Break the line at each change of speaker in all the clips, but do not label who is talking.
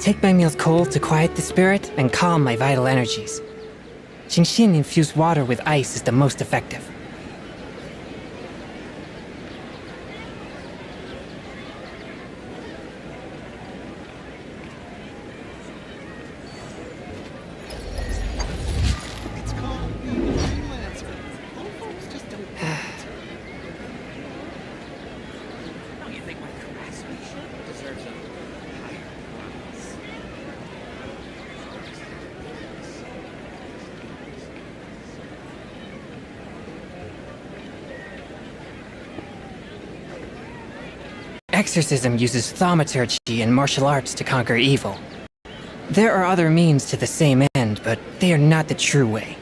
take my meals cold to quiet the spirit and calm my vital energies. Genshin infused water with ice is the most effective. Exorcism uses thaumaturgy and martial arts to conquer evil. There are other means to the same end, but they are not the true way.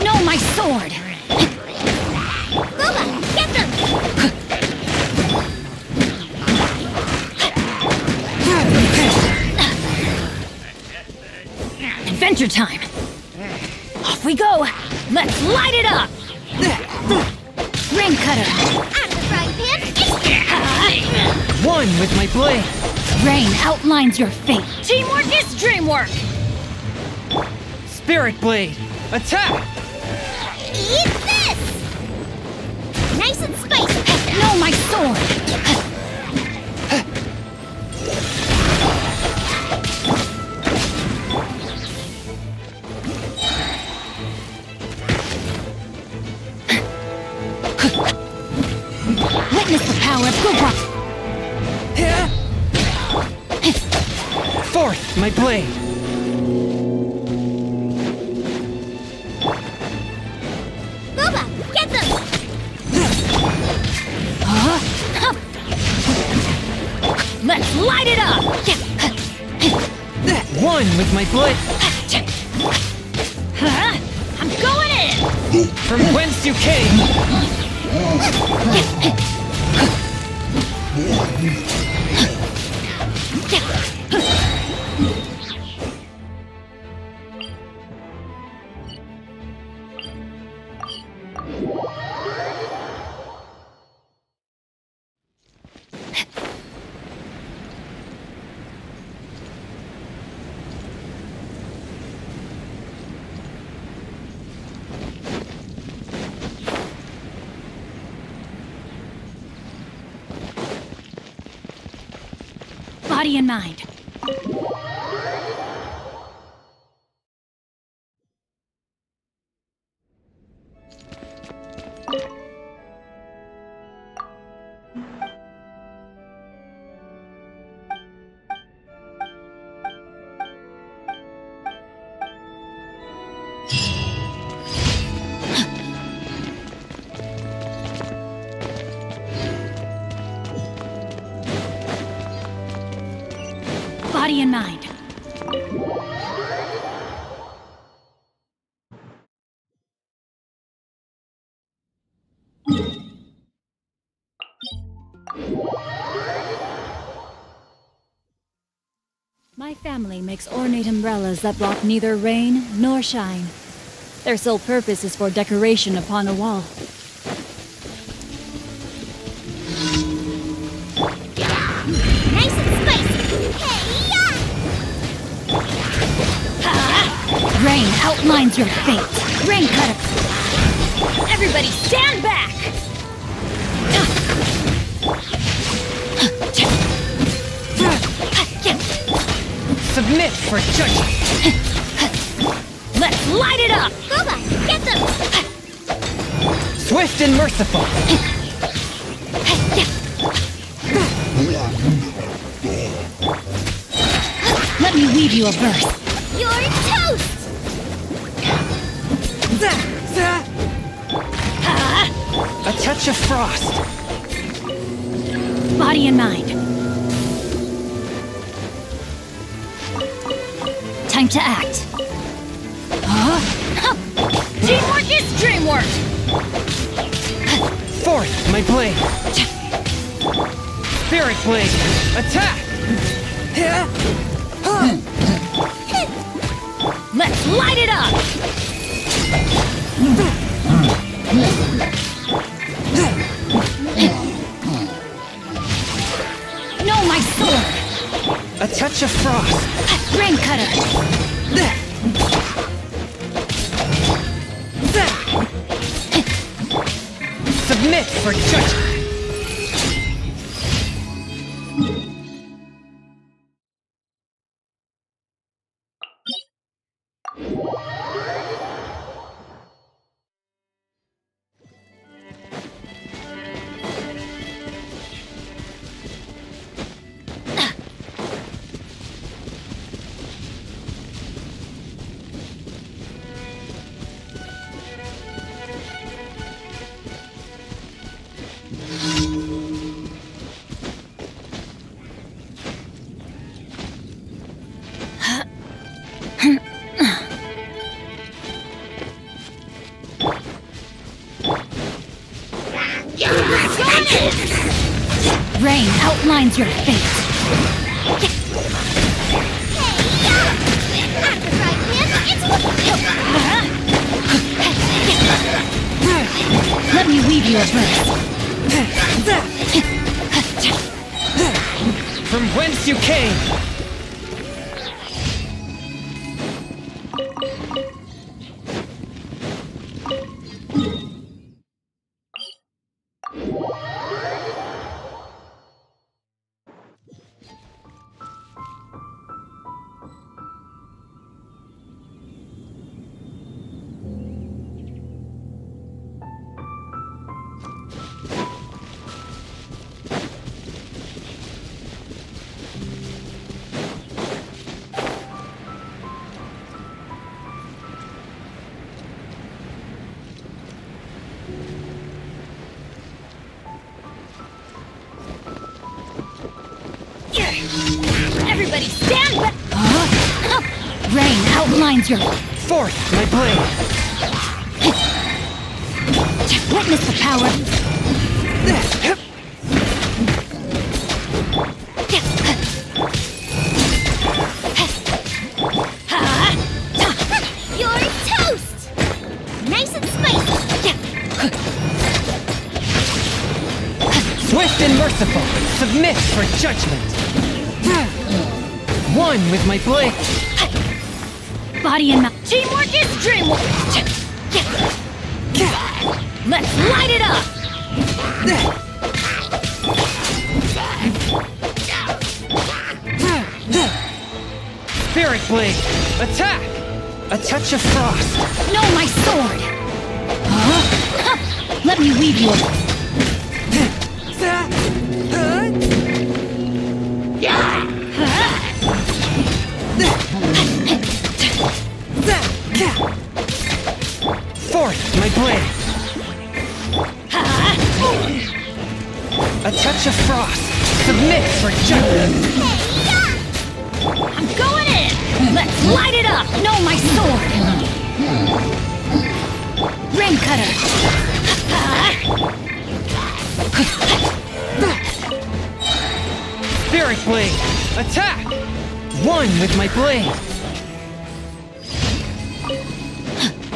No, my sword! Booba, get them! Adventure time! Off we go! Let's light it up! Rain cutter! Out of the frying pan!
One with my blade!
Rain outlines your fate! Teamwork is dreamwork!
Spirit blade! Attack!
Eat this! Nice and spicy! No, my sword! Witness the power of Gubra!
Fourth, my blade!
Booba, get them! Let's light it up!
One with my blade!
I'm going in!
From whence you came!
Body and mind. Body and mind. My family makes ornate umbrellas that block neither rain nor shine. Their sole purpose is for decoration upon a wall. Nice and spicy! Hey-ya! Rain outlines your fate. Rain cutter. Everybody stand back!
Submit for judgment!
Let's light it up! Booba, get them!
Swift and merciful!
Let me weave you a verse. You're toast!
A touch of frost.
Body and mind. Time to act. Teamwork is dreamwork!
Forth, my blade. Spirit blade. Attack!
Let's light it up! No, my sword!
A touch of frost.
Rain cutter!
Submit for judgment.
Rain outlines your fate. Let me weave you a verse.
From whence you came.
Everybody stand back! Rain outlines your...
Forth, my blade.
Witness the power. You're toast! Nice and spicy!
Swift and merciful. Submit for judgment. One with my blade.
Body and mind. Teamwork is dreamwork! Let's light it up!
Spirit blade. Attack! A touch of frost.
No, my sword! Let me weave you a...
Forth, my blade. A touch of frost. Submit for judgment.
I'm going in! Let's light it up! No, my sword! Rain cutter!
Spirit blade. Attack! One with my blade.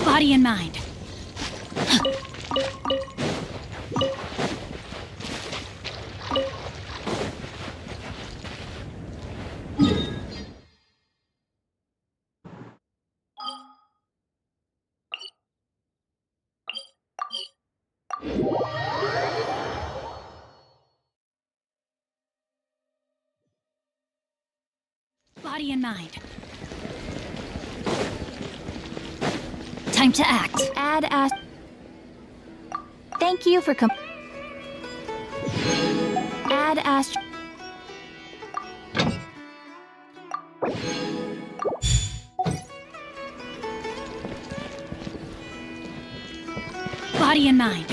Body and mind. Body and mind. Time to act.
Add as. Thank you for Add as.
body and mind.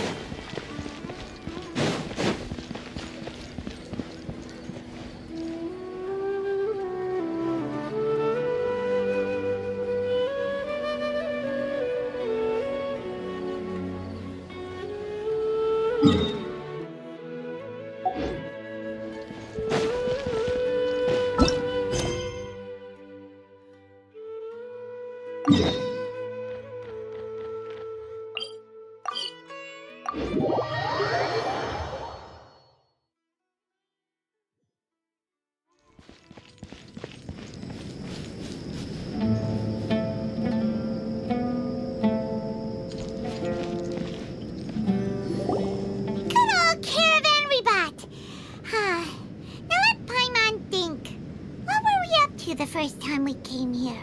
The first time we came here.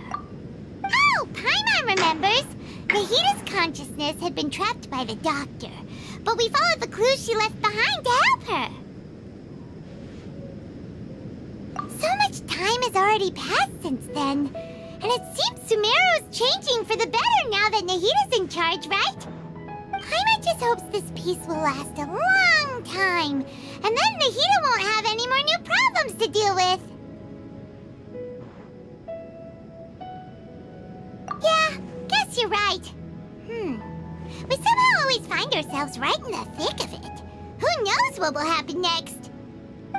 Oh, Paimon remembers! Nahita's consciousness had been trapped by the doctor, but we followed the clues she left behind to help her. So much time has already passed since then, and it seems Sumeru's changing for the better now that Nahita's in charge, right? Paimon just hopes this peace will last a long time, and then Nahita won't have any more new problems to deal with. Yeah, guess you're right. We somehow always find ourselves right in the thick of it. Who knows what will happen next?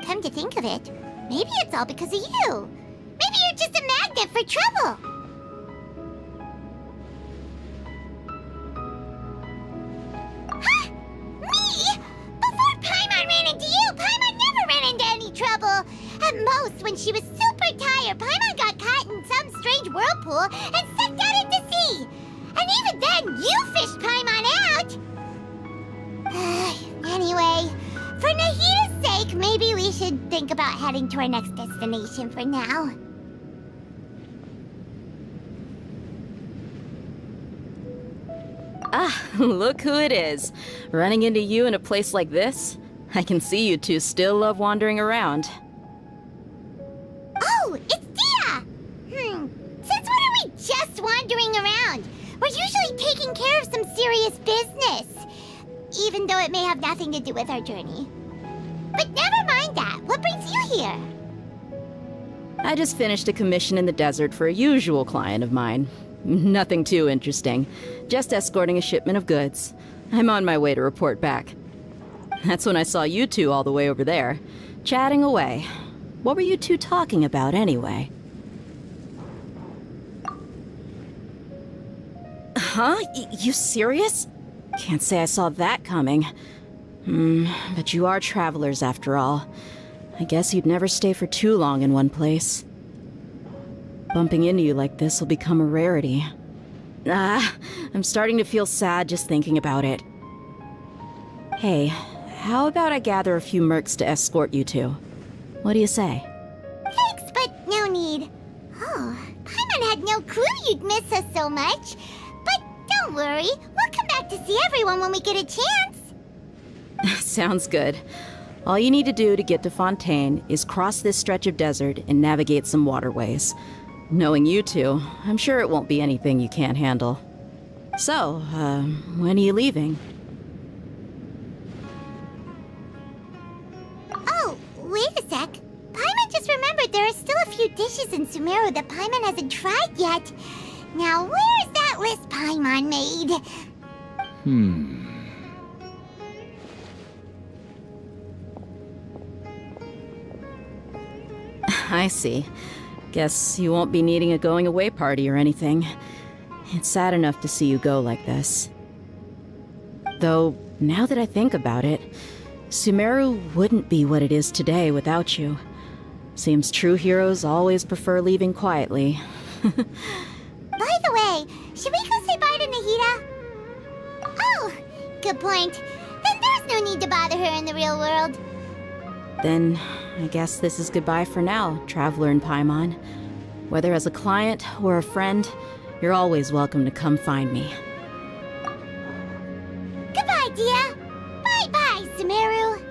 Come to think of it, maybe it's all because of you. Maybe you're just a magnet for trouble. Huh? Me? Before Paimon ran into you, Paimon never ran into any trouble. At most, when she was super tired, Paimon got caught in some strange whirlpool and sucked out into sea. And even then, you fished Paimon out! Anyway, for Nahita's sake, maybe we should think about heading to our next destination for now.
Ah, look who it is. Running into you in a place like this? I can see you two still love wandering around.
Oh, it's Dia! Since when are we just wandering around? We're usually taking care of some serious business. Even though it may have nothing to do with our journey. But never mind that. What brings you here?
I just finished a commission in the desert for a usual client of mine. Nothing too interesting. Just escorting a shipment of goods. I'm on my way to report back. That's when I saw you two all the way over there, chatting away. What were you two talking about anyway? Huh? You serious? Can't say I saw that coming. But you are travelers after all. I guess you'd never stay for too long in one place. Bumping into you like this will become a rarity. I'm starting to feel sad just thinking about it. Hey, how about I gather a few mercs to escort you two? What do you say?
Thanks, but no need. Oh, Paimon had no clue you'd miss us so much. But don't worry, we'll come back to see everyone when we get a chance.
Sounds good. All you need to do to get to Fontaine is cross this stretch of desert and navigate some waterways. Knowing you two, I'm sure it won't be anything you can't handle. So, when are you leaving?
Oh, wait a sec. Paimon just remembered there are still a few dishes in Sumeru that Paimon hasn't tried yet. Now, where's that list Paimon made?
I see. Guess you won't be needing a going away party or anything. It's sad enough to see you go like this. Though, now that I think about it, Sumeru wouldn't be what it is today without you. Seems true heroes always prefer leaving quietly.
By the way, should we go say bye to Nahita? Oh, good point. Then there's no need to bother her in the real world.
Then, I guess this is goodbye for now, Traveler in Paimon. Whether as a client or a friend, you're always welcome to come find me.
Goodbye, Dia. Bye-bye, Sumeru.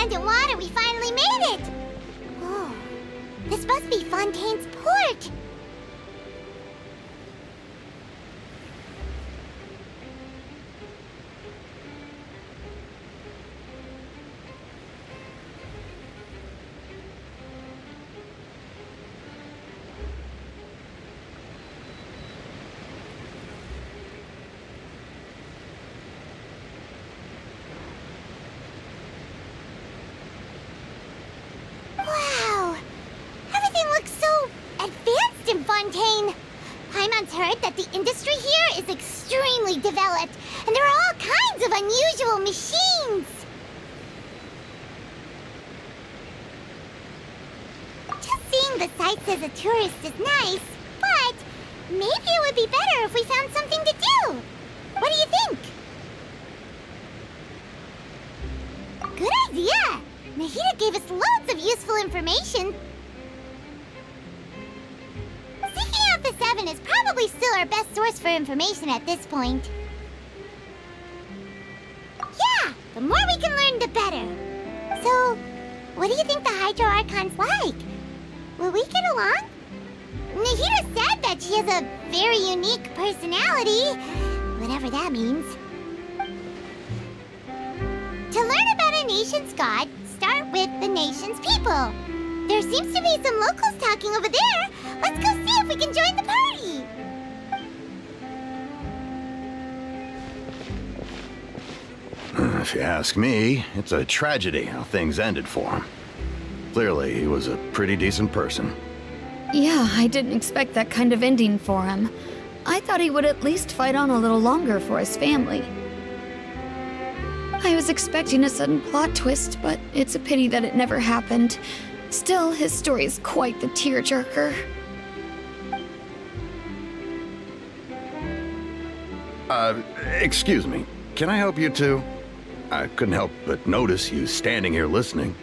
land and water, we finally made it! Oh, this must be Fontaine's port. Wow! Everything looks so advanced in Fontaine. Paimon's heard that the industry here is extremely developed, and there are all kinds of unusual machines. Just seeing the sights as a tourist is nice, but maybe it would be better if we found something to do. What do you think? Good idea! Nahida gave us loads of useful information. Seeking out the Seven is probably still our best source for information at this point. Yeah, the more we can learn, the better. So, what do you think the Hydro Archon's like? Will we get along? Nahida said that she has a very unique personality, whatever that means. To learn about a nation's god, start with the nation's people. There seems to be some locals talking over there. Let's go see if we can join the party.
If you ask me, it's a tragedy how things ended for him. Clearly, he was a pretty decent person.
Yeah, I didn't expect that kind of ending for him. I thought he would at least fight on a little longer for his family. I was expecting a sudden plot twist, but it's a pity that it never happened. Still, his story is quite the tearjerker.
Excuse me. Can I help you too? I couldn't help but notice you standing here listening.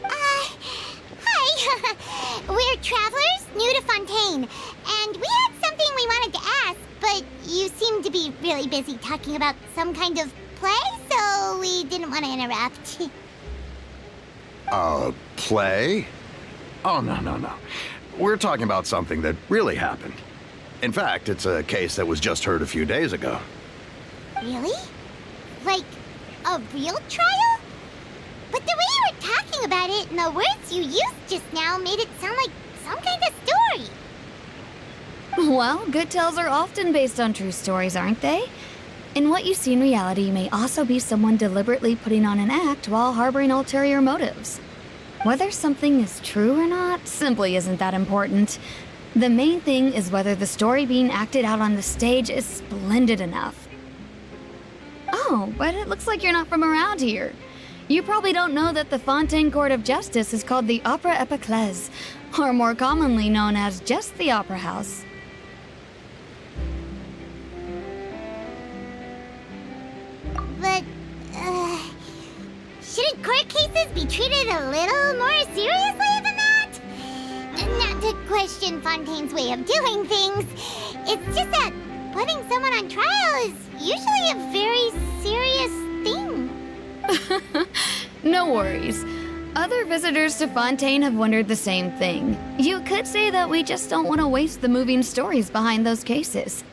Hi. We're travelers new to Fontaine, and we had something we wanted to ask, but you seem to be really busy talking about some kind of play, so we didn't want to interrupt.
Play? Oh, no. We're talking about something that really happened. In fact, it's a case that was just heard a few days ago.
Really? Like, a real trial? But the way you were talking about it and the words you used just now made it sound like some kind of story.
Well, good tales are often based on true stories, aren't they? And what you see in reality may also be someone deliberately putting on an act while harboring ulterior motives. Whether something is true or not simply isn't that important. The main thing is whether the story being acted out on the stage is splendid enough. Oh, but it looks like you're not from around here. You probably don't know that the Fontaine Court of Justice is called the Opera Epiclese, or more commonly known as just the Opera House.
But, shouldn't court cases be treated a little more seriously than that? Not to question Fontaine's way of doing things. It's just that putting someone on trial is usually a very serious thing.
No worries. Other visitors to Fontaine have wondered the same thing. You could say that we just don't want to waste the moving stories behind those cases.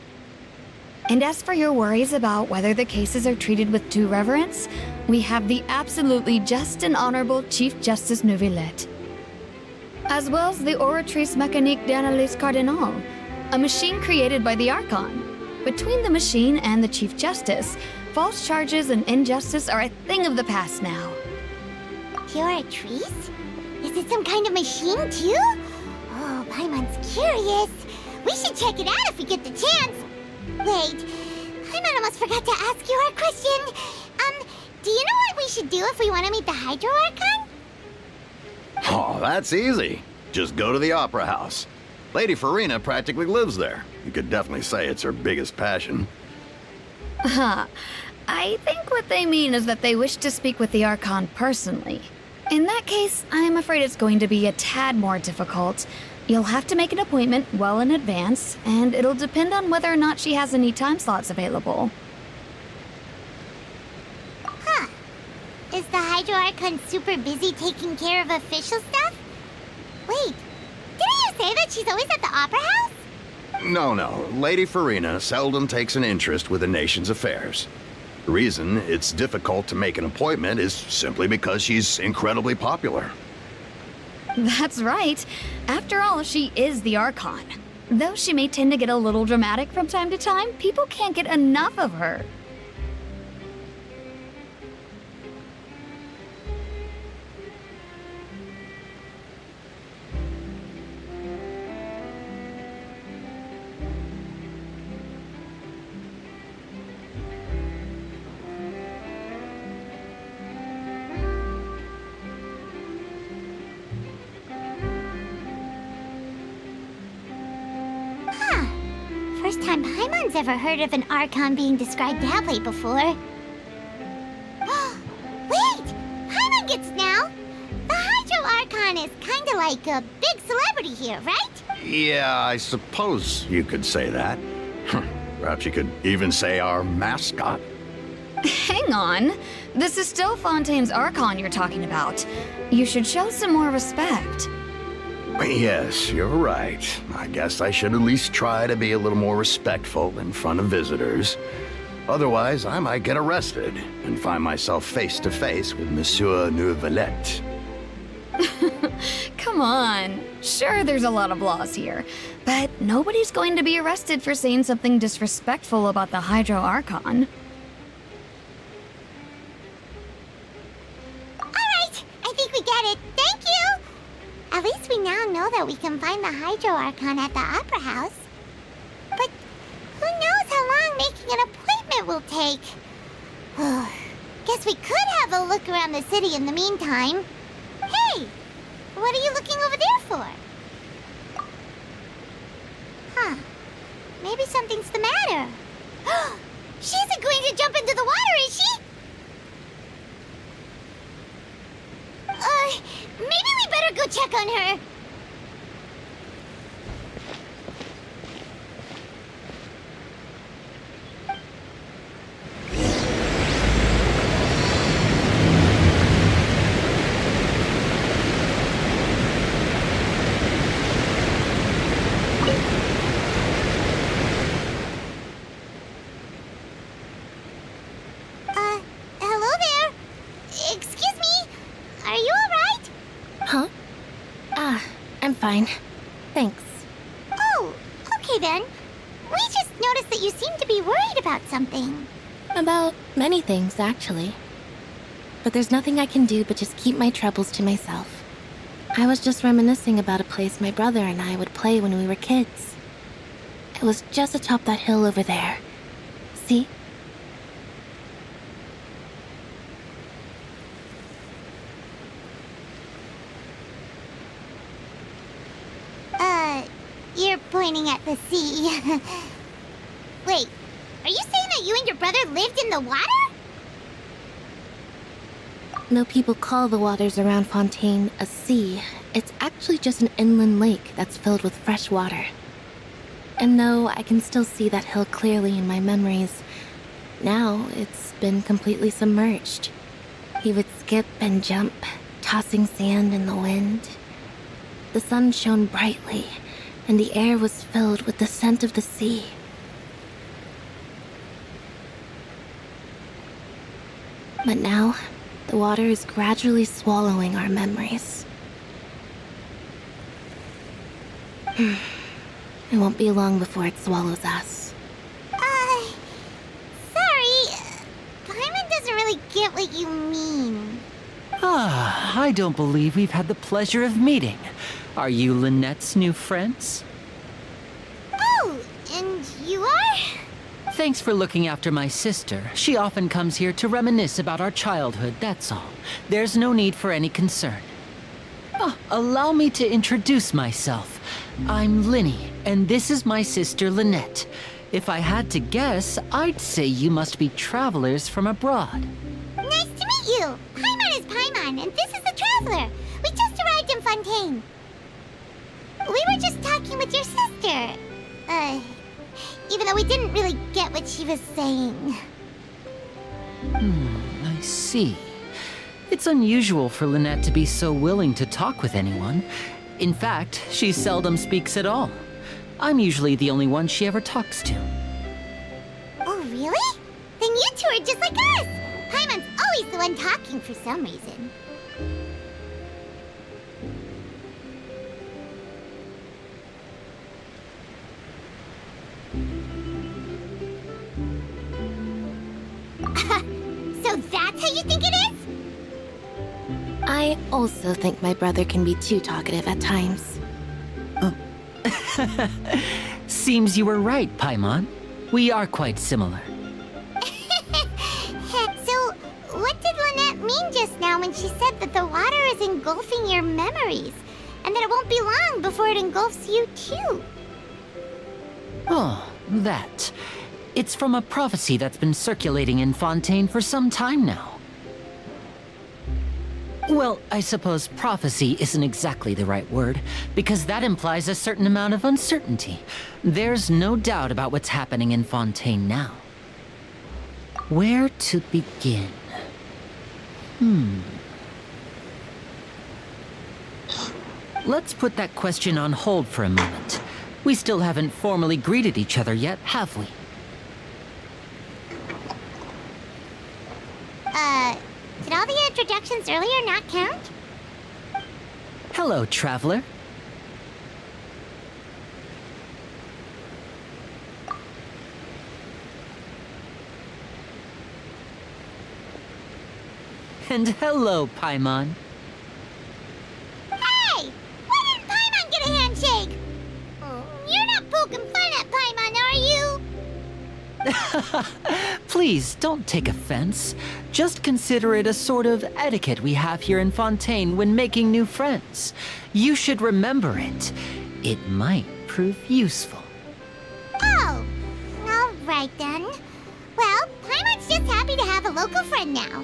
And as for your worries about whether the cases are treated with due reverence, we have the absolutely just and honorable Chief Justice Neuvillette, as well as the Oratrice Mécanique d'Analyse Cardinal, a machine created by the Archon. Between the machine and the Chief Justice, false charges and injustice are a thing of the past now.
Oratrice? Is it some kind of machine too? Oh, Paimon's curious. We should check it out if we get the chance. Wait, Paimon almost forgot to ask you our question. Do you know what we should do if we want to meet the Hydro Archon?
Oh, that's easy. Just go to the Opera House. Lady Farina practically lives there. You could definitely say it's her biggest passion.
I think what they mean is that they wish to speak with the Archon personally. In that case, I'm afraid it's going to be a tad more difficult. You'll have to make an appointment well in advance, and it'll depend on whether or not she has any time slots available.
Huh. Is the Hydro Archon's super busy taking care of official stuff? Wait, didn't you say that she's always at the Opera House?
No. Lady Farina seldom takes an interest with the nation's affairs. The reason it's difficult to make an appointment is simply because she's incredibly popular.
That's right. After all, she is the Archon. Though she may tend to get a little dramatic from time to time, people can't get enough of her.
First time Paimon's ever heard of an Archon being described that way before. Wait! Paimon gets now! The Hydro Archon is kinda like a big celebrity here, right?
Yeah, I suppose you could say that. Perhaps you could even say our mascot.
Hang on. This is still Fontaine's Archon you're talking about. You should show some more respect.
Yes, you're right. I guess I should at least try to be a little more respectful in front of visitors. Otherwise, I might get arrested and find myself face to face with Monsieur Neuvillette.
Come on. Sure, there's a lot of laws here, but nobody's going to be arrested for saying something disrespectful about the Hydro Archon.
Alright, I think we get it. Thank you! At least we now know that we can find the Hydro Archon at the Opera House. But who knows how long making an appointment will take? Guess we could have a look around the city in the meantime. Hey! What are you looking over there for? Huh. Maybe something's the matter. She isn't going to jump into the water, is she? Maybe we better go check on her. Hello there. Excuse me. Are you alright?
Huh? I'm fine. Thanks.
Oh, okay then. We just noticed that you seem to be worried about something.
About many things, actually. But there's nothing I can do but just keep my troubles to myself. I was just reminiscing about a place my brother and I would play when we were kids. It was just atop that hill over there. See?
You're pointing at the sea. Wait, are you saying that you and your brother lived in the water?
No people call the waters around Fontaine a sea. It's actually just an inland lake that's filled with fresh water. And though I can still see that hill clearly in my memories, now it's been completely submerged. He would skip and jump, tossing sand in the wind. The sun shone brightly, and the air was filled with the scent of the sea. But now, the water is gradually swallowing our memories. It won't be long before it swallows us.
Sorry. Paimon doesn't really get what you mean.
I don't believe we've had the pleasure of meeting. Are you Lynette's new friends?
Oh, and you are?
Thanks for looking after my sister. She often comes here to reminisce about our childhood, that's all. There's no need for any concern. Allow me to introduce myself. I'm Linny, and this is my sister Lynette. If I had to guess, I'd say you must be travelers from abroad.
Nice to meet you. Paimon is Paimon, and this is the Traveler. We just arrived in Fontaine. We were just talking with your sister. Even though we didn't really get what she was saying.
I see. It's unusual for Lynette to be so willing to talk with anyone. In fact, she seldom speaks at all. I'm usually the only one she ever talks to.
Oh, really? Then you two are just like us! Paimon's always the one talking for some reason. So that's how you think it is?
I also think my brother can be too talkative at times.
Seems you were right, Paimon. We are quite similar.
So, what did Lynette mean just now when she said that the water is engulfing your memories, and that it won't be long before it engulfs you too?
Oh, that. It's from a prophecy that's been circulating in Fontaine for some time now. Well, I suppose prophecy isn't exactly the right word, because that implies a certain amount of uncertainty. There's no doubt about what's happening in Fontaine now. Where to begin? Let's put that question on hold for a moment. We still haven't formally greeted each other yet, have we?
Did all the introductions earlier not count?
Hello, traveler. And hello, Paimon.
Hey! Why didn't Paimon get a handshake? You're not poking fun at Paimon, are you?
Please, don't take offense. Just consider it a sort of etiquette we have here in Fontaine when making new friends. You should remember it. It might prove useful.
Oh, all right then. Well, Paimon's just happy to have a local friend now.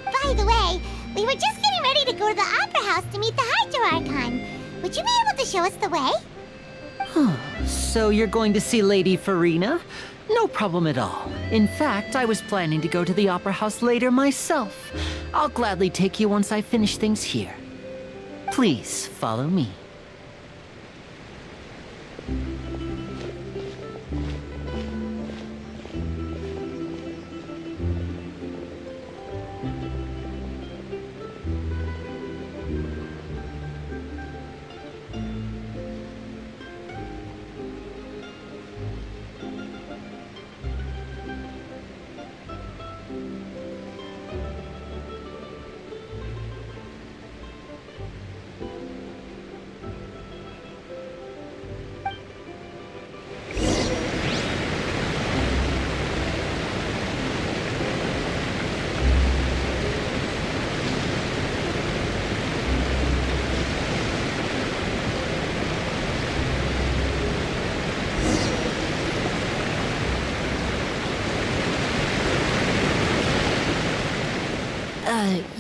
By the way, we were just getting ready to go to the Opera House to meet the Hydro Archon. Would you be able to show us the way?
So you're going to see Lady Farina? No problem at all. In fact, I was planning to go to the Opera House later myself. I'll gladly take you once I finish things here. Please follow me.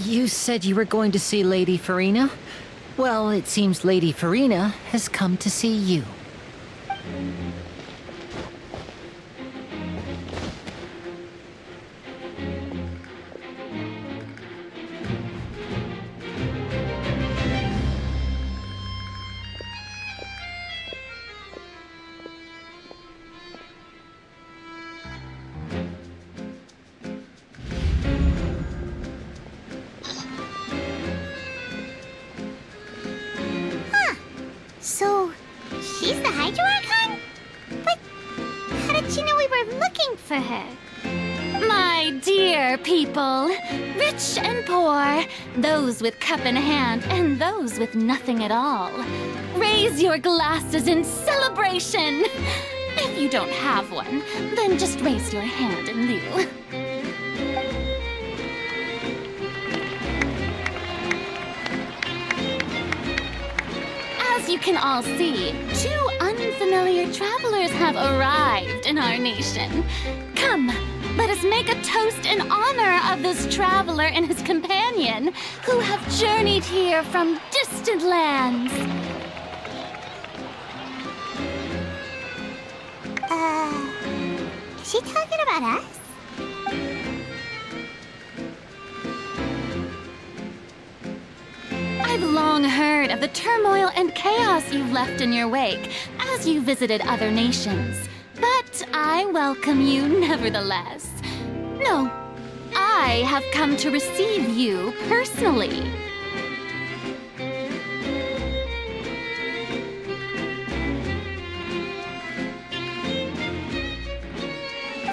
You said you were going to see Lady Farina? Well, it seems Lady Farina has come to see you.
So, she's the Hydro Archon? But how did she know we were looking for her?
My dear people, rich and poor, those with cup in hand and those with nothing at all, raise your glasses in celebration. If you don't have one, then just raise your hand in lieu. As you can all see, two unfamiliar travelers have arrived in our nation. Come, let us make a toast in honor of this traveler and his companion who have journeyed here from distant lands.
Is she talking about us?
the turmoil and chaos you've left in your wake as you visited other nations. But I welcome you nevertheless. No, I have come to receive you personally.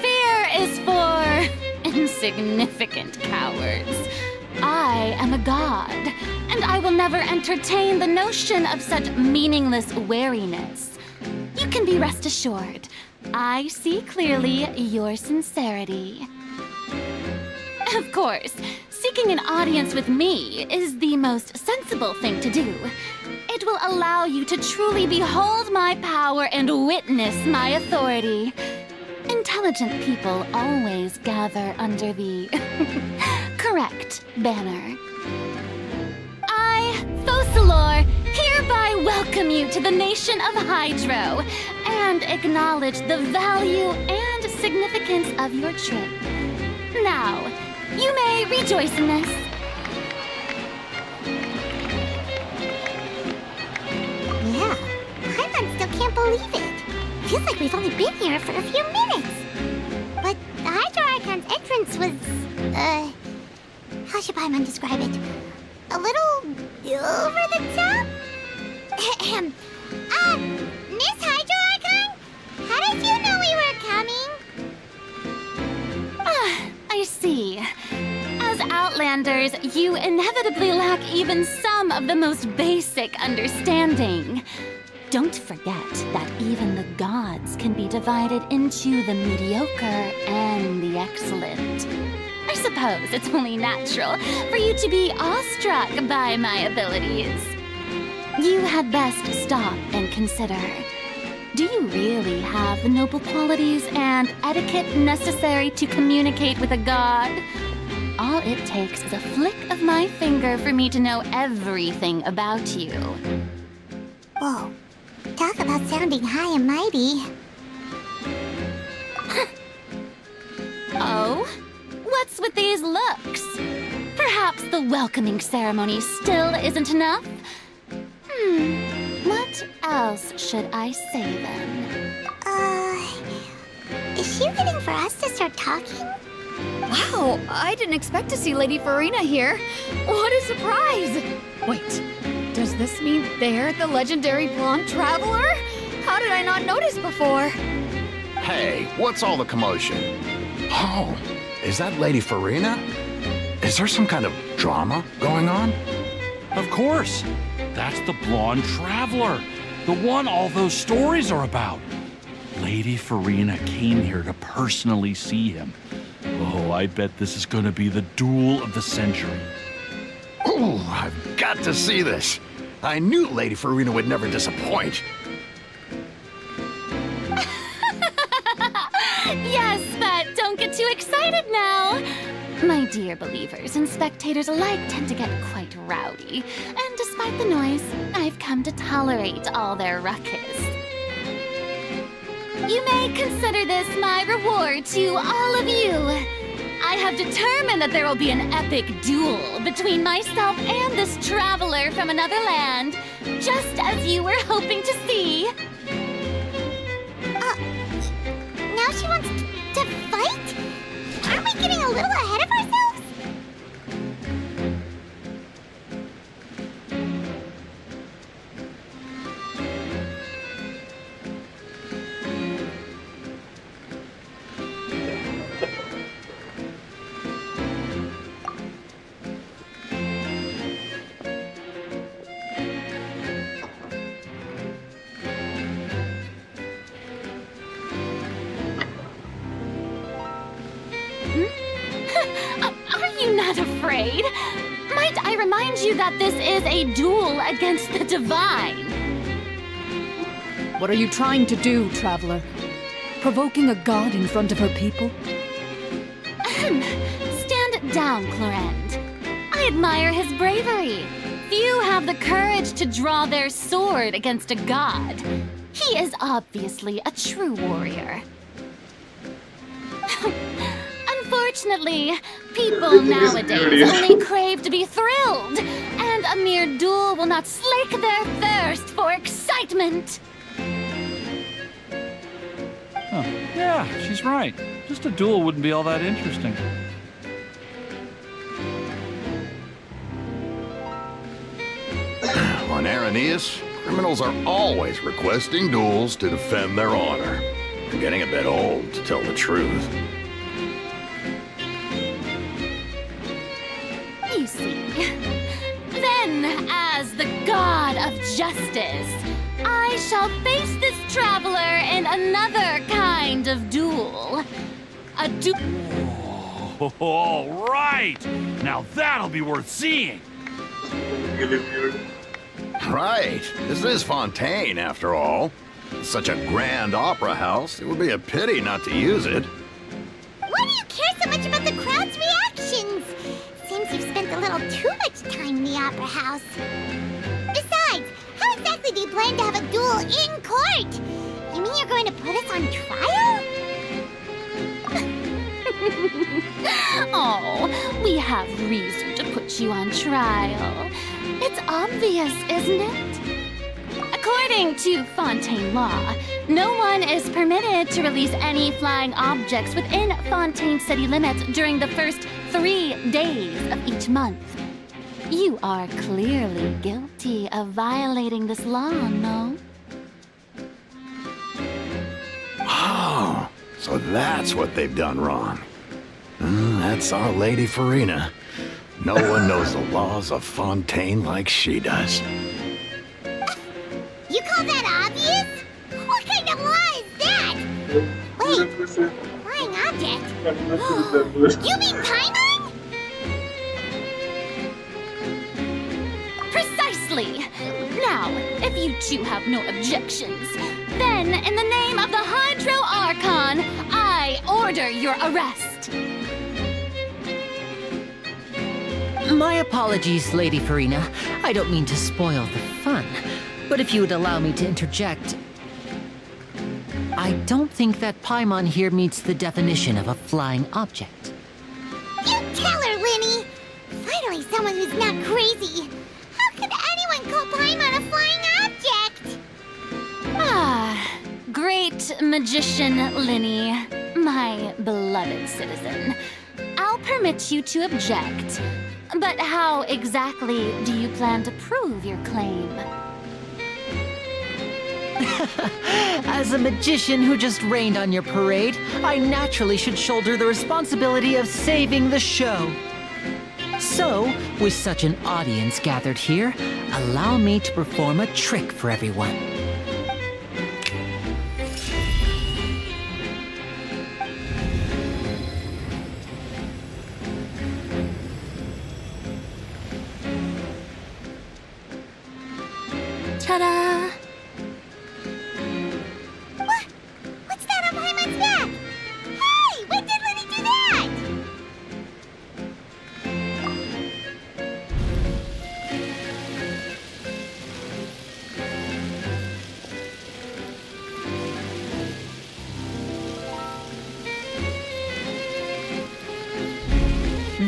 Fear is for insignificant cowards. I am a god, and I will never entertain the notion of such meaningless wariness. You can be rest assured, I see clearly your sincerity. Of course, seeking an audience with me is the most sensible thing to do. It will allow you to truly behold my power and witness my authority. Intelligent people always gather under the correct banner. I, Focalor, hereby welcome you to the nation of Hydro and acknowledge the value and significance of your trip. Now, you may rejoice in this.
Yeah, Paimon still can't believe it. Feels like we've only been here for a few minutes. But the Hydro Archon's entrance was, how should Paimon describe it? A little over the top? Ahem. Miss Hydro Archon? How did you know we were coming?
I see. As Outlanders, you inevitably lack even some of the most basic understanding. Don't forget that even the gods can be divided into the mediocre and the excellent. I suppose it's only natural for you to be awestruck by my abilities. You had best stop and consider. Do you really have the noble qualities and etiquette necessary to communicate with a god? All it takes is a flick of my finger for me to know everything about you.
Whoa. Talk about sounding high and mighty.
Oh? What's with these looks? Perhaps the welcoming ceremony still isn't enough? What else should I say then?
Is she waiting for us to start talking?
Wow, I didn't expect to see Lady Farina here. What a surprise! Wait, does this mean they're the legendary blonde traveler? How did I not notice before?
Hey, what's all the commotion? Oh, is that Lady Farina? Is there some kind of drama going on?
Of course. That's the blonde traveler. The one all those stories are about. Lady Farina came here to personally see him. Oh, I bet this is gonna be the duel of the century.
Oh, I've got to see this. I knew Lady Farina would never disappoint.
Yes, but don't get too excited now. My dear believers and spectators alike tend to get quite rowdy, and despite the noise, I've come to tolerate all their ruckus. You may consider this my reward to all of you. I have determined that there will be an epic duel between myself and this traveler from another land, just as you were hoping to see.
Now she wants to fight? Aren't we getting a little ahead of ourselves?
Are you not afraid? Might I remind you that this is a duel against the divine?
What are you trying to do, traveler? Provoking a god in front of her people?
Stand down, Clorend. I admire his bravery. Few have the courage to draw their sword against a god. He is obviously a true warrior. Unfortunately, people nowadays only crave to be thrilled, and and a mere duel will not slake their thirst for excitement.
Huh. Yeah, she's right. Just a duel wouldn't be all that interesting.
On Arrhenius, criminals are always requesting duels to defend their honor. I'm getting a bit old, to tell the truth.
You see. Then, as the god of justice, I shall face this traveler in another kind of duel. A duel.
All right! Now that'll be worth seeing!
Right. This is Fontaine, after all. Such a grand opera house, it would be a pity not to use it.
Why do you care so much about the crowd's reactions? Seems you've spent a little too much time in the opera house. Besides, how exactly do you plan to have a duel in court? You mean you're going to put us on trial?
Oh, we have reason to put you on trial. It's obvious, isn't it? According to Fontaine law, no one is permitted to release any flying objects within Fontaine city limits during the first 3 days of each month. You are clearly guilty of violating this law, no?
Oh, so that's what they've done wrong. That's our Lady Farina. No one knows the laws of Fontaine like she does.
You call that obvious? What kind of law is that? Wait, flying object? You mean Paimon?
Precisely! Now, if you two have no objections, then in the name of the Hydro Archon, I order your arrest.
My apologies, Lady Farina. I don't mean to spoil the fun. But if you would allow me to interject, I don't think that Paimon here meets the definition of a flying object.
You tell her, Linny! Finally someone who's not crazy. How could anyone call Paimon a flying object?
Ah, great magician Linny, my beloved citizen. I'll permit you to object. But how exactly do you plan to prove your claim?
As a magician who just rained on your parade, I naturally should shoulder the responsibility of saving the show. So, with such an audience gathered here, allow me to perform a trick for everyone.
Ta-da!
What's that on Paimon's back? Hey, when did Linny do that?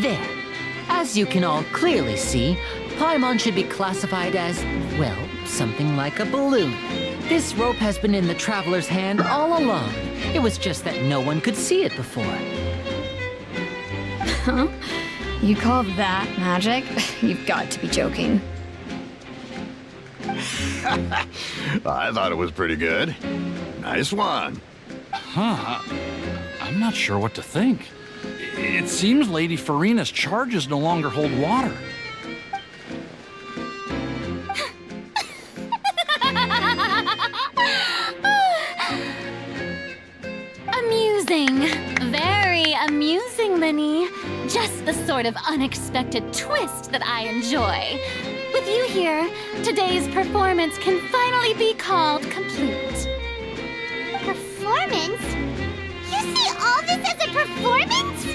There. As you can all clearly see, Paimon should be classified as, well, something like a balloon. This rope has been in the traveler's hand all along. It was just that no one could see it before.
Huh? You call that magic? You've got to be joking.
I thought it was pretty good. Nice one.
Huh. I'm not sure what to think. It seems Lady Farina's charges no longer hold water.
Amusing. Very amusing, Linny. Just the sort of unexpected twist that I enjoy. With you here, today's performance can finally be called complete.
Performance? You see all this as a performance?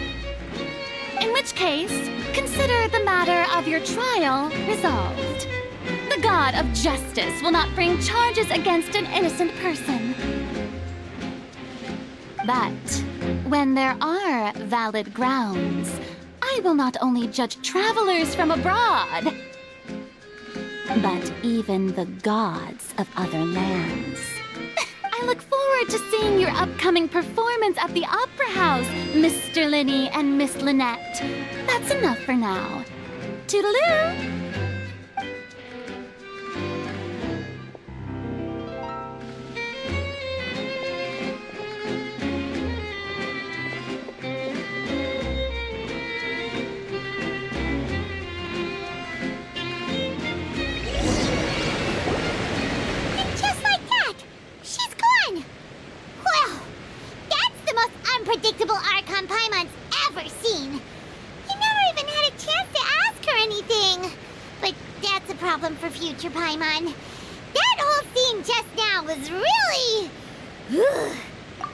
In which case, consider the matter of your trial resolved. The god of justice will not bring charges against an innocent person. But when there are valid grounds, I will not only judge travelers from abroad, but even the gods of other lands. I look forward to seeing your upcoming performance at the Opera House, Mr. Linny and Miss Lynette. That's enough for now. Toodaloo!
Unpredictable Archon Paimon's ever seen. You never even had a chance to ask her anything. But that's a problem for future Paimon. That whole scene just now was really...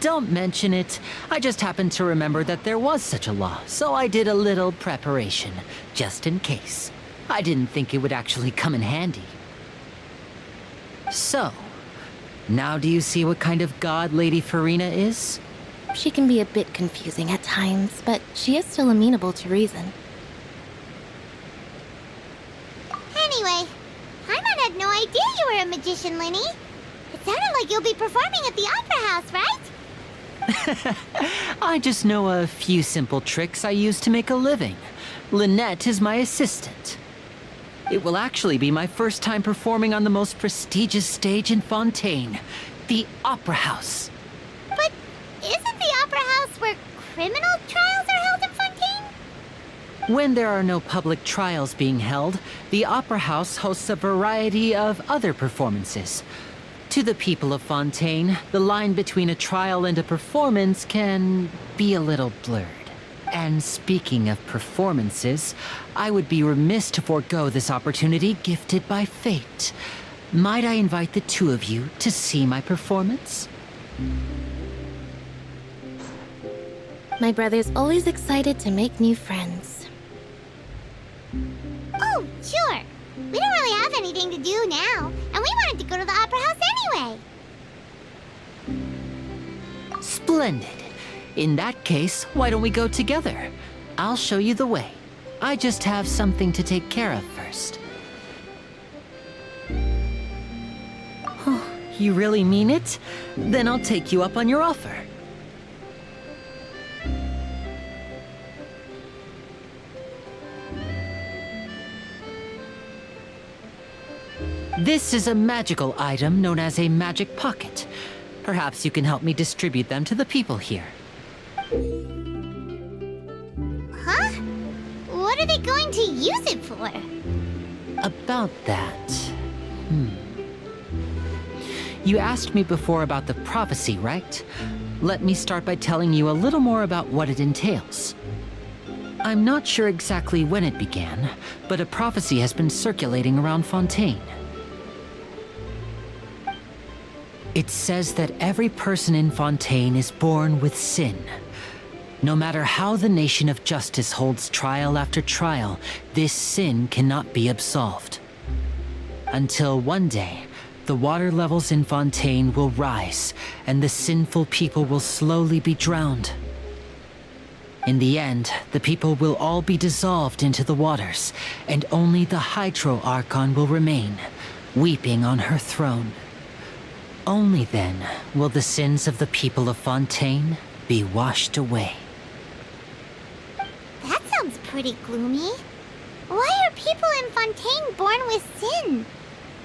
Don't mention it. I just happened to remember that there was such a law, so I did a little preparation, just in case. I didn't think it would actually come in handy. So, now do you see what kind of god Lady Farina is?
She can be a bit confusing at times, but she is still amenable to reason.
Anyway, Paimon had no idea you were a magician, Linny. It sounded like you'll be performing at the Opera House, right?
I just know a few simple tricks I use to make a living. Lynette is my assistant. It will actually be my first time performing on the most prestigious stage in Fontaine, the Opera House.
But isn't the Opera House where criminal trials are held in Fontaine?
When there are no public trials being held, the Opera House hosts a variety of other performances. To the people of Fontaine, the line between a trial and a performance can be a little blurred. And speaking of performances, I would be remiss to forego this opportunity gifted by fate. Might I invite the two of you to see my performance?
My brother's always excited to make new friends.
Oh, sure. We don't really have anything to do now, and we wanted to go to the Opera House anyway.
Splendid. In that case, why don't we go together? I'll show you the way. I just have something to take care of first. Oh, you really mean it? Then I'll take you up on your offer. This is a magical item known as a magic pocket. Perhaps you can help me distribute them to the people here.
Huh? What are they going to use it for?
About that... You asked me before about the prophecy, right? Let me start by telling you a little more about what it entails. I'm not sure exactly when it began, but a prophecy has been circulating around Fontaine. It says that every person in Fontaine is born with sin. No matter how the nation of justice holds trial after trial, this sin cannot be absolved. Until one day, the water levels in Fontaine will rise, and the sinful people will slowly be drowned. In the end, the people will all be dissolved into the waters, and only the Hydro Archon will remain, weeping on her throne. Only then will the sins of the people of Fontaine be washed away.
That sounds pretty gloomy. Why are people in Fontaine born with sin?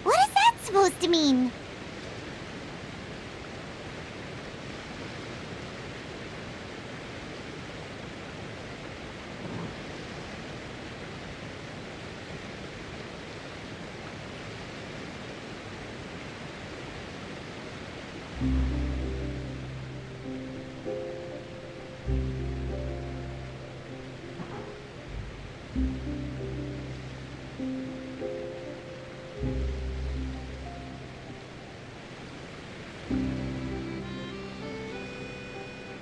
What is that supposed to mean?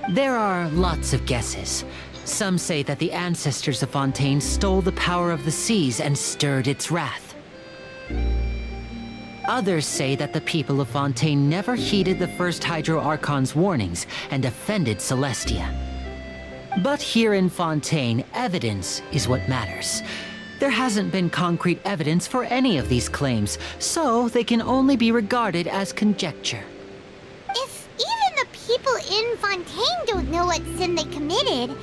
There are lots of guesses. Some say that the ancestors of Fontaine stole the power of the seas and stirred its wrath. Others say that the people of Fontaine never heeded the first Hydro Archon's warnings and offended Celestia. But here in Fontaine, evidence is what matters. There hasn't been concrete evidence for any of these claims, so they can only be regarded as conjecture.
If even the people in Fontaine don't know what sin they committed,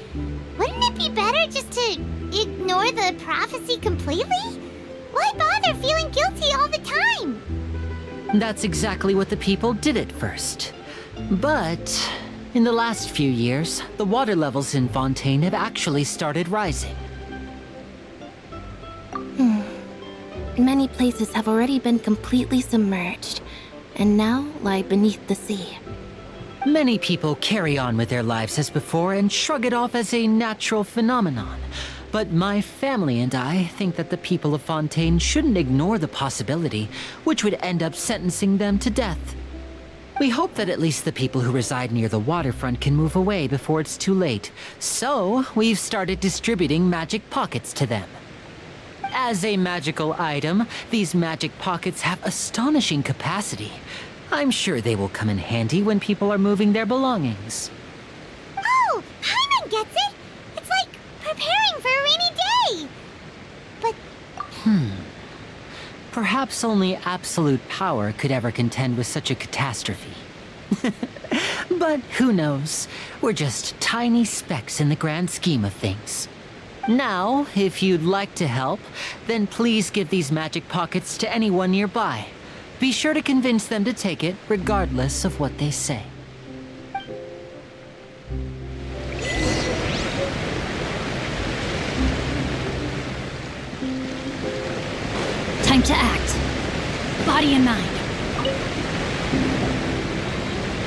wouldn't it be better just to ignore the prophecy completely? Why bother feeling guilty all the time?
That's exactly what the people did at first. But in the last few years, the water levels in Fontaine have actually started rising.
Many places have already been completely submerged, and now lie beneath the sea.
Many people carry on with their lives as before and shrug it off as a natural phenomenon. But my family and I think that the people of Fontaine shouldn't ignore the possibility, which would end up sentencing them to death. We hope that at least the people who reside near the waterfront can move away before it's too late. So, we've started distributing magic pockets to them. As a magical item, these magic pockets have astonishing capacity. I'm sure they will come in handy when people are moving their belongings.
Oh, Paimon gets it! It's like preparing for a rainy day! But...
Perhaps only absolute power could ever contend with such a catastrophe. But who knows? We're just tiny specks in the grand scheme of things. Now, if you'd like to help, then please give these magic pockets to anyone nearby. Be sure to convince them to take it, regardless of what they say.
Time to act. Body and mind.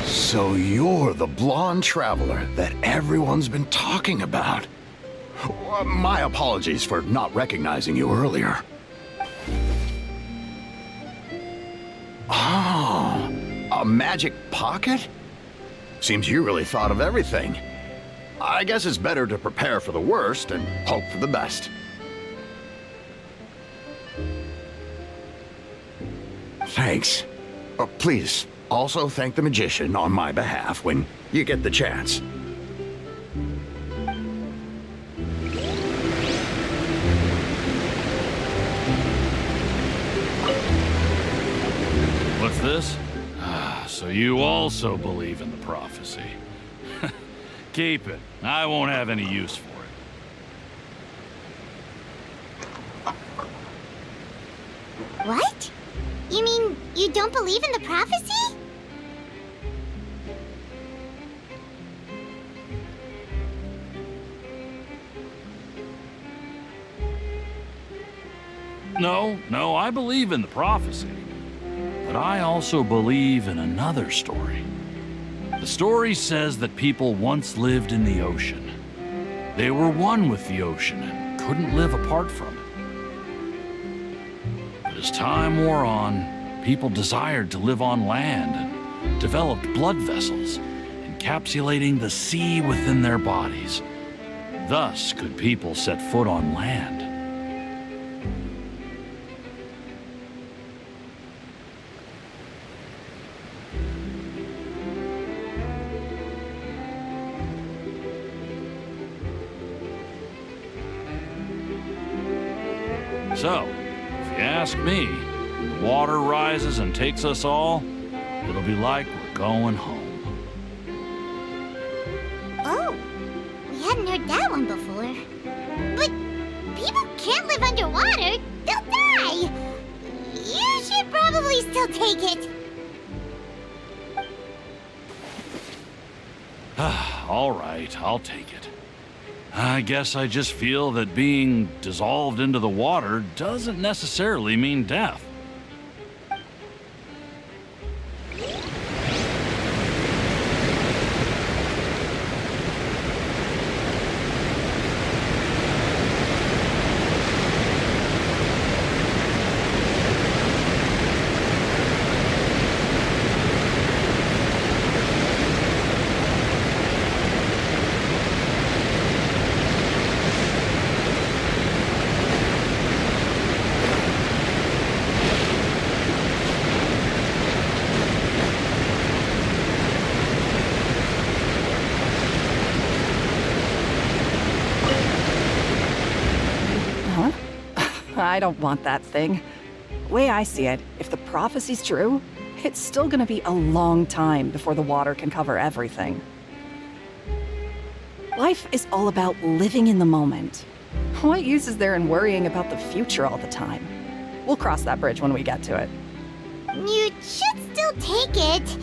So you're the blonde traveler that everyone's been talking about. My apologies for not recognizing you earlier. Oh, a magic pocket? Seems you really thought of everything. I guess it's better to prepare for the worst and hope for the best. Thanks. Please, also thank the magician on my behalf when you get the chance.
What's this? So you also believe in the prophecy. Keep it. I won't have any use for it.
What? You mean you don't believe in the prophecy?
No, I believe in the prophecy. But I also believe in another story. The story says that people once lived in the ocean. They were one with the ocean and couldn't live apart from it. But as time wore on, people desired to live on land and developed blood vessels, encapsulating the sea within their bodies. Thus could people set foot on land. So, if you ask me, when the water rises and takes us all, it'll be like we're going home.
Oh, we hadn't heard that one before. But people can't live underwater. They'll die. You should probably still take it.
All right, I'll take it. I guess I just feel that being dissolved into the water doesn't necessarily mean death.
I don't want that thing. Way I see it, if the prophecy's true, it's still gonna be a long time before the water can cover everything. Life is all about living in the moment. What use is there in worrying about the future all the time? We'll cross that bridge when we get to it.
You should still take it.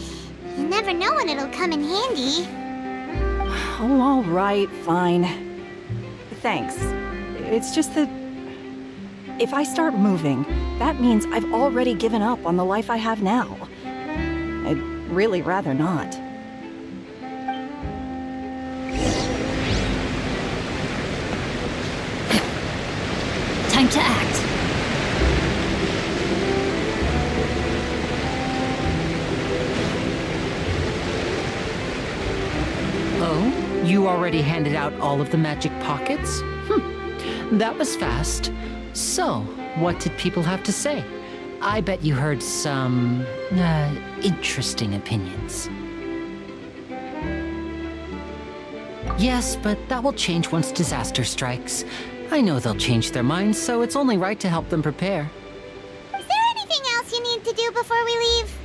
You never know when it'll come in handy.
Oh, all right, fine. Thanks. It's just that if I start moving, that means I've already given up on the life I have now. I'd really rather not.
Time to act.
Oh? You already handed out all of the magic pockets? That was fast. So, what did people have to say? I bet you heard some, interesting opinions. Yes, but that will change once disaster strikes. I know they'll change their minds, so it's only right to help them prepare.
Is there anything else you need to do before we leave?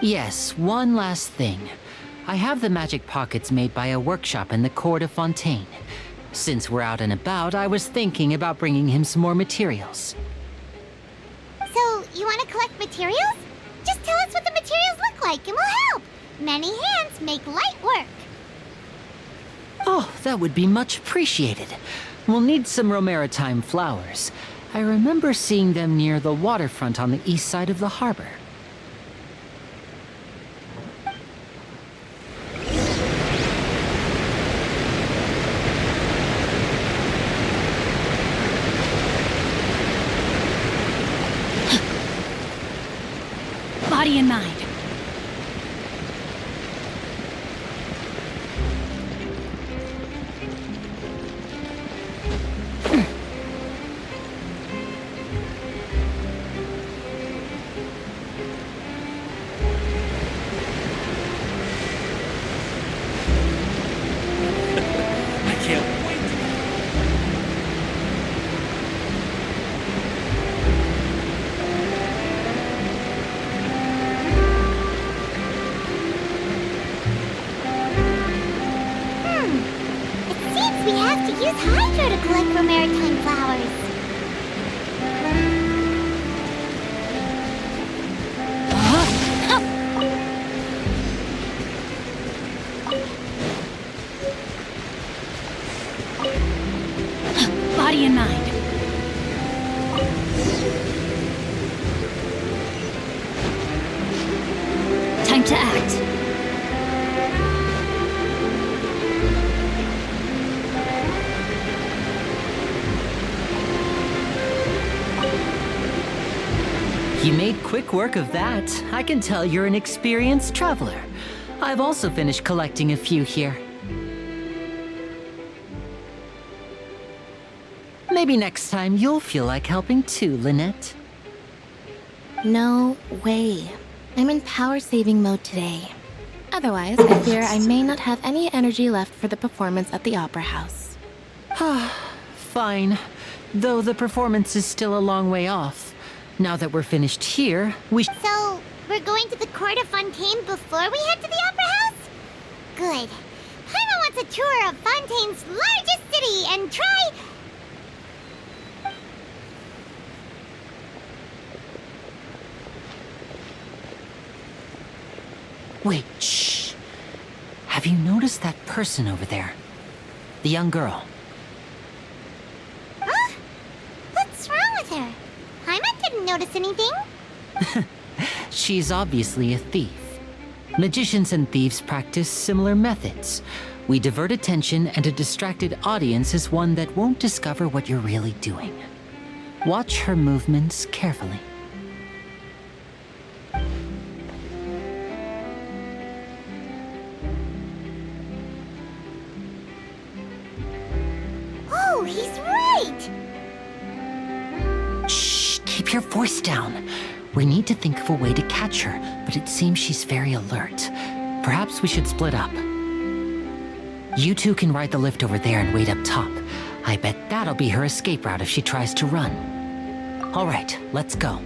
Yes, one last thing. I have the magic pockets made by a workshop in the court of Fontaine. Since we're out and about, I was thinking about bringing him some more materials.
So, you want to collect materials? Just tell us what the materials look like and we'll help. Many hands make light work.
Oh, that would be much appreciated. We'll need some Romaritime flowers. I remember seeing them near the waterfront on the east side of the harbor.
Body and mind.
I can't wait.
It seems we have to use Hydro to collect Romaritime flowers.
Body and mind. Time to act.
You made quick work of that. I can tell you're an experienced traveler. I've also finished collecting a few here. Maybe next time you'll feel like helping too, Lynette.
No way. I'm in power-saving mode today. Otherwise, I fear I may not have any energy left for the performance at the Opera House.
Fine. Though the performance is still a long way off. Now that we're finished here,
So, we're going to the court of Fontaine before we head to the Opera House? Good. Paimon wants a tour of Fontaine's largest city and try...
Wait, shh. Have you noticed that person over there? The young girl.
Huh? What's wrong with her? Paimon didn't notice anything.
She's obviously a thief. Magicians and thieves practice similar methods. We divert attention, and a distracted audience is one that won't discover what you're really doing. Watch her movements carefully.
Oh, he's right!
Shh, keep your voice down. We need to think of a way to catch her, but it seems she's very alert. Perhaps we should split up. You two can ride the lift over there and wait up top. I bet that'll be her escape route if she tries to run. All right, let's go.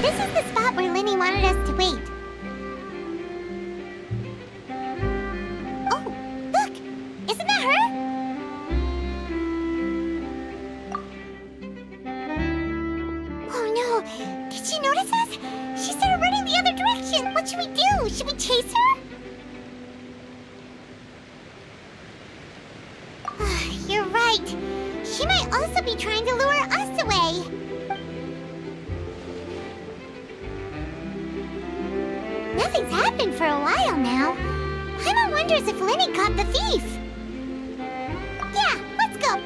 This is the spot where Linny wanted us to wait. Oh, look! Isn't that her? Oh no! Did she notice us? She started running the other direction! What should we do? Should we chase her? You're right. She might also be trying to lure us away. Nothing's happened for a while now. Paimon wonders if Linny caught the thief. Yeah, let's go.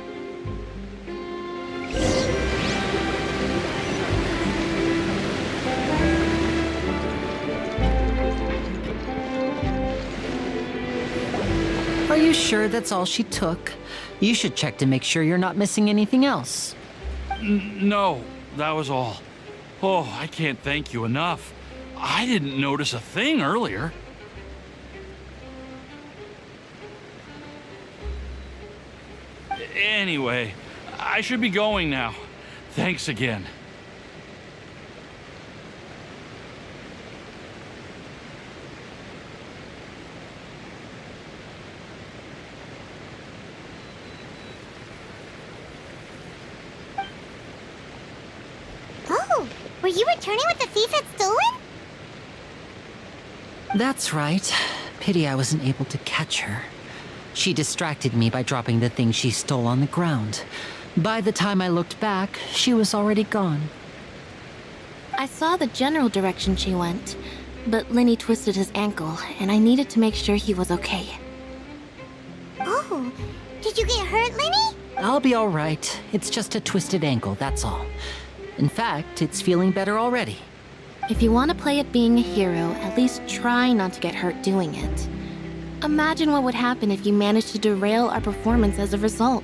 Are you sure that's all she took? You should check to make sure you're not missing anything else.
No, that was all. Oh, I can't thank you enough. I didn't notice a thing earlier. Anyway, I should be going now. Thanks again.
Oh, were you returning what the thief had stolen?
That's right. Pity I wasn't able to catch her. She distracted me by dropping the thing she stole on the ground. By the time I looked back, she was already gone.
I saw the general direction she went, but Linny twisted his ankle, and I needed to make sure he was okay.
Oh, did you get hurt, Linny?
I'll be all right. It's just a twisted ankle, that's all. In fact, it's feeling better already.
If you want to play at being a hero, at least try not to get hurt doing it. Imagine what would happen if you managed to derail our performance as a result.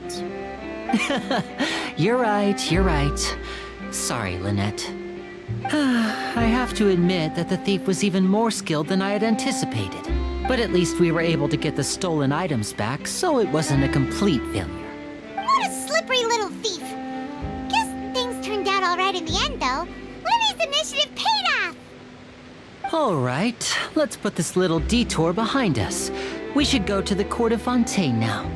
You're right, you're right. Sorry, Lynette. I have to admit that the thief was even more skilled than I had anticipated. But at least we were able to get the stolen items back, so it wasn't a complete failure.
What a slippery little thief. Guess things turned out all right in the end, though. Linny's initiative paid off.
All right, let's put this little detour behind us. We should go to the Court of Fontaine now.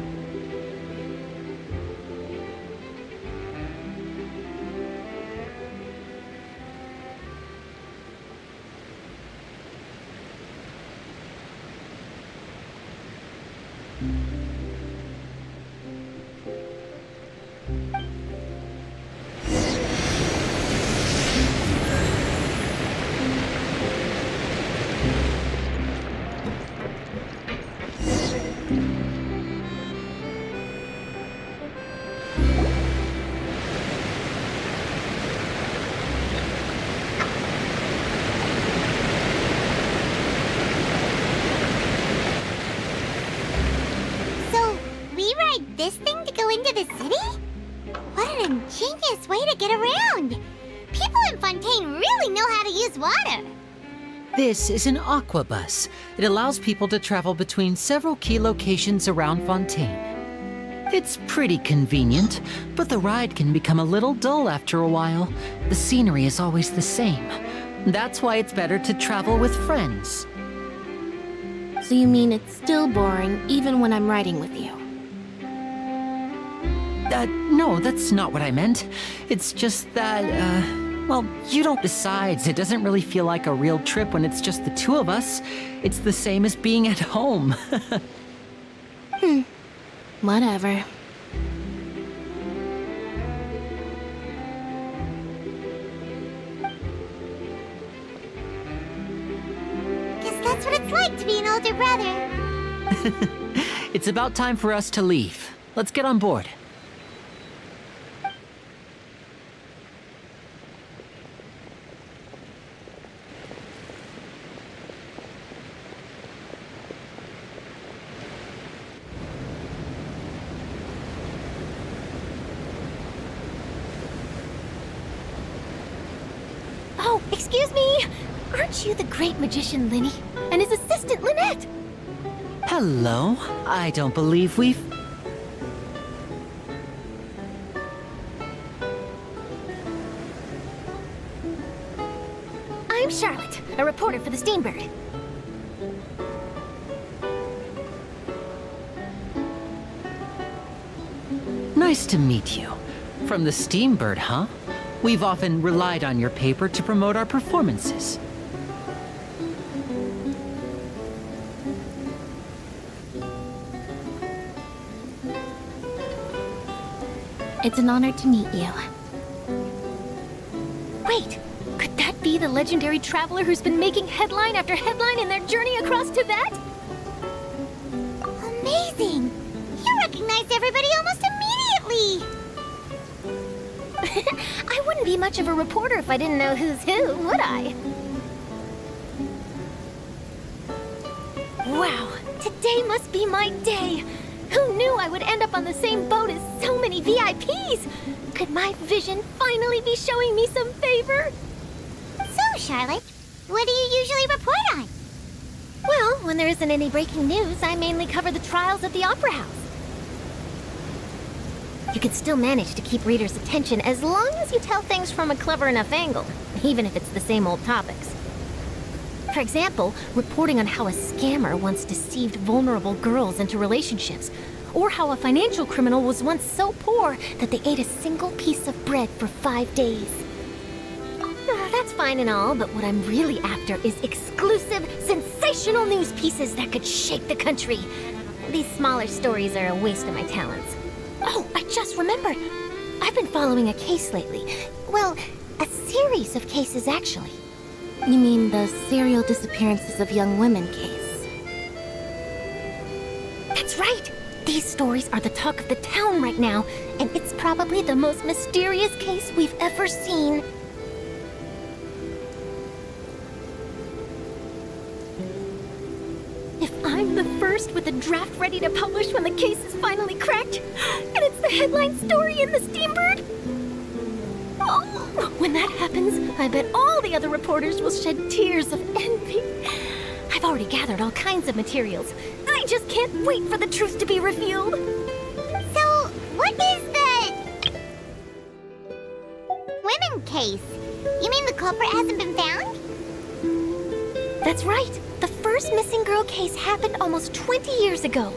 this thing to go into the city? What an ingenious way to get around! People in Fontaine really know how to use water!
This is an aquabus. It allows people to travel between several key locations around Fontaine. It's pretty convenient, but the ride can become a little dull after a while. The scenery is always the same. That's why it's better to travel with friends.
So you mean it's still boring even when I'm riding with you?
No, that's not what I meant. It's just that, well, you don't. Besides, it doesn't really feel like a real trip when it's just the two of us. It's the same as being at home.
Whatever.
Guess that's what it's like to be an older brother.
It's about time for us to leave. Let's get on board.
Oh, excuse me! Aren't you the great magician Linny? And his assistant Lynette?
Hello. I don't believe we've...
I'm Charlotte, a reporter for the Steambird.
Nice to meet you. From the Steambird, huh? We've often relied on your paper to promote our performances.
It's an honor to meet you. Wait, could that be the legendary traveler who's been making headline after headline in their journey across Tibet?
Amazing! You recognized everybody almost immediately!
I wouldn't be much of a reporter if I didn't know who's who, would I? Wow, today must be my day! Who knew I would end up on the same boat as so many VIPs? Could my vision finally be showing me some favor?
So, Charlotte, what do you usually report on?
Well, when there isn't any breaking news, I mainly cover the trials at the Opera House. You can still manage to keep readers' attention as long as you tell things from a clever enough angle, even if it's the same old topics. For example, reporting on how a scammer once deceived vulnerable girls into relationships, or how a financial criminal was once so poor that they ate a single piece of bread for 5 days. That's fine and all, but what I'm really after is exclusive, sensational news pieces that could shake the country. These smaller stories are a waste of my talents. Oh, I just remembered. I've been following a case lately. Well, a series of cases, actually. You mean the serial disappearances of young women case? That's right! These stories are the talk of the town right now, and it's probably the most mysterious case we've ever seen. If I'm the first with a draft ready to publish when the case is finally cracked, and it's the headline story in the Steambird, oh, when that happens, I bet all the other reporters will shed tears of envy. I've already gathered all kinds of materials. I just can't wait for the truth to be revealed.
So, what is the women case? You mean the culprit hasn't been found?
That's right. The first missing girl case happened almost 20 years ago.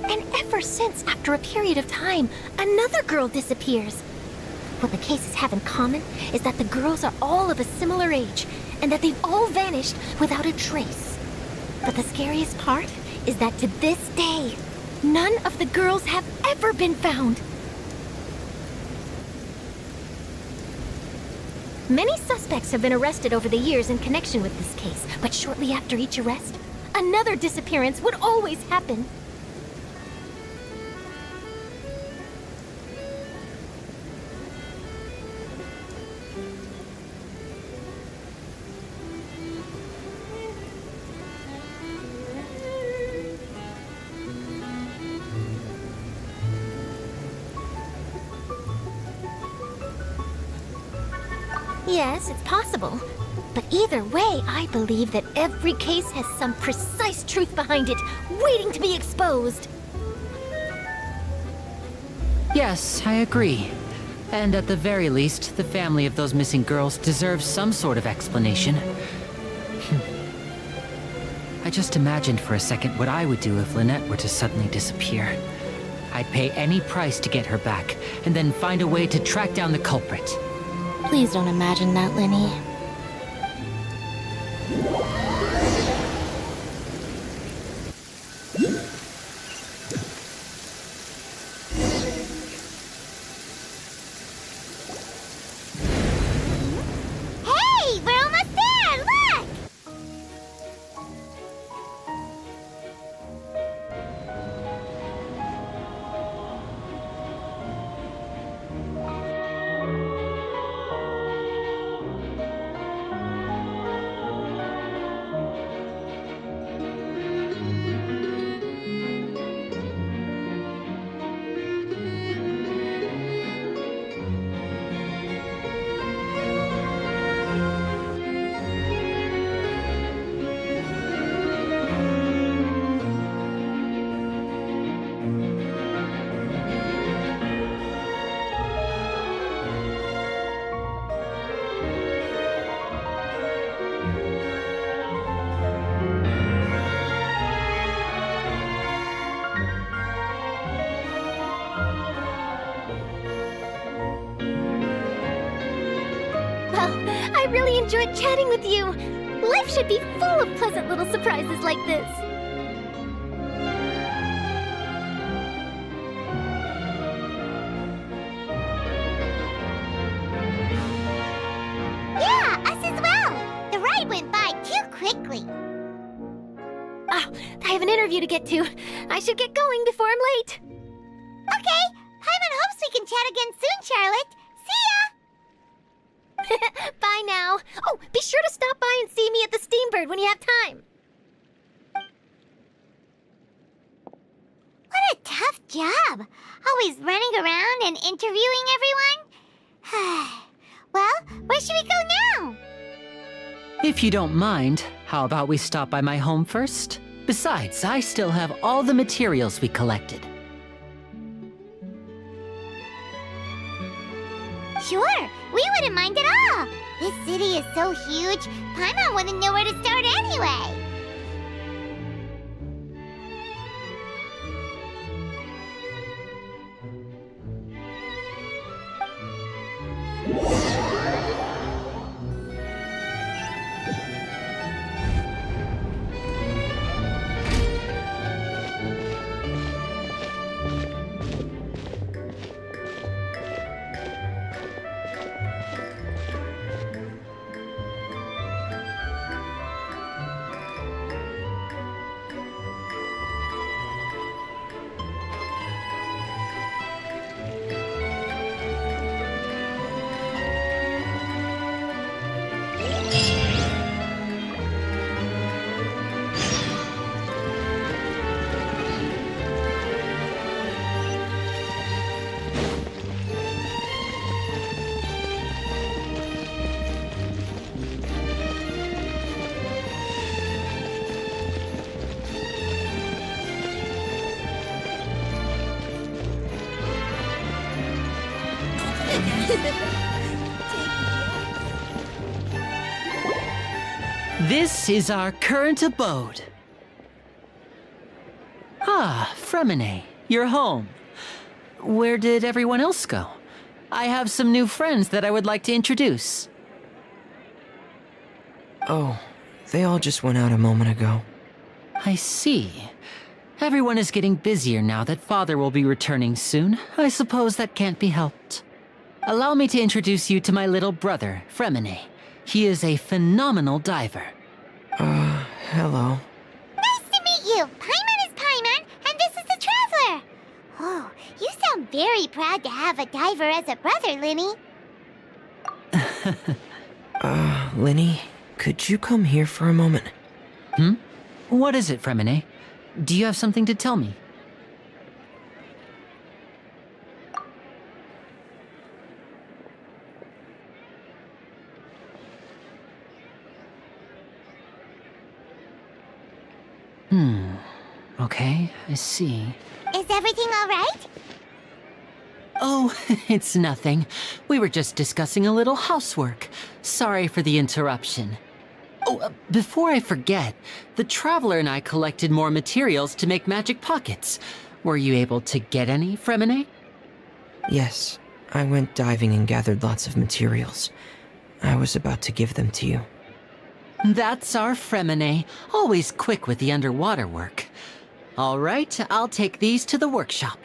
And ever since, after a period of time, another girl disappears. What the cases have in common is that the girls are all of a similar age, and that they've all vanished without a trace. But the scariest part is that to this day, none of the girls have ever been found. Many suspects have been arrested over the years in connection with this case, but shortly after each arrest, another disappearance would always happen.
Yes, it's possible. But either way, I believe that every case has some precise truth behind it, waiting to be exposed.
Yes, I agree. And at the very least, the family of those missing girls deserves some sort of explanation. I just imagined for a second what I would do if Lynette were to suddenly disappear. I'd pay any price to get her back, and then find a way to track down the culprit.
Please don't imagine that, Lenny.
Hey, we're almost there! Look! Well, I really enjoyed chatting with you. Life should be full of pleasant little surprises like this. Yeah, us as well. The ride went by too quickly. Oh, I have an interview to get to. I should get going before I'm late. Okay, Paimon hopes we can chat again soon, Charlotte. See ya! Bye now. Oh, be sure to stop by and see me at the Steambird when you have time. What a tough job. Always running around and interviewing everyone. Well, where should we go now?
If you don't mind, how about we stop by my home first? Besides, I still have all the materials we collected.
Sure, we wouldn't mind at all. This city is so huge, Paimon wouldn't know where to start anyway.
This is our current abode. Ah, Fremine, you're home. Where did everyone else go? I have some new friends that I would like to introduce.
Oh, they all just went out a moment ago.
I see. Everyone is getting busier now that Father will be returning soon. I suppose that can't be helped. Allow me to introduce you to my little brother, Fremine. He is a phenomenal diver.
Hello.
Nice to meet you. Paimon is Paimon, and this is the Traveler. Oh, you sound very proud to have a diver as a brother, Linny.
Linny, could you come here for a moment?
What is it, Fremine? Do you have something to tell me? Okay, I see.
Is everything all right?
Oh, it's nothing. We were just discussing a little housework. Sorry for the interruption. Oh, before I forget, the Traveler and I collected more materials to make magic pockets. Were you able to get any, Fremine?
Yes, I went diving and gathered lots of materials. I was about to give them to you.
That's our Fremine, always quick with the underwater work. All right, I'll take these to the workshop.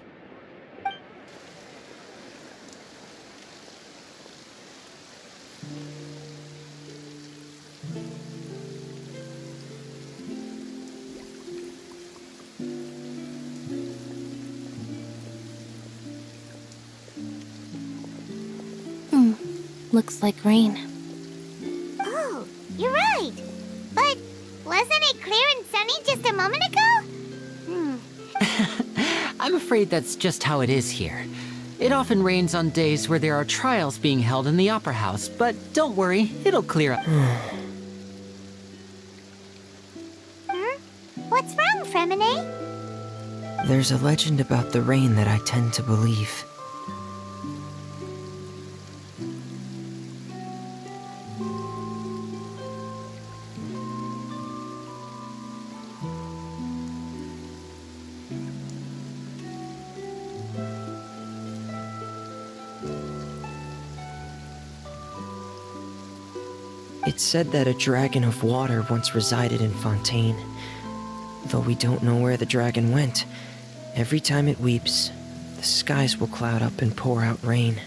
Looks like rain.
Oh, you're right. But wasn't it clear and sunny just a moment ago?
I'm afraid that's just how it is here. It often rains on days where there are trials being held in the Opera House, but don't worry, it'll clear up.
What's wrong, Fremine?
There's a legend about the rain that I tend to believe. It's said that a dragon of water once resided in Fontaine. Though we don't know where the dragon went, every time it weeps, the skies will cloud up and pour out rain.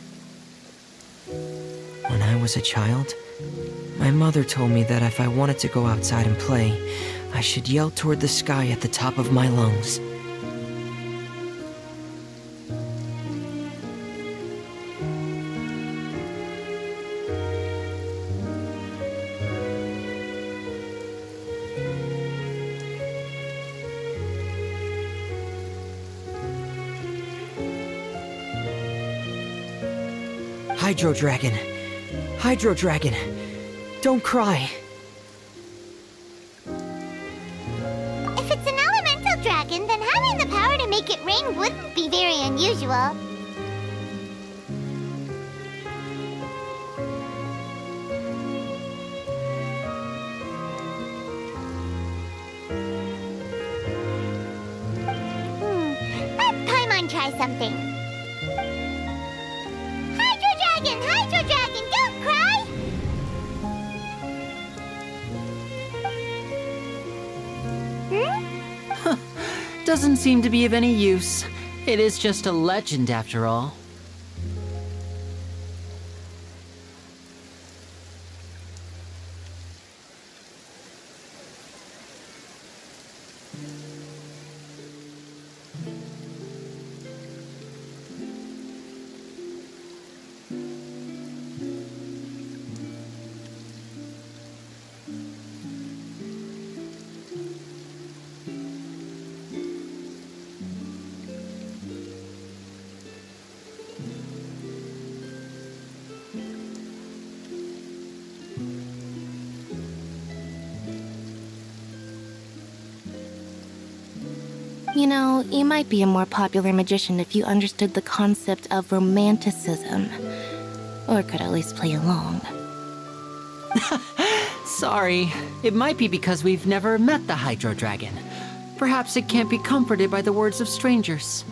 When I was a child, my mother told me that if I wanted to go outside and play, I should yell toward the sky at the top of my lungs. Hydro Dragon! Hydro Dragon! Don't cry!
If it's an elemental dragon, then having the power to make it rain wouldn't be very unusual. Let Paimon try something. Hydro Dragon, don't cry!
Doesn't seem to be of any use. It is just a legend after all.
You know, you might be a more popular magician if you understood the concept of romanticism. Or could at least play along.
Sorry. It might be because we've never met the Hydro Dragon. Perhaps it can't be comforted by the words of strangers.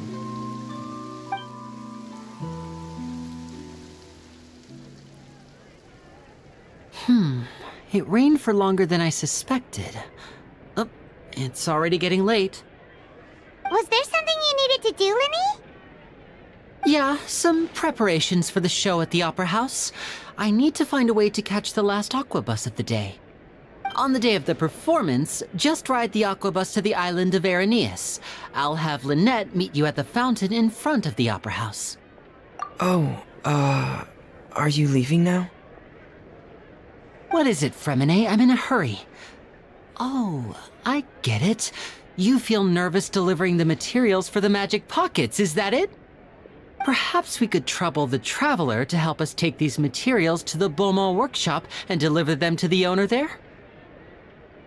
It rained for longer than I suspected. Oh, it's already getting late.
Was there something you needed to do, Linny?
Yeah, some preparations for the show at the Opera House. I need to find a way to catch the last aqua bus of the day. On the day of the performance, just ride the aqua bus to the island of Araneus. I'll have Lynette meet you at the fountain in front of the Opera House.
Oh, are you leaving now?
What is it, Fremine? I'm in a hurry. Oh, I get it. You feel nervous delivering the materials for the magic pockets, is that it? Perhaps we could trouble the Traveler to help us take these materials to the Beaumont workshop and deliver them to the owner there?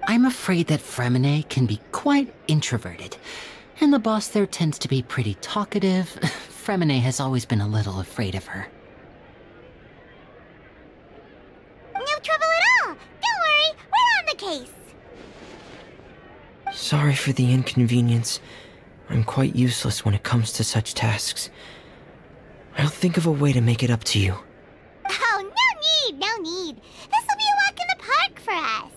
I'm afraid that Fremine can be quite introverted, and the boss there tends to be pretty talkative. Fremine has always been a little afraid of her.
No trouble at all! Don't worry, we're on the case!
Sorry for the inconvenience. I'm quite useless when it comes to such tasks. I'll think of a way to make it up to you.
Oh, no need! This'll be a walk in the park for us!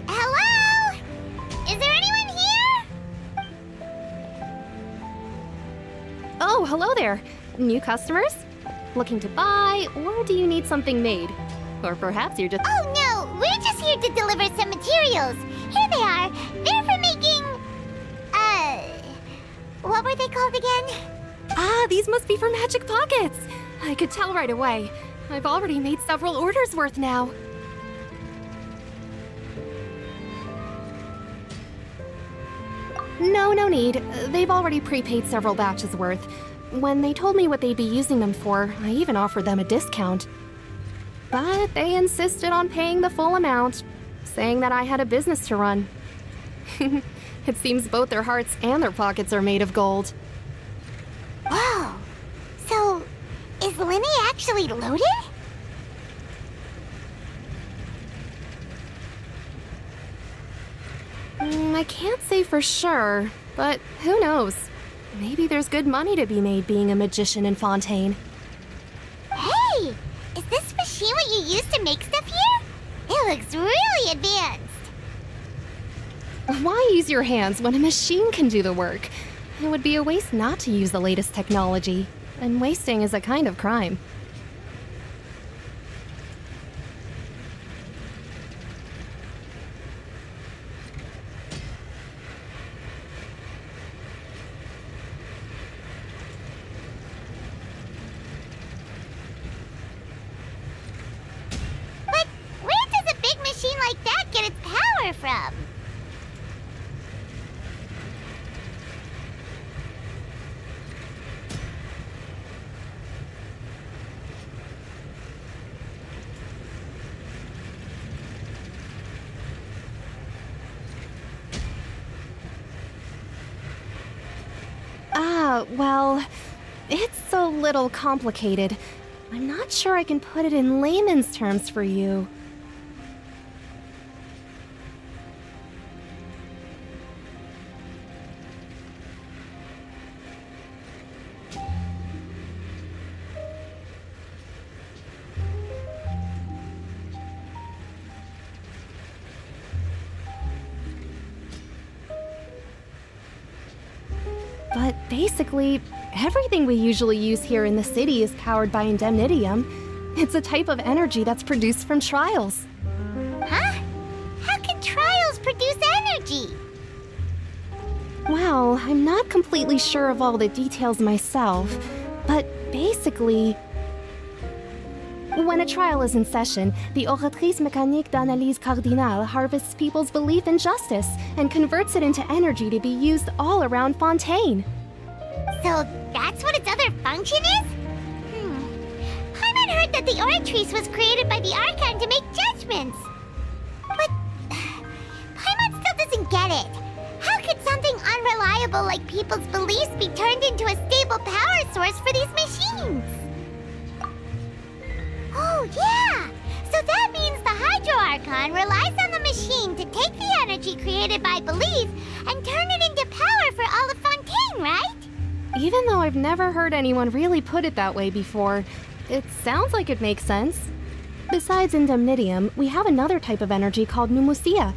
Hello? Is there anyone here?
Oh, hello there. New customers? Looking to buy, or do you need something made? Or perhaps you're just...
Oh no, we're just here to deliver some materials. Here they are. They're for making... what were they called again?
Ah, these must be for magic pockets. I could tell right away. I've already made several orders worth now. No need. They've already prepaid several batches worth. When they told me what they'd be using them for, I even offered them a discount. But they insisted on paying the full amount, saying that I had a business to run. It seems both their hearts and their pockets are made of gold.
Whoa. So, is Lenny actually loaded?
I can't say for sure, but who knows? Maybe there's good money to be made being a magician in Fontaine.
Hey! Is this machine what you use to make stuff here? It looks really advanced.
Why use your hands when a machine can do the work? It would be a waste not to use the latest technology, and wasting is a kind of crime.
But where does a big machine like that get its power from?
Well, it's a little complicated. I'm not sure I can put it in layman's terms for you. But basically, everything we usually use here in the city is powered by indemnitium. It's a type of energy that's produced from trials.
Huh? How can trials produce energy?
Well, I'm not completely sure of all the details myself, but basically, when a trial is in session, the Oratrice Mécanique d'Analyse Cardinale harvests people's belief in justice and converts it into energy to be used all around Fontaine.
So that's what its other function is? Paimon heard that the Oratrice was created by the Archon to make judgments. But Paimon still doesn't get it. How could something unreliable like people's beliefs be turned into a stable power source for these machines? Oh, yeah! So that means the Hydro Archon relies on the machine to take the energy created by belief and turn it into power for all of Fontaine, right?
Even though I've never heard anyone really put it that way before, it sounds like it makes sense. Besides indemnitium, we have another type of energy called pneumosia.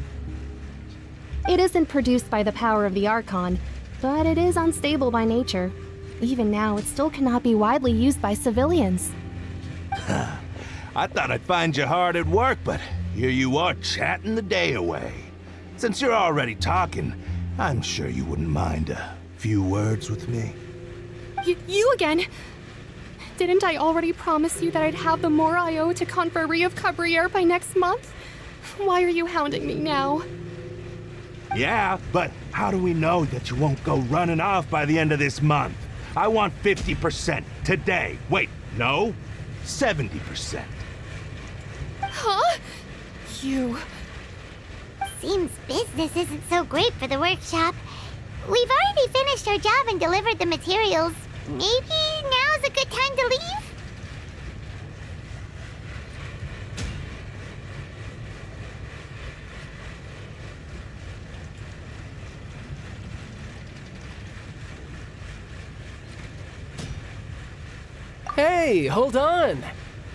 It isn't produced by the power of the Archon, but it is unstable by nature. Even now, it still cannot be widely used by civilians.
I thought I'd find you hard at work, but here you are chatting the day away. Since you're already talking, I'm sure you wouldn't mind a few words with me.
You again? Didn't I already promise you that I'd have the more I owe to Confrérie of Cabriere by next month? Why are you hounding me now?
Yeah, but how do we know that you won't go running off by the end of this month? I want 50% today. Wait, no, 70%.
Huh? You...
Seems business isn't so great for the workshop. We've already finished our job and delivered the materials. Maybe now's a good time to leave?
Hey, hold on!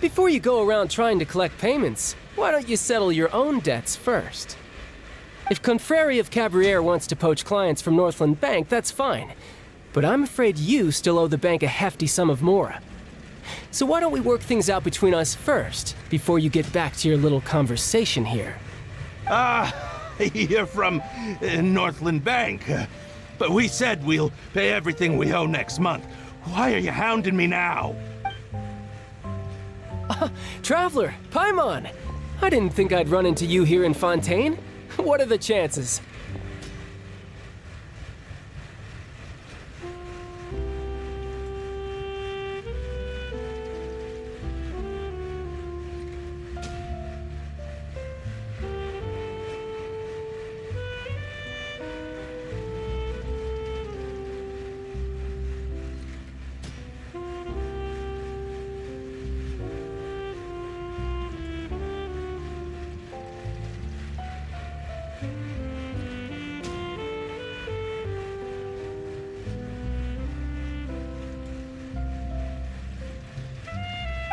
Before you go around trying to collect payments, why don't you settle your own debts first? If Confrérie of Cabriere wants to poach clients from Northland Bank, that's fine. But I'm afraid you still owe the bank a hefty sum of mora. So why don't we work things out between us first, before you get back to your little conversation here?
You're from Northland Bank. But we said we'll pay everything we owe next month. Why are you hounding me now?
Traveler, Paimon! I didn't think I'd run into you here in Fontaine. What are the chances?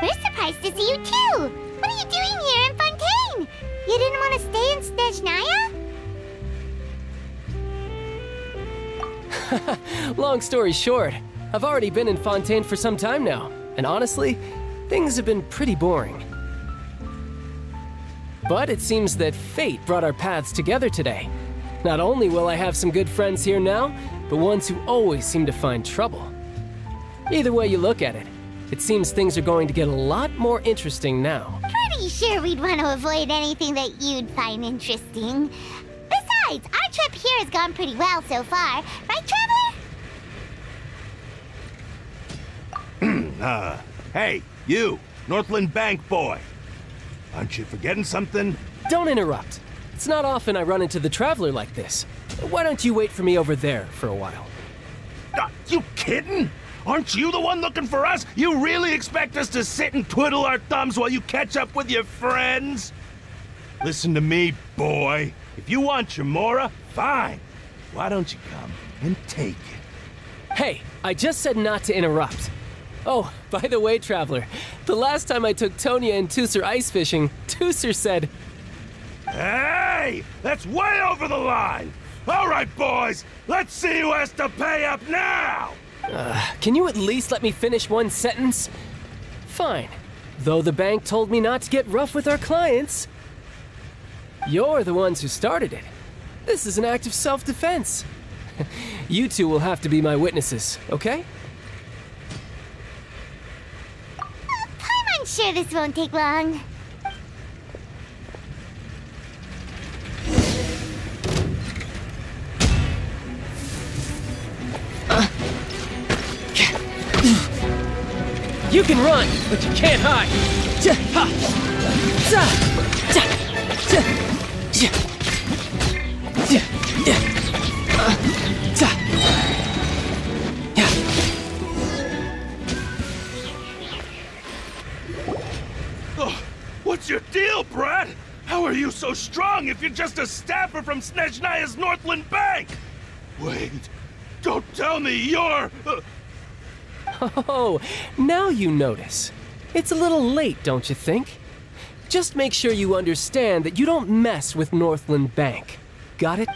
We're surprised to see you too! What are you doing here in Fontaine? You didn't want to stay in Snezhnaya?
Long story short, I've already been in Fontaine for some time now, and honestly, things have been pretty boring. But it seems that fate brought our paths together today. Not only will I have some good friends here now, but ones who always seem to find trouble. Either way you look at it, it seems things are going to get a lot more interesting now.
Pretty sure we'd want to avoid anything that you'd find interesting. Besides, our trip here has gone pretty well so far. Right, Traveler?
Hey, you, Northland Bank boy. Aren't you forgetting something?
Don't interrupt. It's not often I run into the Traveler like this. Why don't you wait for me over there for a while?
You kidding? Aren't you the one looking for us? You really expect us to sit and twiddle our thumbs while you catch up with your friends? Listen to me, boy. If you want your mora, fine. Why don't you come and take it?
Hey, I just said not to interrupt. Oh, by the way, Traveler, the last time I took Tonya and Tusser ice fishing, Tusser said...
Hey! That's way over the line! All right, boys, let's see who has to pay up now!
Can you at least let me finish one sentence? Fine. Though the bank told me not to get rough with our clients. You're the ones who started it. This is an act of self-defense. You two will have to be my witnesses, okay?
I'm sure this won't take long.
You can run, but you can't hide.
What's your deal, Brad? How are you so strong if you're just a staffer from Snezhnaya's Northland Bank? Wait, don't tell me you're...
Oh, now you notice. It's a little late, don't you think? Just make sure you understand that you don't mess with Northland Bank. Got it?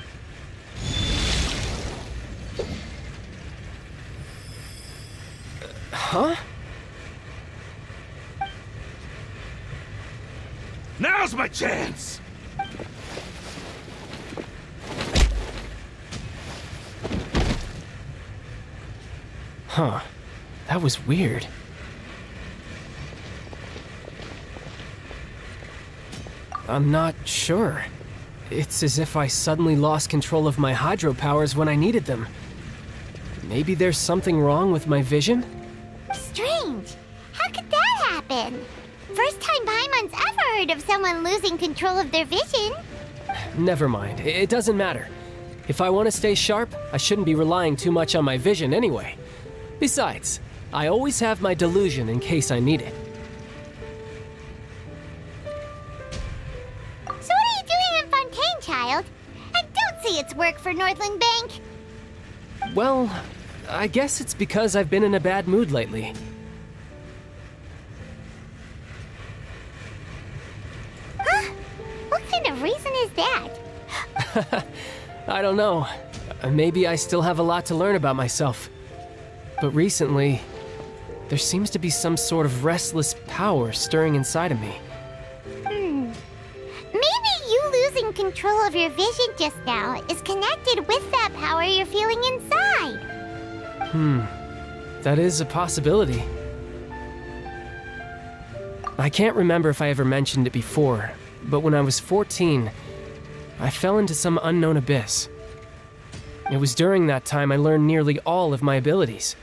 Huh?
Now's my chance!
Huh. That was weird. I'm not sure. It's as if I suddenly lost control of my hydro powers when I needed them. Maybe there's something wrong with my vision?
Strange. How could that happen? First time Paimon's ever heard of someone losing control of their vision.
Never mind. It doesn't matter. If I want to stay sharp, I shouldn't be relying too much on my vision anyway. Besides, I always have my delusion in case I need it.
So what are you doing in Fontaine, child? I don't see its work for Northland Bank.
Well, I guess it's because I've been in a bad mood lately.
Huh? What kind of reason is that?
I don't know. Maybe I still have a lot to learn about myself. But recently, there seems to be some sort of restless power stirring inside of me.
Maybe you losing control of your vision just now is connected with that power you're feeling inside.
That is a possibility. I can't remember if I ever mentioned it before, but when I was 14, I fell into some unknown abyss. It was during that time I learned nearly all of my abilities.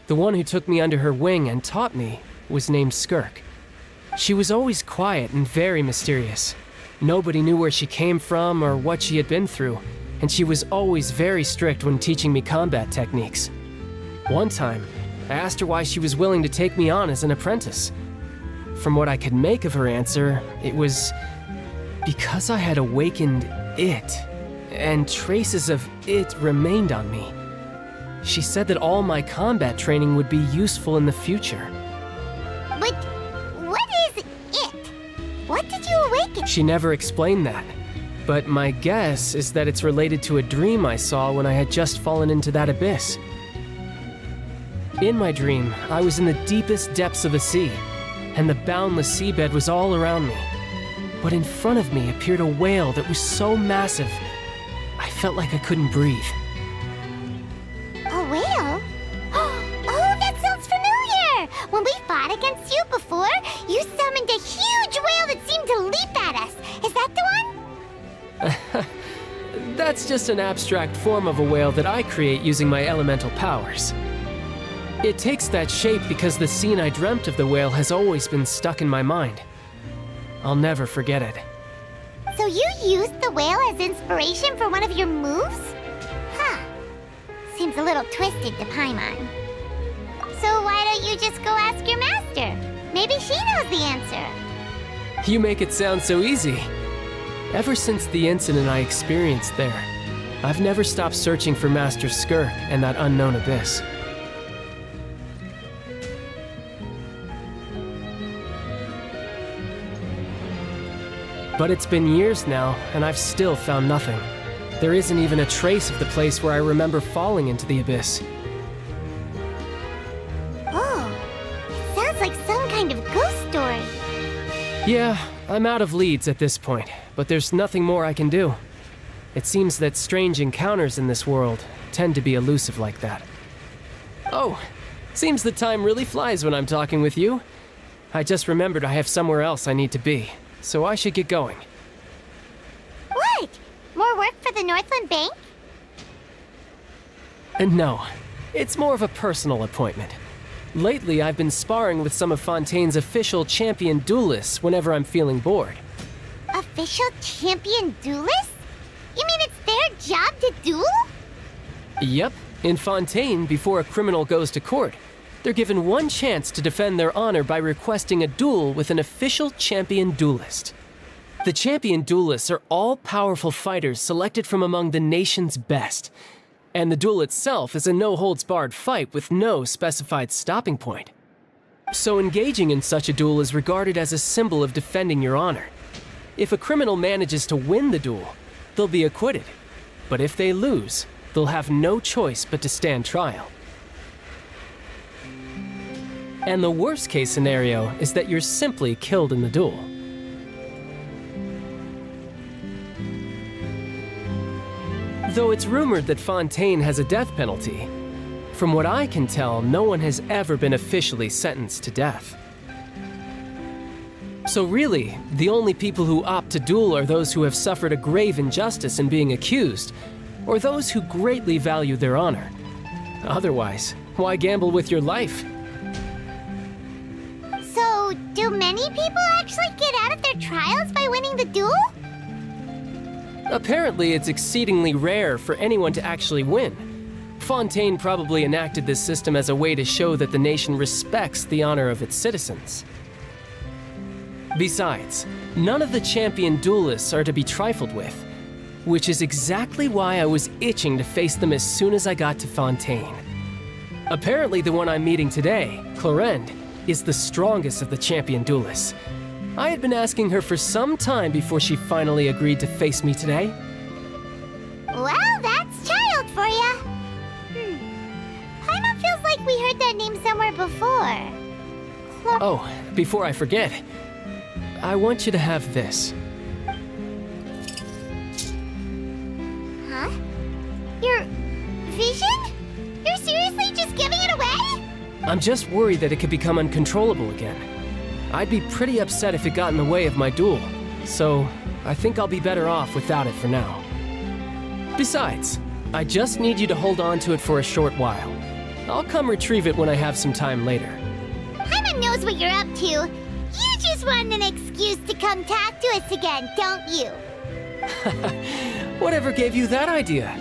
The one who took me under her wing and taught me was named Skirk. She was always quiet and very mysterious. Nobody knew where she came from or what she had been through, and she was always very strict when teaching me combat techniques. One time, I asked her why she was willing to take me on as an apprentice. From what I could make of her answer, it was because I had awakened it, and traces of it remained on me. She said that all my combat training would be useful in the future.
But what is it? What did you awaken?
She never explained that, but my guess is that it's related to a dream I saw when I had just fallen into that abyss. In my dream, I was in the deepest depths of the sea, and the boundless seabed was all around me. But in front of me appeared a whale that was so massive, I felt like I couldn't breathe.
A whale? Oh, that sounds familiar! When we fought against you before, you summoned a huge whale that seemed to leap at us. Is that the one?
That's just an abstract form of a whale that I create using my elemental powers. It takes that shape because the scene I dreamt of the whale has always been stuck in my mind. I'll never forget it.
So you used the whale as inspiration for one of your moves? Huh. Seems a little twisted to Paimon. So why don't you just go ask your master? Maybe she knows the answer.
You make it sound so easy. Ever since the incident I experienced there, I've never stopped searching for Master Skirk and that unknown abyss. But it's been years now, and I've still found nothing. There isn't even a trace of the place where I remember falling into the abyss.
Oh, it sounds like some kind of ghost story.
Yeah, I'm out of leads at this point, but there's nothing more I can do. It seems that strange encounters in this world tend to be elusive like that. Oh, seems the time really flies when I'm talking with you. I just remembered I have somewhere else I need to be, so I should get going.
What? More work for the Northland Bank?
And no, it's more of a personal appointment. Lately, I've been sparring with some of Fontaine's official champion duelists whenever I'm feeling bored.
Official champion duelists? You mean it's their job to duel?
Yep, in Fontaine, before a criminal goes to court, they're given one chance to defend their honor by requesting a duel with an official champion duelist. The champion duelists are all powerful fighters selected from among the nation's best. And the duel itself is a no-holds-barred fight with no specified stopping point. So engaging in such a duel is regarded as a symbol of defending your honor. If a criminal manages to win the duel, they'll be acquitted. But if they lose, they'll have no choice but to stand trial. And the worst-case scenario is that you're simply killed in the duel. Though it's rumored that Fontaine has a death penalty, from what I can tell, no one has ever been officially sentenced to death. So really, the only people who opt to duel are those who have suffered a grave injustice in being accused, or those who greatly value their honor. Otherwise, why gamble with your life?
So, do many people actually get out of their trials by winning the duel?
Apparently, it's exceedingly rare for anyone to actually win. Fontaine probably enacted this system as a way to show that the nation respects the honor of its citizens. Besides, none of the champion duelists are to be trifled with, which is exactly why I was itching to face them as soon as I got to Fontaine. Apparently, the one I'm meeting today, Clorinde, is the strongest of the champion duelists. I had been asking her for some time before she finally agreed to face me today.
Well, that's Child for ya. Paimon feels like we heard that name somewhere before.
Oh, before I forget, I want you to have this.
Huh? Your vision? You're seriously just giving it away?
I'm just worried that it could become uncontrollable again. I'd be pretty upset if it got in the way of my duel, so I think I'll be better off without it for now. Besides, I just need you to hold on to it for a short while. I'll come retrieve it when I have some time later.
Paimon knows what you're up to. You just want an excuse to come talk to us again, don't you?
Whatever gave you that idea?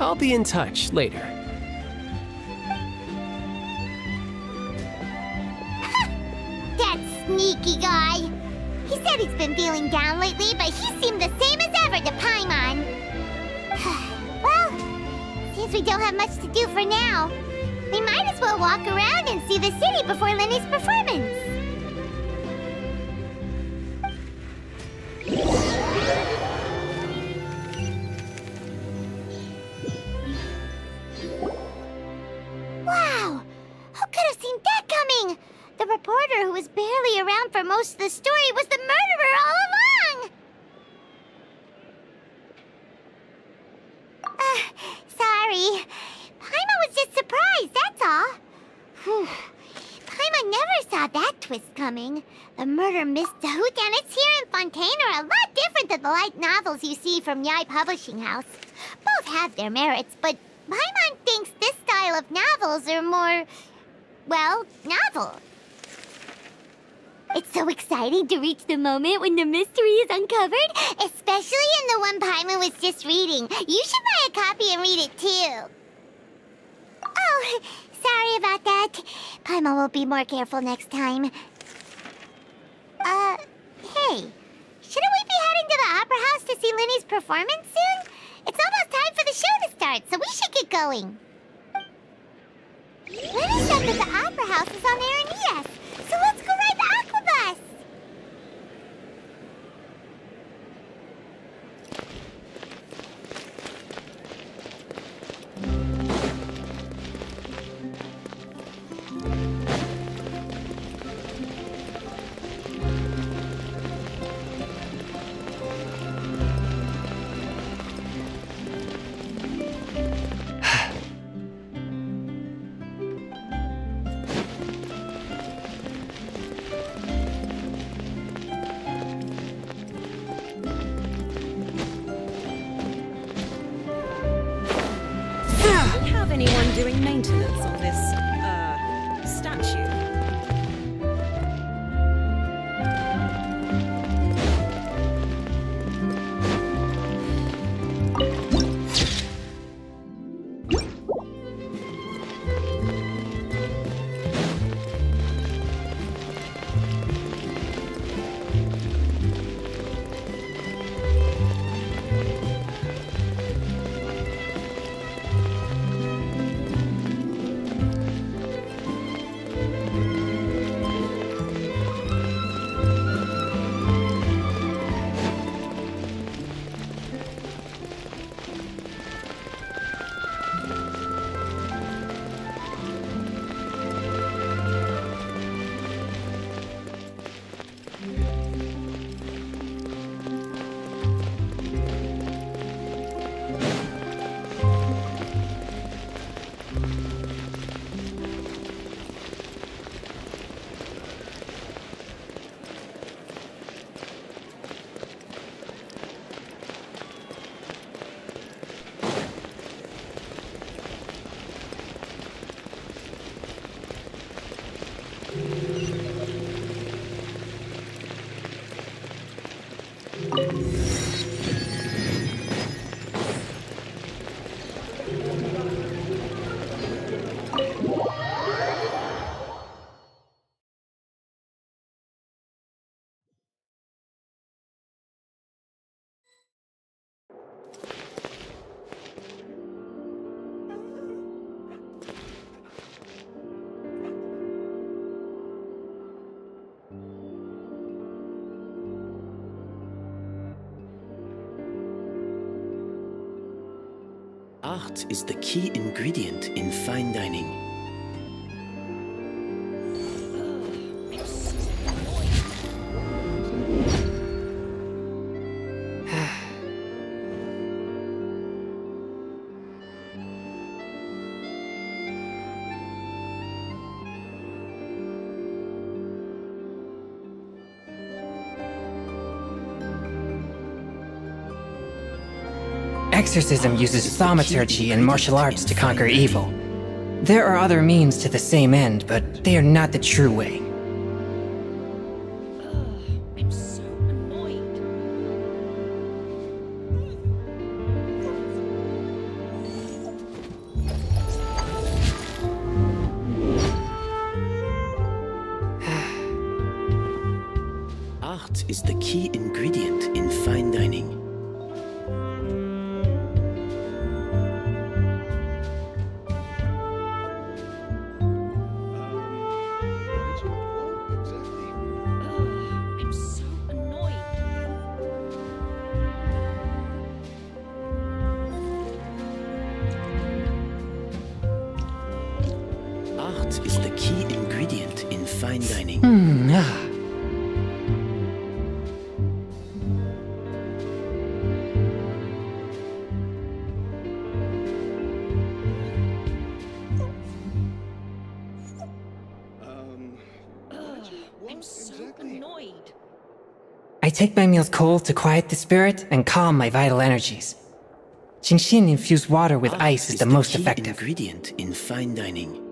I'll be in touch later.
That sneaky guy. He said he's been feeling down lately, but he seemed the same as ever to Paimon. Well, since we don't have much to do for now, we might as well walk around and see the city before Lenny's performance. Wow! Who could have seen that coming? The reporter who was barely around for most of the story was the murderer all along! Sorry. Paimon was just surprised, that's all. Whew. Paimon never saw that twist coming. The murder whodunits here in Fontaine are a lot different than the light novels you see from Yai Publishing House. Both have their merits, but Paimon thinks this style of novels are more, well, novel. It's so exciting to reach the moment when the mystery is uncovered, especially in the one Paimon was just reading. You should buy a copy and read it too. Oh, sorry about that. Paimon will be more careful next time. Hey, shouldn't we be heading to the Opera House to see Linny's performance soon? It's almost time for the show to start, so we should get going. Linny said that the Opera House is on Aranias, so let's go ride the Aquabus!
Anyone doing maintenance on this, statue?
Art is the key ingredient in fine dining.
Exorcism uses thaumaturgy and martial arts to conquer evil. There are other means to the same end, but they are not the true way.
I'm so annoyed.
Art is the key ingredient in fine dining.
I'm so annoyed.
Art is the key ingredient in fine dining.
I'm so annoyed.
I take my meals cold to quiet the spirit and calm my vital energies. Genshin infused water with ice is the most
key
effective.
ingredient in fine dining.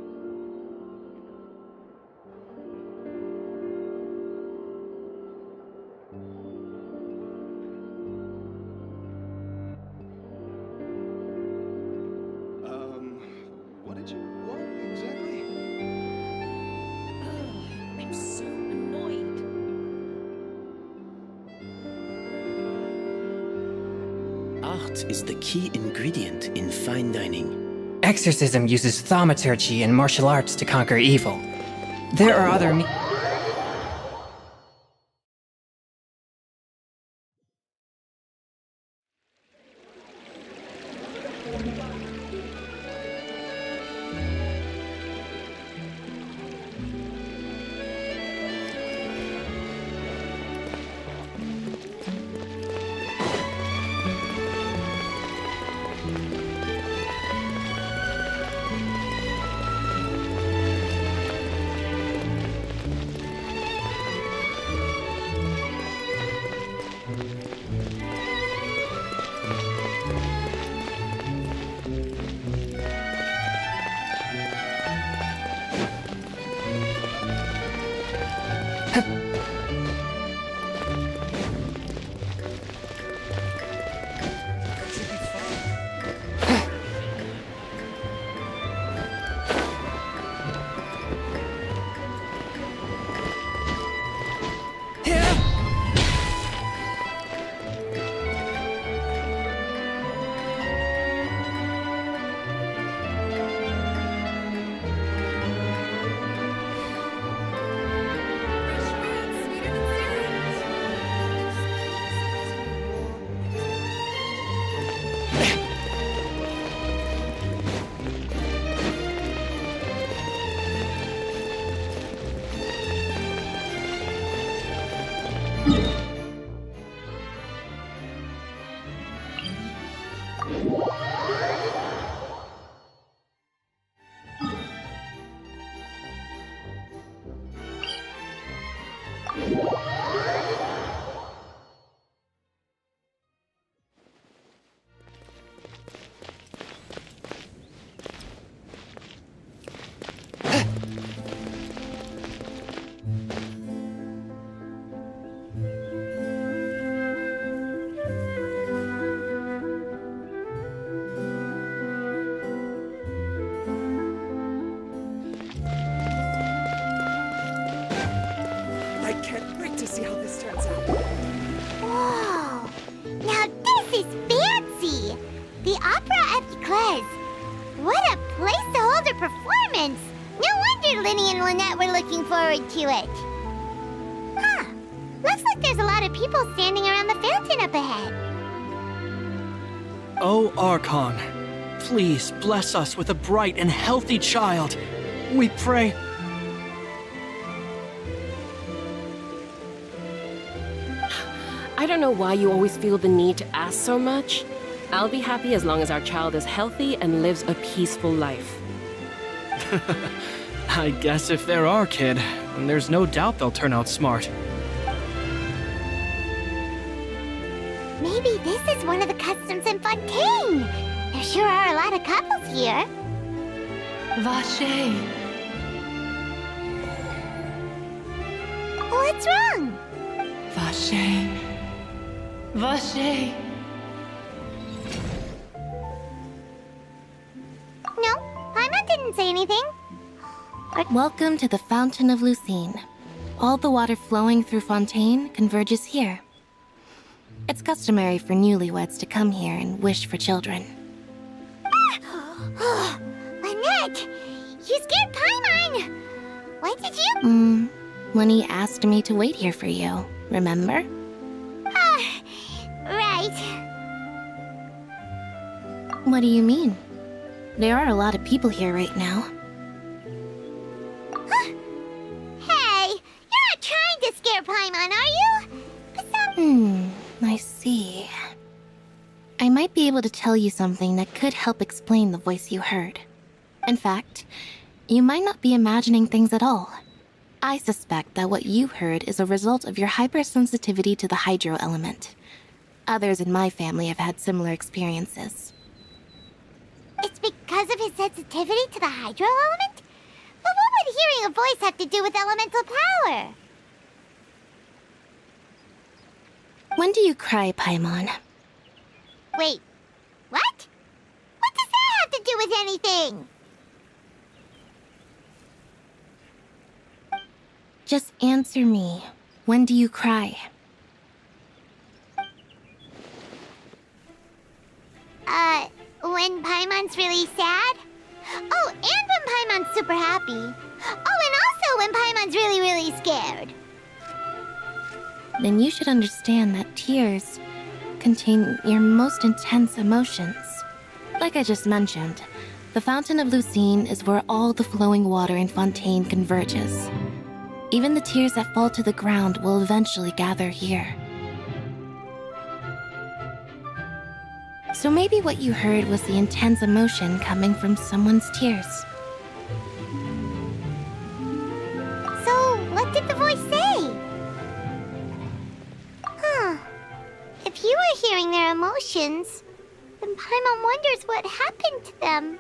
What did you want exactly?
I'm so annoyed.
Art is the key ingredient in fine dining.
Exorcism uses thaumaturgy and martial arts to conquer evil. There are other
I can't wait to see how this turns out.
Whoa! Now this is fancy! The Opera Epiclese. What a place to hold a performance! No wonder Linny and Lynette were looking forward to it. Huh. Looks like there's a lot of people standing around the fountain up ahead.
Oh, Archon. please bless us with a bright and healthy child. We pray.
I don't know why you always feel the need to ask so much. I'll be happy as long as our child is healthy and lives a peaceful life.
I guess if they're our kid, then there's no doubt they'll turn out smart.
Maybe this is one of the customs in Fontaine. There sure are a lot of couples here.
Vache.
What's wrong?
Vache. Vache.
No, Paimon didn't say anything.
Welcome to the Fountain of Lucine. All the water flowing through Fontaine converges here. It's customary for newlyweds to come here and wish for children.
Lynette, you scared Paimon. Why did you?
When he asked me to wait here for you, remember?
Right.
What do you mean? There are a lot of people here right now.
Hey, you're not trying to scare Paimon, are you?
I see. I might be able to tell you something that could help explain the voice you heard. In fact, you might not be imagining things at all. I suspect that what you heard is a result of your hypersensitivity to the hydro element. Others in my family have had similar experiences.
It's because of his sensitivity to the hydro element? But what would hearing a voice have to do with elemental power?
When do you cry, Paimon?
Wait, what? What does that have to do with anything?
Just answer me. When do you cry?
When Paimon's really sad? Oh, and when Paimon's super happy. Oh, and also when Paimon's really, really scared.
Then you should understand that tears contain your most intense emotions. Like I just mentioned, the Fountain of Lucine is where all the flowing water in Fontaine converges. Even the tears that fall to the ground will eventually gather here. So maybe what you heard was the intense emotion coming from someone's tears.
So, what did the voice say? If you were hearing their emotions, then Paimon wonders what happened to them.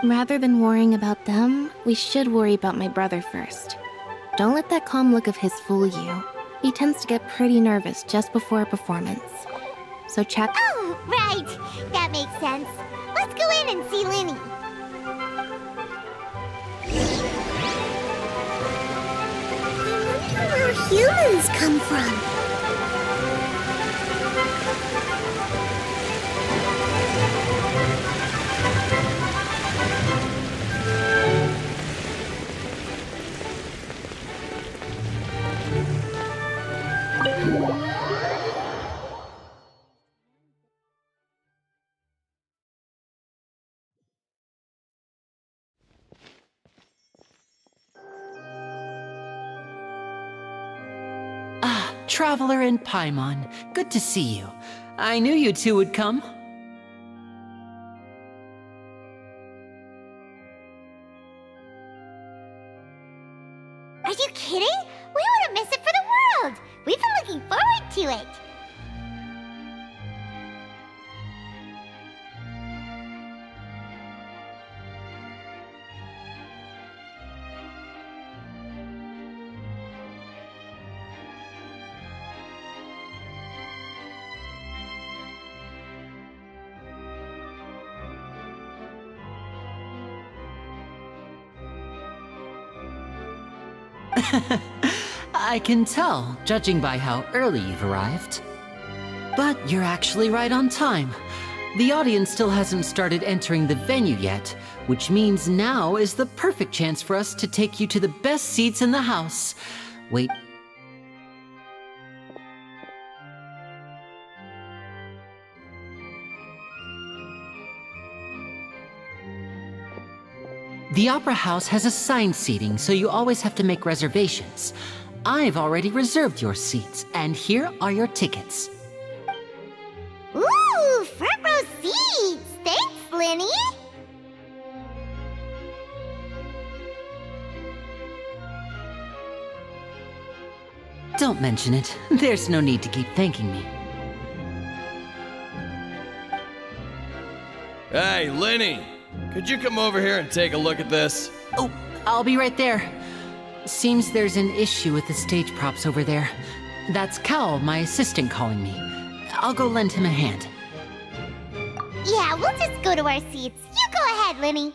Rather than worrying about them, we should worry about my brother first. Don't let that calm look of his fool you. He tends to get pretty nervous just before a performance. So check.
Oh, right. That makes sense. Let's go in and see Linny. I wonder where humans come from.
Traveler and Paimon, good to see you. I knew you two would come.
Are you kidding? We wouldn't miss it for the world. We've been looking forward to it.
I can tell, judging by how early you've arrived. But you're actually right on time. The audience still hasn't started entering the venue yet, which means now is the perfect chance for us to take you to the best seats in the house. Wait. The Opera House has assigned seating, so you always have to make reservations. I've already reserved your seats, and here are your tickets.
Ooh, front row seats! Thanks, Lenny!
Don't mention it. There's no need to keep thanking me.
Hey, Lenny! Could you come over here and take a look at this?
Oh, I'll be right there. Seems there's an issue with the stage props over there. That's Cal, my assistant, calling me. I'll go lend him a hand.
Yeah, we'll just go to our seats. You go ahead, Lenny.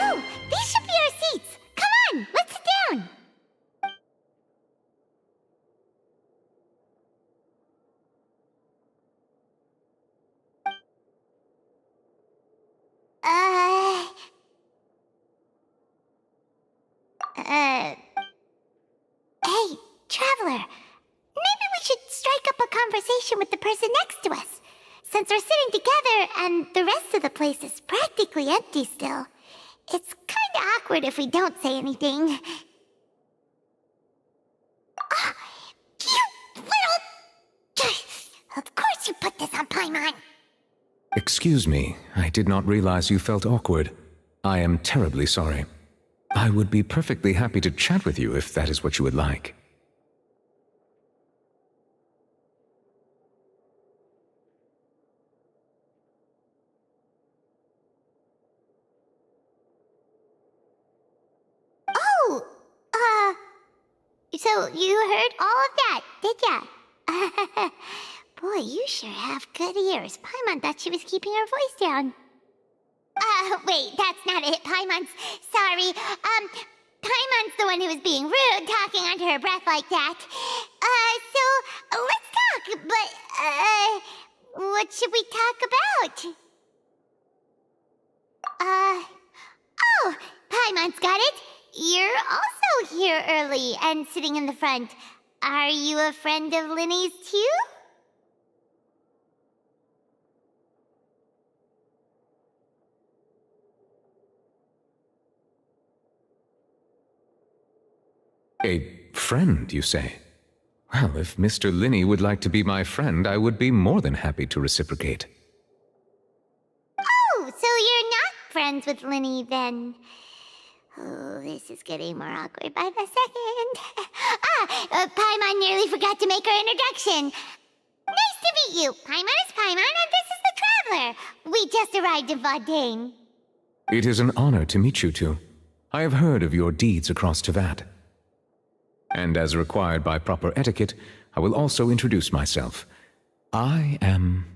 Oh, these should be our seats. Come on, let's sit down. Hey, Traveler. Maybe we should strike up a conversation with the person next to us. Since we're sitting together and the rest of the place is practically empty still, it's kinda awkward if we don't say anything. Ah, you little... Of course you put this on Paimon.
Excuse me, I did not realize you felt awkward. I am terribly sorry. I would be perfectly happy to chat with you if that is what you would like.
Oh, so you heard all of that, did ya? Boy, you sure have good ears. Paimon thought she was keeping her voice down. Wait, that's not it. Paimon's... Sorry. Paimon's the one who was being rude, talking under her breath like that. So, let's talk, but, what should we talk about? Oh, Paimon's got it. You're also here early and sitting in the front. Are you a friend of Linny's too?
A friend, you say? Well, if Mr. Linney would like to be my friend, I would be more than happy to reciprocate.
Oh, so you're not friends with Linny then? Oh, this is getting more awkward by the second. Paimon nearly forgot to make her introduction. Nice to meet you. Paimon is Paimon, and this is the Traveler. We just arrived in Fontaine.
It is an honor to meet you two. I have heard of your deeds across Tevat. And as required by proper etiquette, I will also introduce myself. I am...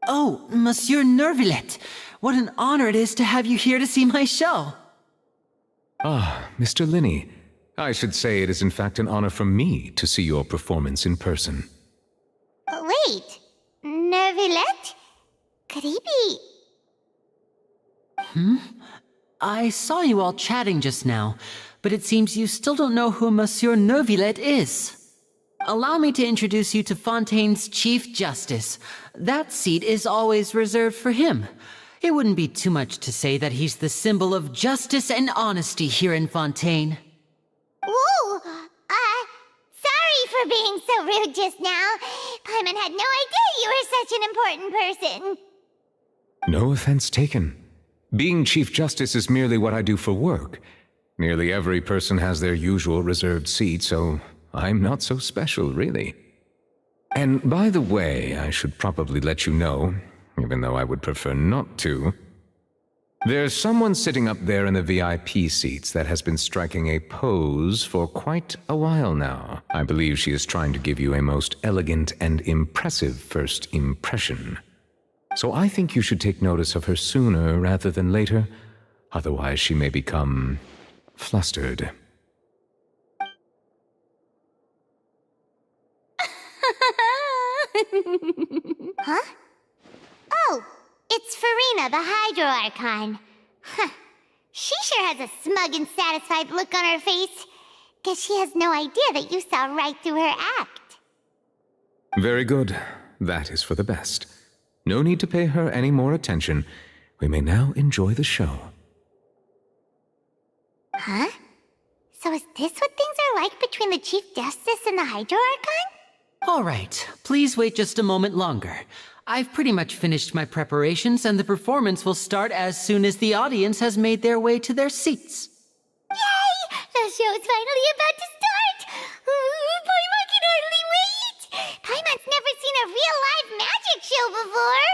Oh, Monsieur Nervillet. What an honor it is to have you here to see my show.
Ah, Mr. Linney. I should say it is in fact an honor for me to see your performance in person.
Wait, Nervillet? Could he be...
I saw you all chatting just now, but it seems you still don't know who Monsieur Nervillet is. Allow me to introduce you to Fontaine's Chief Justice. That seat is always reserved for him. It wouldn't be too much to say that he's the symbol of justice and honesty here in Fontaine.
Whoa! Sorry for being so rude just now. Paimon had no idea you were such an important person.
No offense taken. Being Chief Justice is merely what I do for work. Nearly every person has their usual reserved seat, so I'm not so special, really. And by the way, I should probably let you know, even though I would prefer not to. There's someone sitting up there in the VIP seats that has been striking a pose for quite a while now. I believe she is trying to give you a most elegant and impressive first impression. So I think you should take notice of her sooner rather than later. Otherwise, she may become flustered.
Huh? Oh, it's Farina, the Hydro Archon. Huh. She sure has a smug and satisfied look on her face. Guess she has no idea that you saw right through her act.
Very good. That is for the best. No need to pay her any more attention. We may now enjoy the show.
Huh? So is this what things are like between the Chief Justice and the Hydro Archon?
All right, please wait just a moment longer. I've pretty much finished my preparations, and the performance will start as soon as the audience has made their way to their seats.
Yay! The show's finally about to start! Paimon can hardly wait! Paimon's never seen a real live magic show before!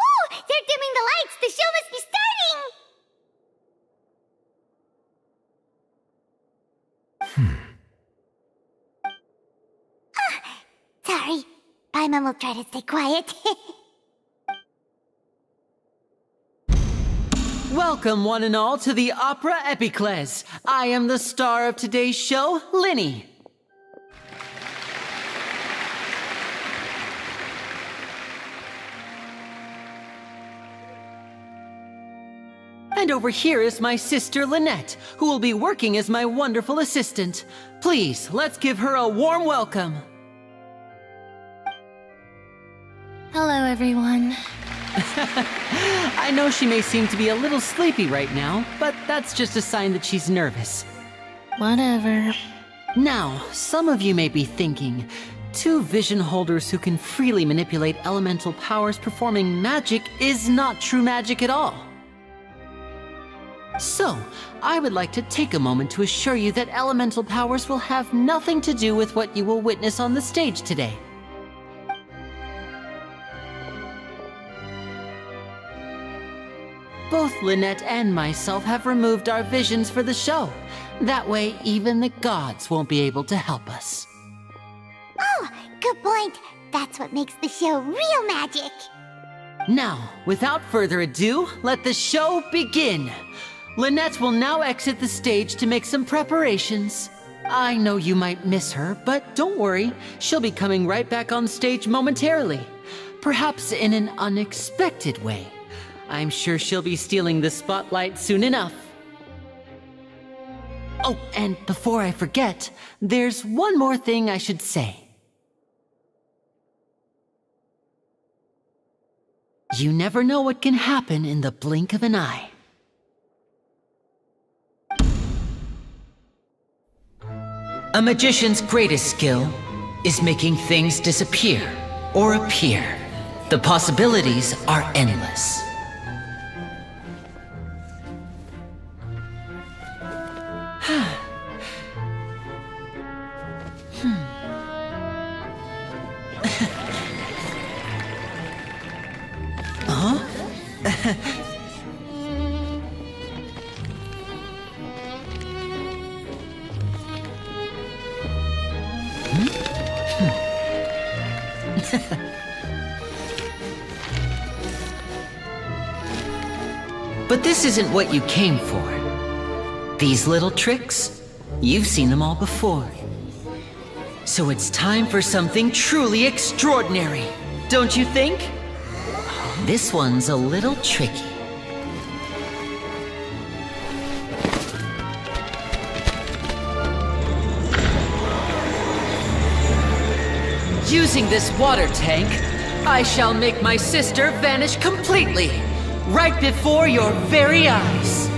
Oh! They're dimming the lights! The show must be starting! Sorry. Paimon will try to stay quiet.
Welcome, one and all, to the Opera Epiclese. I am the star of today's show, Linny. And over here is my sister Lynette, who will be working as my wonderful assistant. Please, let's give her a warm welcome.
Hello, everyone.
I know she may seem to be a little sleepy right now, but that's just a sign that she's nervous.
Whatever.
Now, some of you may be thinking, two vision holders who can freely manipulate elemental powers performing magic is not true magic at all. So, I would like to take a moment to assure you that elemental powers will have nothing to do with what you will witness on the stage today. Both Lynette and myself have removed our visions for the show. That way, even the gods won't be able to help us.
Oh, good point. That's what makes the show real magic.
Now, without further ado, let the show begin. Lynette will now exit the stage to make some preparations. I know you might miss her, but don't worry. She'll be coming right back on stage momentarily. Perhaps in an unexpected way. I'm sure she'll be stealing the spotlight soon enough. Oh, and before I forget, there's one more thing I should say. You never know what can happen in the blink of an eye. A magician's greatest skill is making things disappear or appear. The possibilities are endless. But this isn't what you came for. These little tricks, you've seen them all before. So it's time for something truly extraordinary, don't you think? This one's a little tricky. Using this water tank, I shall make my sister vanish completely, right before your very eyes.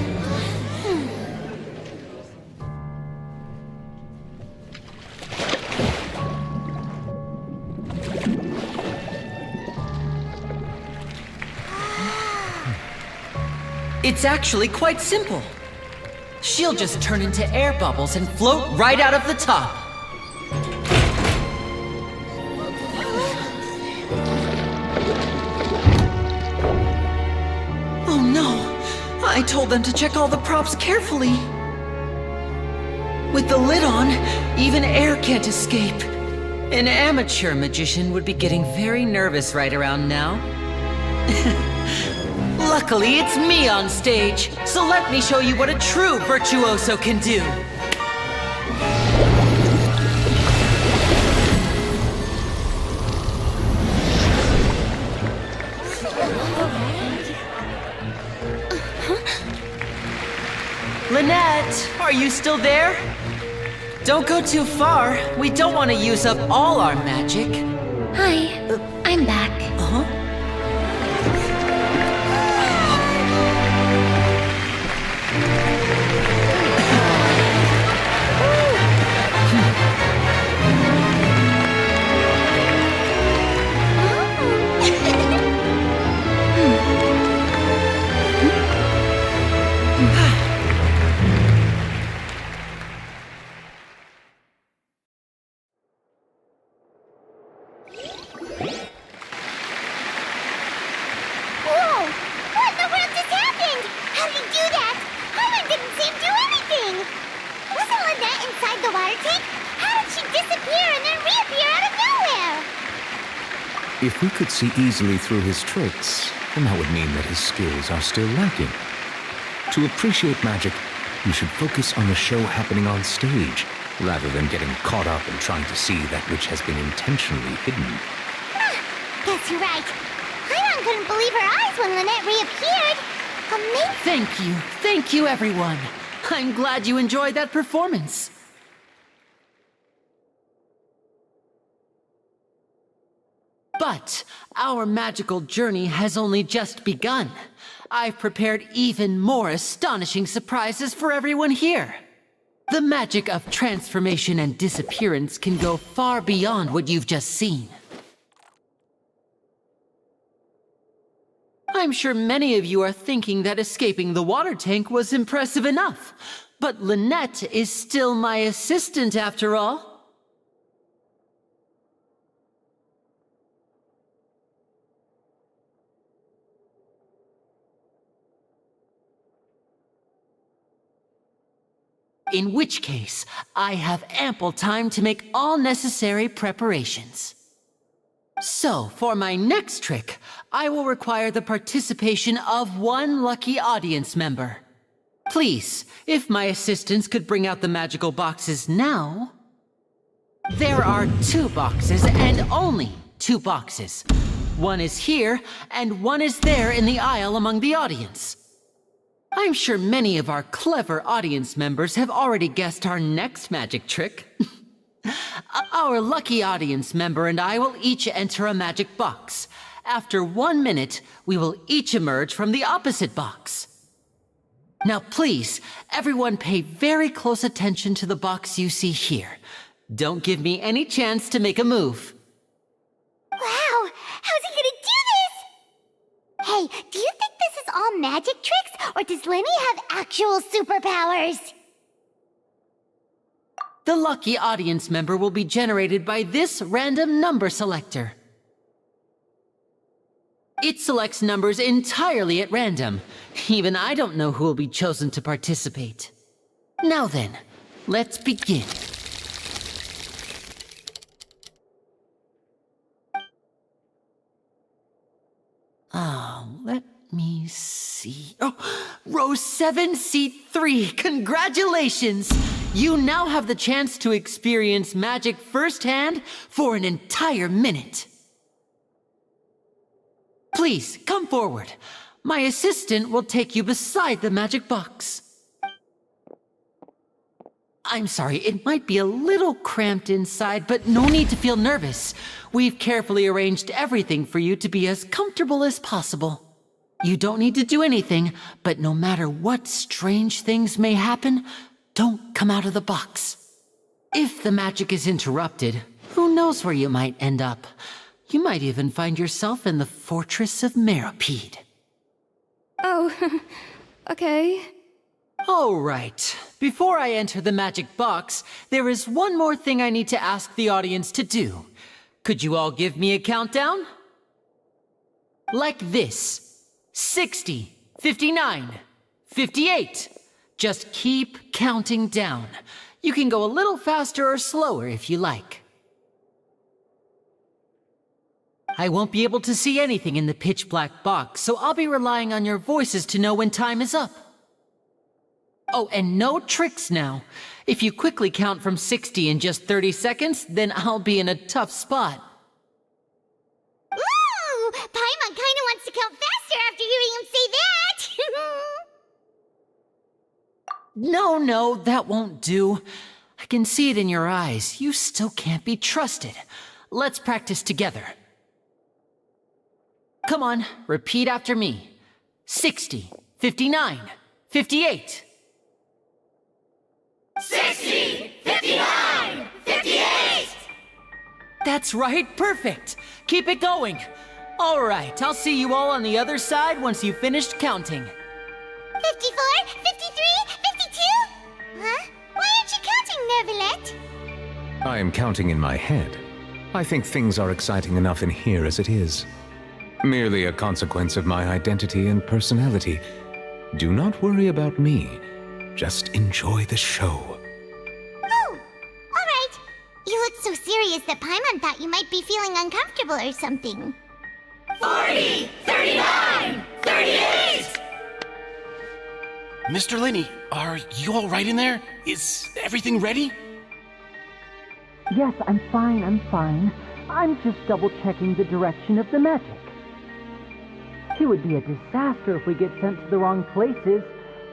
It's actually quite simple. She'll just turn into air bubbles and float right out of the top. Oh no! I told them to check all the props carefully. With the lid on, even air can't escape. An amateur magician would be getting very nervous right around now. Luckily, it's me on stage, so let me show you what a true virtuoso can do. Lynette, are you still there? Don't go too far. We don't want to use up all our magic.
Hi, I'm back.
Uh-huh.
Whoa! What in the world just happened? How did he do that? Herman didn't seem to do anything. Wasn't Lynette inside the water tank? How did she disappear and then reappear out of nowhere?
If we could see easily through his tricks, then that would mean that his skills are still lacking. To appreciate magic, you should focus on the show happening on stage, rather than getting caught up in trying to see that which has been intentionally hidden.
Guess you're right. Paimon couldn't believe her eyes when Lynette reappeared. Amazing.
Thank you, everyone. I'm glad you enjoyed that performance. But our magical journey has only just begun. I've prepared even more astonishing surprises for everyone here. The magic of transformation and disappearance can go far beyond what you've just seen. I'm sure many of you are thinking that escaping the water tank was impressive enough, but Lynette is still my assistant after all. In which case, I have ample time to make all necessary preparations. So, for my next trick, I will require the participation of one lucky audience member. Please, if my assistants could bring out the magical boxes now. There are 2 boxes and only 2 boxes. One is here and one is there in the aisle among the audience. I'm sure many of our clever audience members have already guessed our next magic trick. Our lucky audience member and I will each enter a magic box. After 1 minute, we will each emerge from the opposite box. Now please, everyone pay very close attention to the box you see here. Don't give me any chance to make a move.
Wow! How's he gonna do this? Hey, do you think this is all magic tricks, or does Lenny have actual superpowers?
The lucky audience member will be generated by this random number selector. It selects numbers entirely at random. Even I don't know who will be chosen to participate. Now then, let's begin. Let me see. Oh, row 7, seat 3. Congratulations! You now have the chance to experience magic firsthand for an entire minute. Please, come forward. My assistant will take you beside the magic box. I'm sorry, it might be a little cramped inside, but no need to feel nervous. We've carefully arranged everything for you to be as comfortable as possible. You don't need to do anything, but no matter what strange things may happen, don't come out of the box. If the magic is interrupted, who knows where you might end up? You might even find yourself in the Fortress of Meropide.
Oh, okay.
All right. Before I enter the magic box, there is one more thing I need to ask the audience to do. Could you all give me a countdown? Like this. 60, 59, 58. Just keep counting down. You can go a little faster or slower if you like. I won't be able to see anything in the pitch black box, so I'll be relying on your voices to know when time is up. Oh, and no tricks now. If you quickly count from 60 in just 30 seconds, then I'll be in a tough spot.
Ooh! Paimon kinda wants to count faster after hearing him say that!
No, that won't do. I can see it in your eyes. You still can't be trusted. Let's practice together. Come on, repeat after me. 60, 59, 58.
60! 59! 58!
That's right, perfect. Keep it going. All right, I'll see you all on the other side once you've finished counting.
54, 53, 52? Huh? Why aren't you counting, Nervalet?
I am counting in my head. I think things are exciting enough in here as it is. Merely a consequence of my identity and personality. Do not worry about me. Just enjoy the show.
Oh, alright. You look so serious that Paimon thought you might be feeling uncomfortable or something.
40! 39! 38!
Mr. Linney, are you all right in there? Is everything ready?
Yes, I'm fine. I'm just double-checking the direction of the magic. It would be a disaster if we get sent to the wrong places.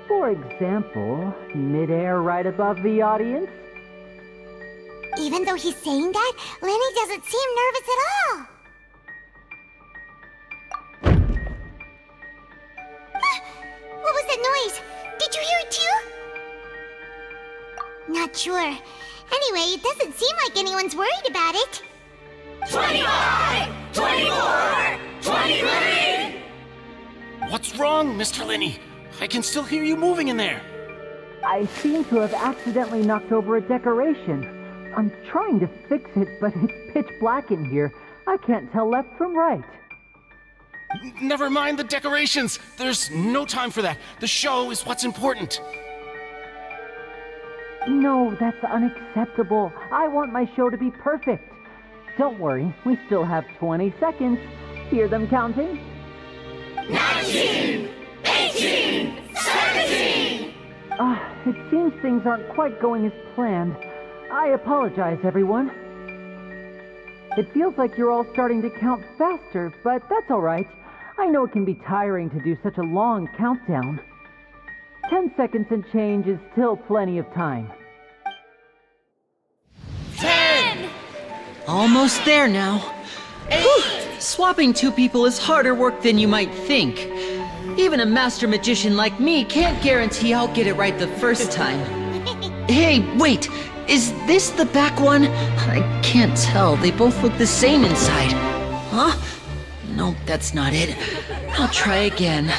For example, mid-air right above the audience.
Even though he's saying that, Lenny doesn't seem nervous at all. What was that noise? Did you hear it too? Not sure. Anyway, it doesn't seem like anyone's worried about it.
25! 24! 23!
What's wrong, Mr. Linney? I can still hear you moving in there.
I seem to have accidentally knocked over a decoration. I'm trying to fix it, but it's pitch black in here. I can't tell left from right.
Never mind the decorations. There's no time for that. The show is what's important.
No, that's unacceptable. I want my show to be perfect. Don't worry, we still have 20 seconds. Hear them counting?
19! 18! 17!
It seems things aren't quite going as planned. I apologize, everyone. It feels like you're all starting to count faster, but that's all right. I know it can be tiring to do such a long countdown. 10 seconds and change is still plenty of time.
10!
Almost there now. Whew. Swapping two people is harder work than you might think. Even a master magician like me can't guarantee I'll get it right the first time. Hey, wait! Is this the back one? I can't tell. They both look the same inside. Huh? No, that's not it. I'll try again.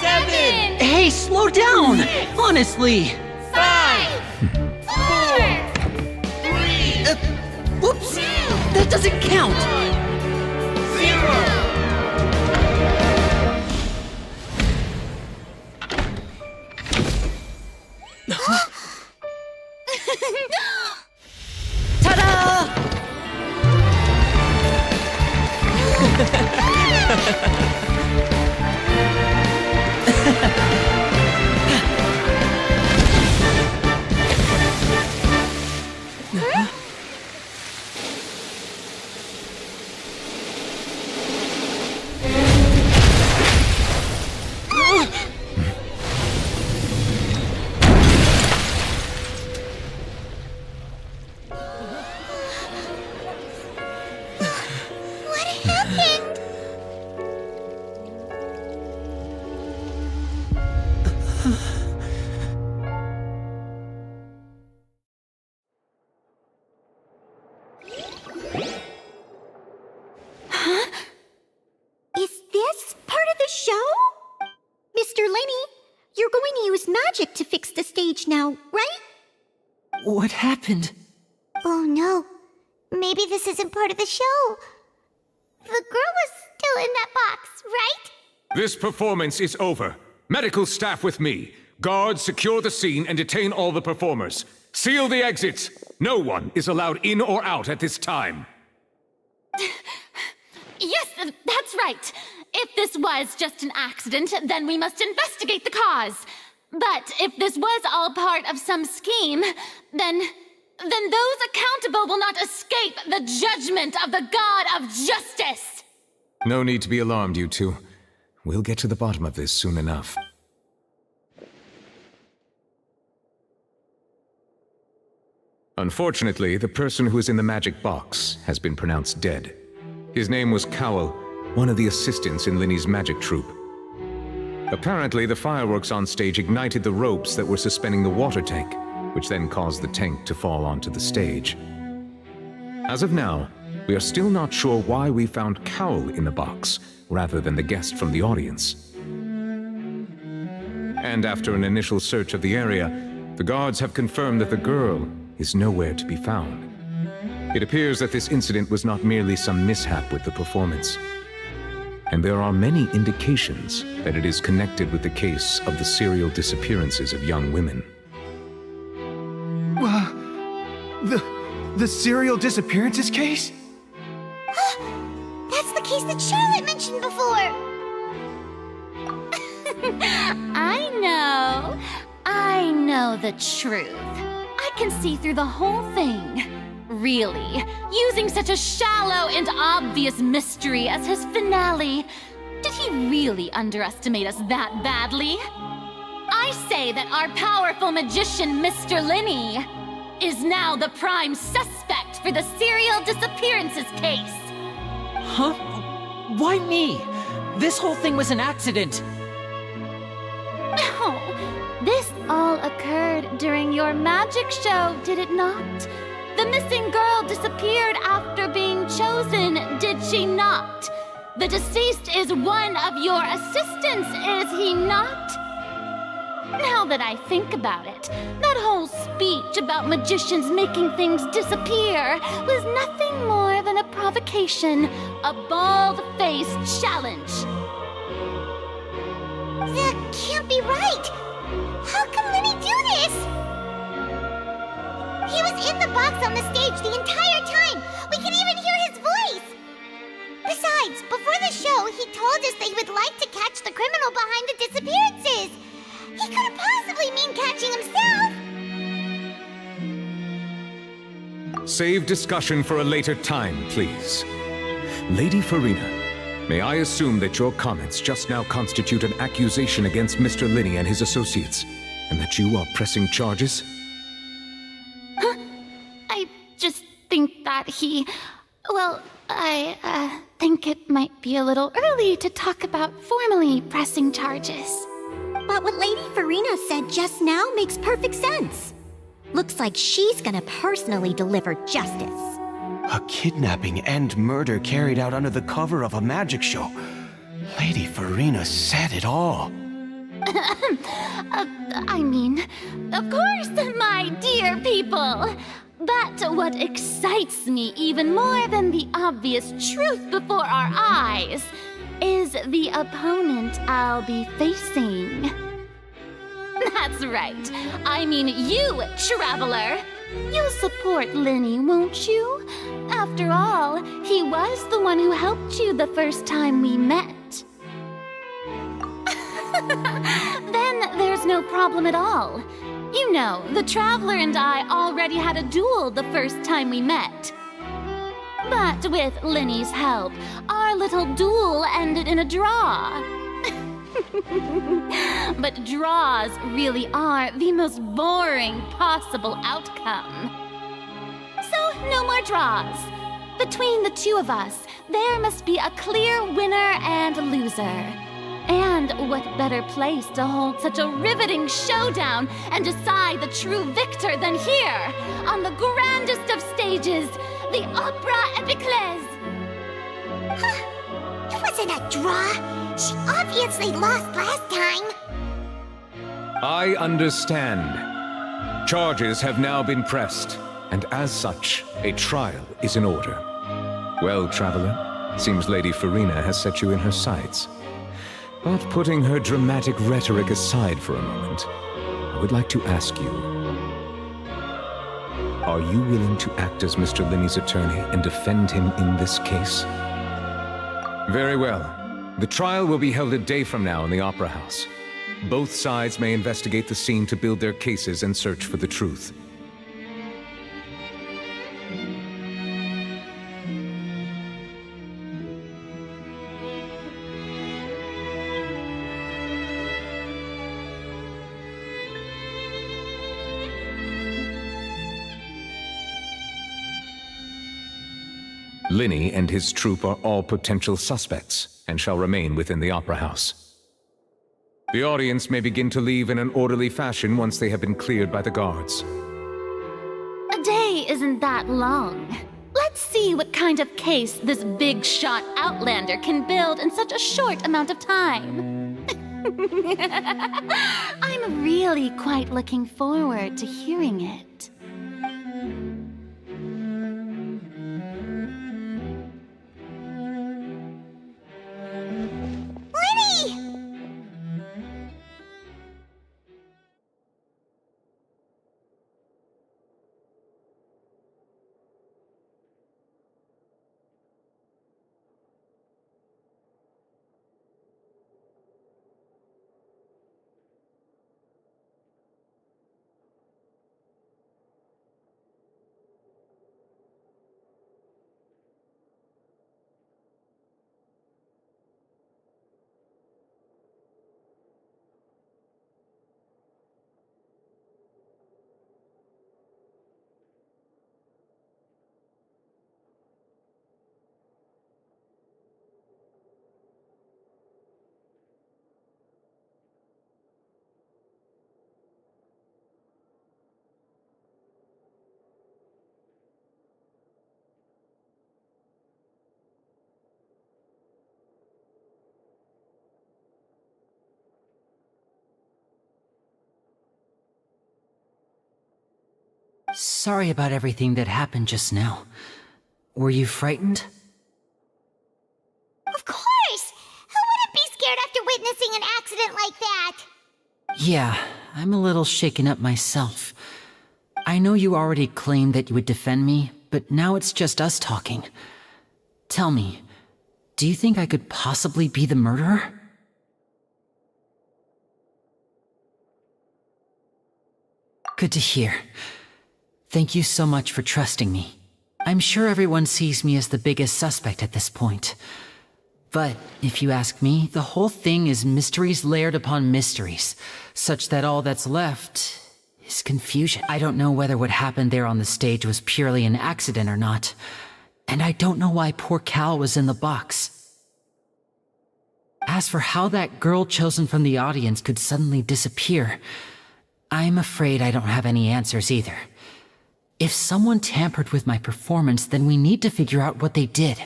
7!
Hey, slow down! Honestly!
5! 4! 3!
Whoops! That doesn't count!
0!
Ta-da!
What happened?
Is this part of the show? Mr. Linney, you're going to use magic to fix the stage now, right?
What happened?
Oh no. Maybe this isn't part of the show. The girl was still in that box, right?
This performance is over. Medical staff with me. Guards, secure the scene and detain all the performers. Seal the exits. No one is allowed in or out at this time.
Yes, that's right. If this was just an accident, then we must investigate the cause. But if this was all part of some scheme, then those accountable will not escape the judgment of the God of Justice.
No need to be alarmed, you two. We'll get to the bottom of this soon enough. Unfortunately, the person who is in the magic box has been pronounced dead. His name was Cowell, one of the assistants in Linny's magic troupe. Apparently, the fireworks on stage ignited the ropes that were suspending the water tank, which then caused the tank to fall onto the stage. As of now, we are still not sure why we found Cowell in the box, rather than the guest from the audience. And after an initial search of the area, the guards have confirmed that the girl is nowhere to be found. It appears that this incident was not merely some mishap with the performance. And there are many indications that it is connected with the case of the serial disappearances of young women.
The serial disappearances case?
That's the case that Charlotte mentioned before!
I know the truth. I can see through the whole thing. Really, using such a shallow and obvious mystery as his finale, did he really underestimate us that badly? I say that our powerful magician, Mr. Linny, is now the prime suspect for the serial disappearances case.
Huh? Why me? This whole thing was an accident.
No, this all occurred during your magic show, did it not? The missing girl disappeared after being chosen, did she not? The deceased is one of your assistants, is he not? Now that I think about it, that whole speech about magicians making things disappear was nothing more than a provocation, a bald-faced challenge.
That can't be right! How can Linny do this? He was in the box on the stage the entire time! We can even hear his voice! Besides, before the show, he told us that he would like to catch the criminal behind the disappearances! He couldn't possibly mean catching himself!
Save discussion for a later time, please. Lady Farina, may I assume that your comments just now constitute an accusation against Mr. Linny and his associates, and that you are pressing charges?
I just think that I think it might be a little early to talk about formally pressing charges.
But what Lady Farina said just now makes perfect sense. Looks like she's gonna personally deliver justice.
A kidnapping and murder carried out under the cover of a magic show. Lady Farina said it all.
I mean, of course, my dear people. But what excites me even more than the obvious truth before our eyes is the opponent I'll be facing. That's right. I mean you, Traveler. You'll support Linny, won't you? After all, he was the one who helped you the first time we met. Then there's no problem at all. You know, the Traveler and I already had a duel the first time we met. But with Linny's help, our little duel ended in a draw. But draws really are the most boring possible outcome. So, no more draws. Between the two of us, there must be a clear winner and loser. And what better place to hold such a riveting showdown and decide the true victor than here, on the grandest of stages, the Opera Epiclese.
It wasn't a draw. She obviously lost last time.
I understand. Charges have now been pressed, and as such, a trial is in order. Well, Traveler, seems Lady Farina has set you in her sights. But putting her dramatic rhetoric aside for a moment, I would like to ask you, are you willing to act as Mr. Linney's attorney and defend him in this case? Very well. The trial will be held a day from now in the Opera House. Both sides may investigate the scene to build their cases and search for the truth. Linney and his troupe are all potential suspects and shall remain within the Opera House. The audience may begin to leave in an orderly fashion once they have been cleared by the guards.
A day isn't that long. Let's see what kind of case this big shot outlander can build in such a short amount of time. I'm really quite looking forward to hearing it.
Sorry about everything that happened just now. Were you frightened?
Of course! Who wouldn't be scared after witnessing an accident like that?
Yeah, I'm a little shaken up myself. I know you already claimed that you would defend me, but now it's just us talking. Tell me, do you think I could possibly be the murderer? Good to hear. Thank you so much for trusting me. I'm sure everyone sees me as the biggest suspect at this point. But if you ask me, the whole thing is mysteries layered upon mysteries, such that all that's left is confusion. I don't know whether what happened there on the stage was purely an accident or not, and I don't know why poor Cal was in the box. As for how that girl chosen from the audience could suddenly disappear, I'm afraid I don't have any answers either. If someone tampered with my performance, then we need to figure out what they did.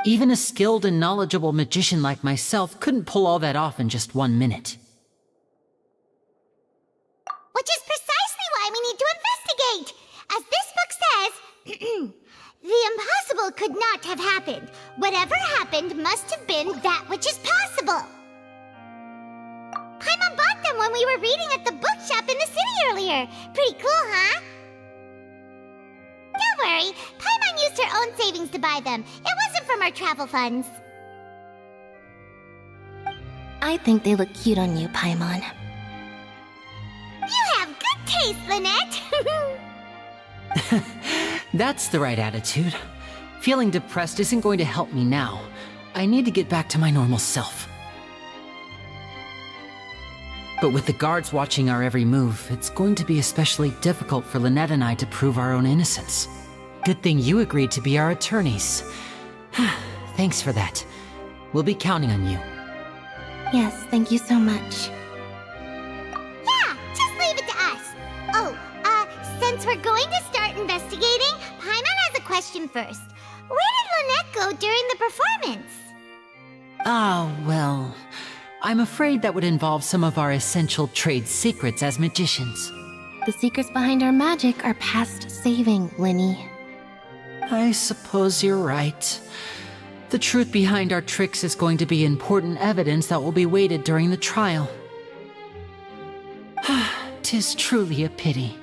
Even a skilled and knowledgeable magician like myself couldn't pull all that off in just 1 minute.
Which is precisely why we need to investigate! As this book says, the impossible could not have happened. Whatever happened must have been that which is possible. Paimon bought them when we were reading at the bookshop in the city earlier. Pretty cool, huh? Don't worry, Paimon used her own savings to buy them. It wasn't from our travel funds.
I think they look cute on you, Paimon.
You have good taste, Lynette!
That's the right attitude. Feeling depressed isn't going to help me now. I need to get back to my normal self. But with the guards watching our every move, it's going to be especially difficult for Lynette and I to prove our own innocence. Good thing you agreed to be our attorneys. Thanks for that. We'll be counting on you.
Yes, thank you so much.
Yeah, just leave it to us. Oh, since we're going to start investigating, Paimon has a question first. Where did Lynette go during the performance?
Ah, well, I'm afraid that would involve some of our essential trade secrets as magicians.
The secrets behind our magic are past saving, Linny.
I suppose you're right. The truth behind our tricks is going to be important evidence that will be weighted during the trial. 'Tis truly a pity.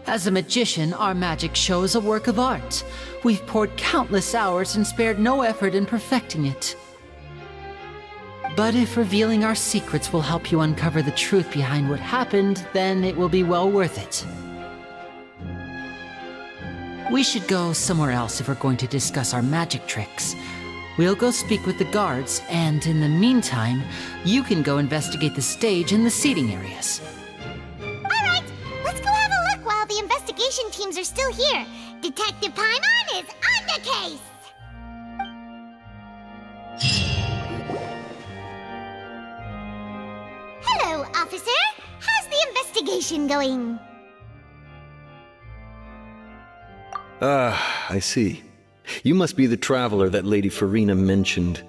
As a magician, our magic show is a work of art. We've poured countless hours and spared no effort in perfecting it. But if revealing our secrets will help you uncover the truth behind what happened, then it will be well worth it. We should go somewhere else if we're going to discuss our magic tricks. We'll go speak with the guards, and in the meantime, you can go investigate the stage and the seating areas.
Alright, let's go have a look while the investigation teams are still here. Detective Paimon is on the case! Hello, officer. How's the investigation going?
Ah, I see. You must be the traveler that Lady Farina mentioned.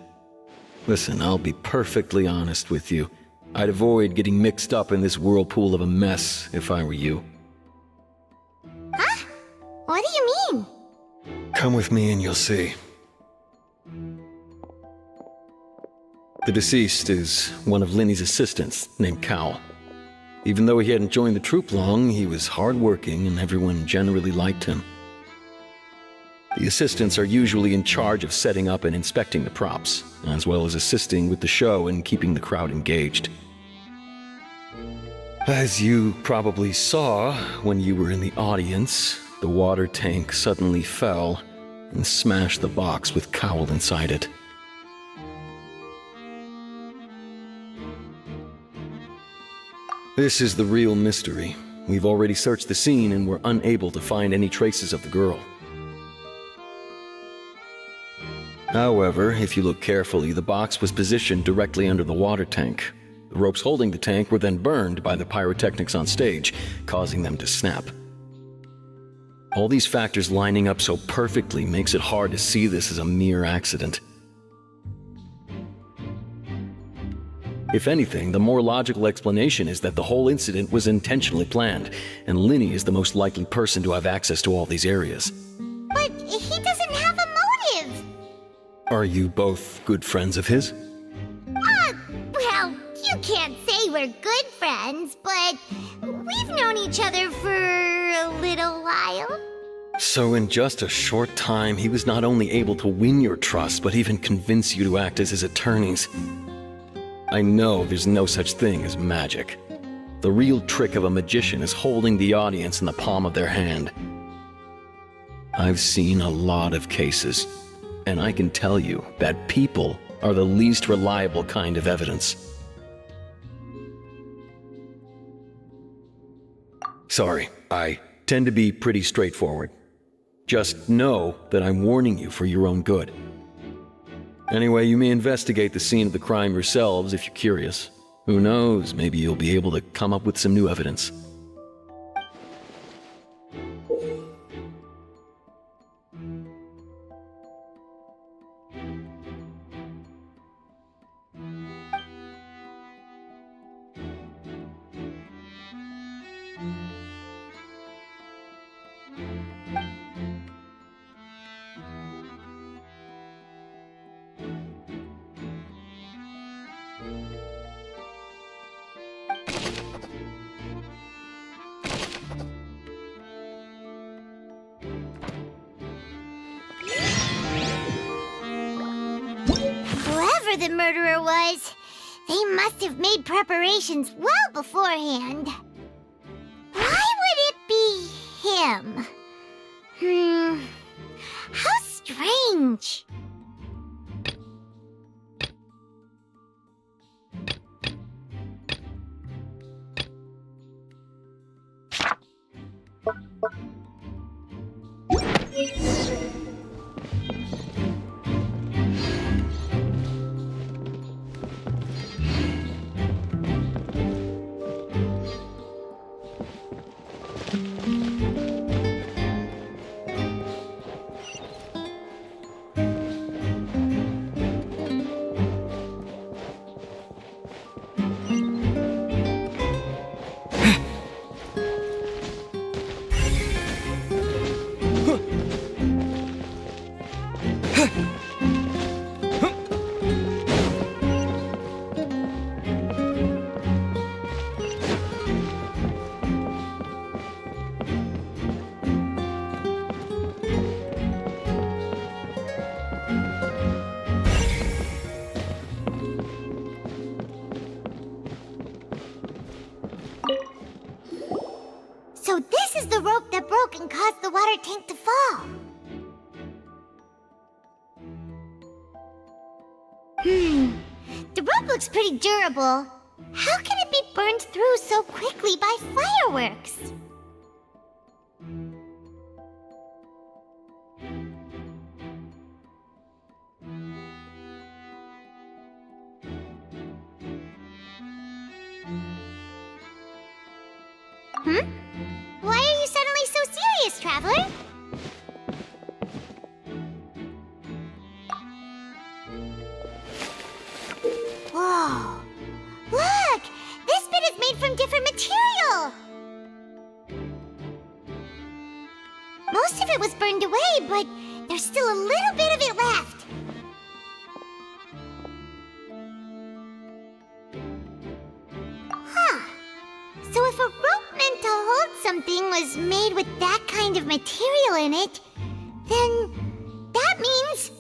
Listen, I'll be perfectly honest with you. I'd avoid getting mixed up in this whirlpool of a mess if I were you.
Huh? What do you mean?
Come with me and you'll see. The deceased is one of Linny's assistants named Cal. Even though he hadn't joined the troupe long, he was hardworking and everyone generally liked him. The assistants are usually in charge of setting up and inspecting the props, as well as assisting with the show and keeping the crowd engaged. As you probably saw when you were in the audience, the water tank suddenly fell and smashed the box with Cowl inside it. This is the real mystery. We've already searched the scene and were unable to find any traces of the girl. However, if you look carefully, the box was positioned directly under the water tank. The ropes holding the tank were then burned by the pyrotechnics on stage, causing them to snap. All these factors lining up so perfectly makes it hard to see this as a mere accident. If anything, the more logical explanation is that the whole incident was intentionally planned, and Linny is the most likely person to have access to all these areas.
But he doesn't have a motive!
Are you both good friends of his?
Well, you can't say we're good friends, but we've known each other for a little while.
So in just a short time, he was not only able to win your trust, but even convince you to act as his attorneys. I know there's no such thing as magic. The real trick of a magician is holding the audience in the palm of their hand. I've seen a lot of cases, and I can tell you that people are the least reliable kind of evidence. Sorry, I tend to be pretty straightforward. Just know that I'm warning you for your own good. Anyway, you may investigate the scene of the crime yourselves if you're curious. Who knows, maybe you'll be able to come up with some new evidence.
Whoever the murderer was, they must have made preparations well beforehand. Why would it be him? How strange. broke and caused the water tank to fall. The rope looks pretty durable. How can it be burned through so quickly by fireworks? Why are you suddenly so serious, Traveler? Whoa! Look! This bit is made from different material! Most of it was burned away, but there's still a little bit of it left. Huh. So if a rope meant to hold something was made with that kind of material in it, then that means...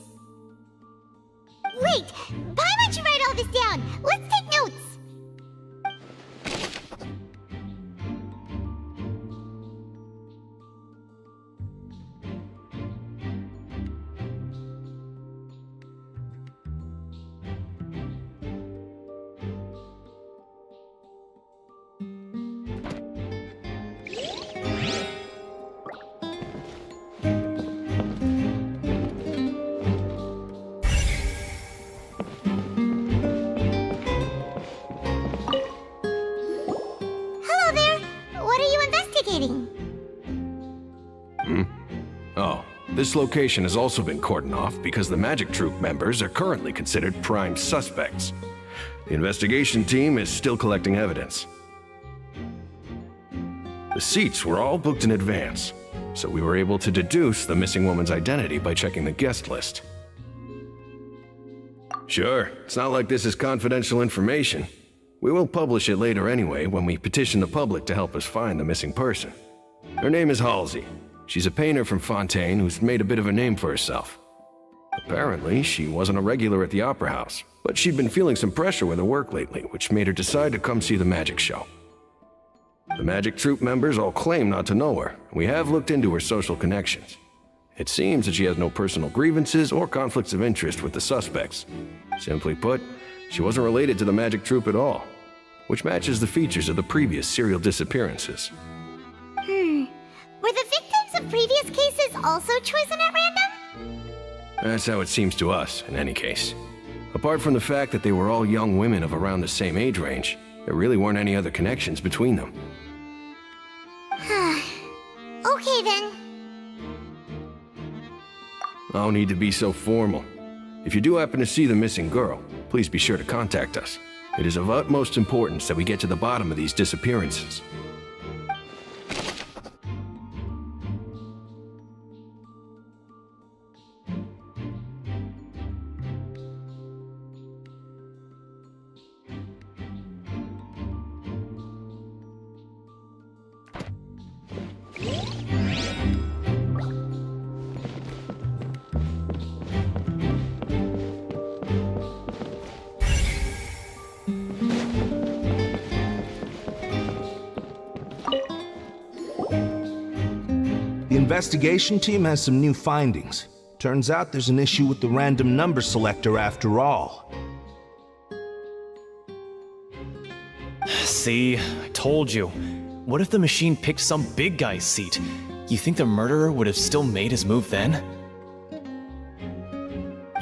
Wait, why don't you write all this down? Let's take notes.
This location has also been cordoned off because the Magic Troop members are currently considered prime suspects. The investigation team is still collecting evidence. The seats were all booked in advance, so we were able to deduce the missing woman's identity by checking the guest list. Sure, it's not like this is confidential information. We will publish it later anyway when we petition the public to help us find the missing person. Her name is Halsey. She's a painter from Fontaine who's made a bit of a name for herself. Apparently, she wasn't a regular at the Opera House, but she'd been feeling some pressure with her work lately, which made her decide to come see the magic show. The Magic Troop members all claim not to know her. We have looked into her social connections. It seems that she has no personal grievances or conflicts of interest with the suspects. Simply put, she wasn't related to the Magic Troop at all, which matches the features of the previous serial disappearances.
Were the victims of previous cases also chosen at random?
That's how it seems to us, in any case. Apart from the fact that they were all young women of around the same age range, there really weren't any other connections between them.
Okay then.
No need to be so formal. If you do happen to see the missing girl, please be sure to contact us. It is of utmost importance that we get to the bottom of these disappearances.
The investigation team has some new findings. Turns out there's an issue with the random number selector after all.
See, I told you. What if the machine picked some big guy's seat? You think the murderer would have still made his move then?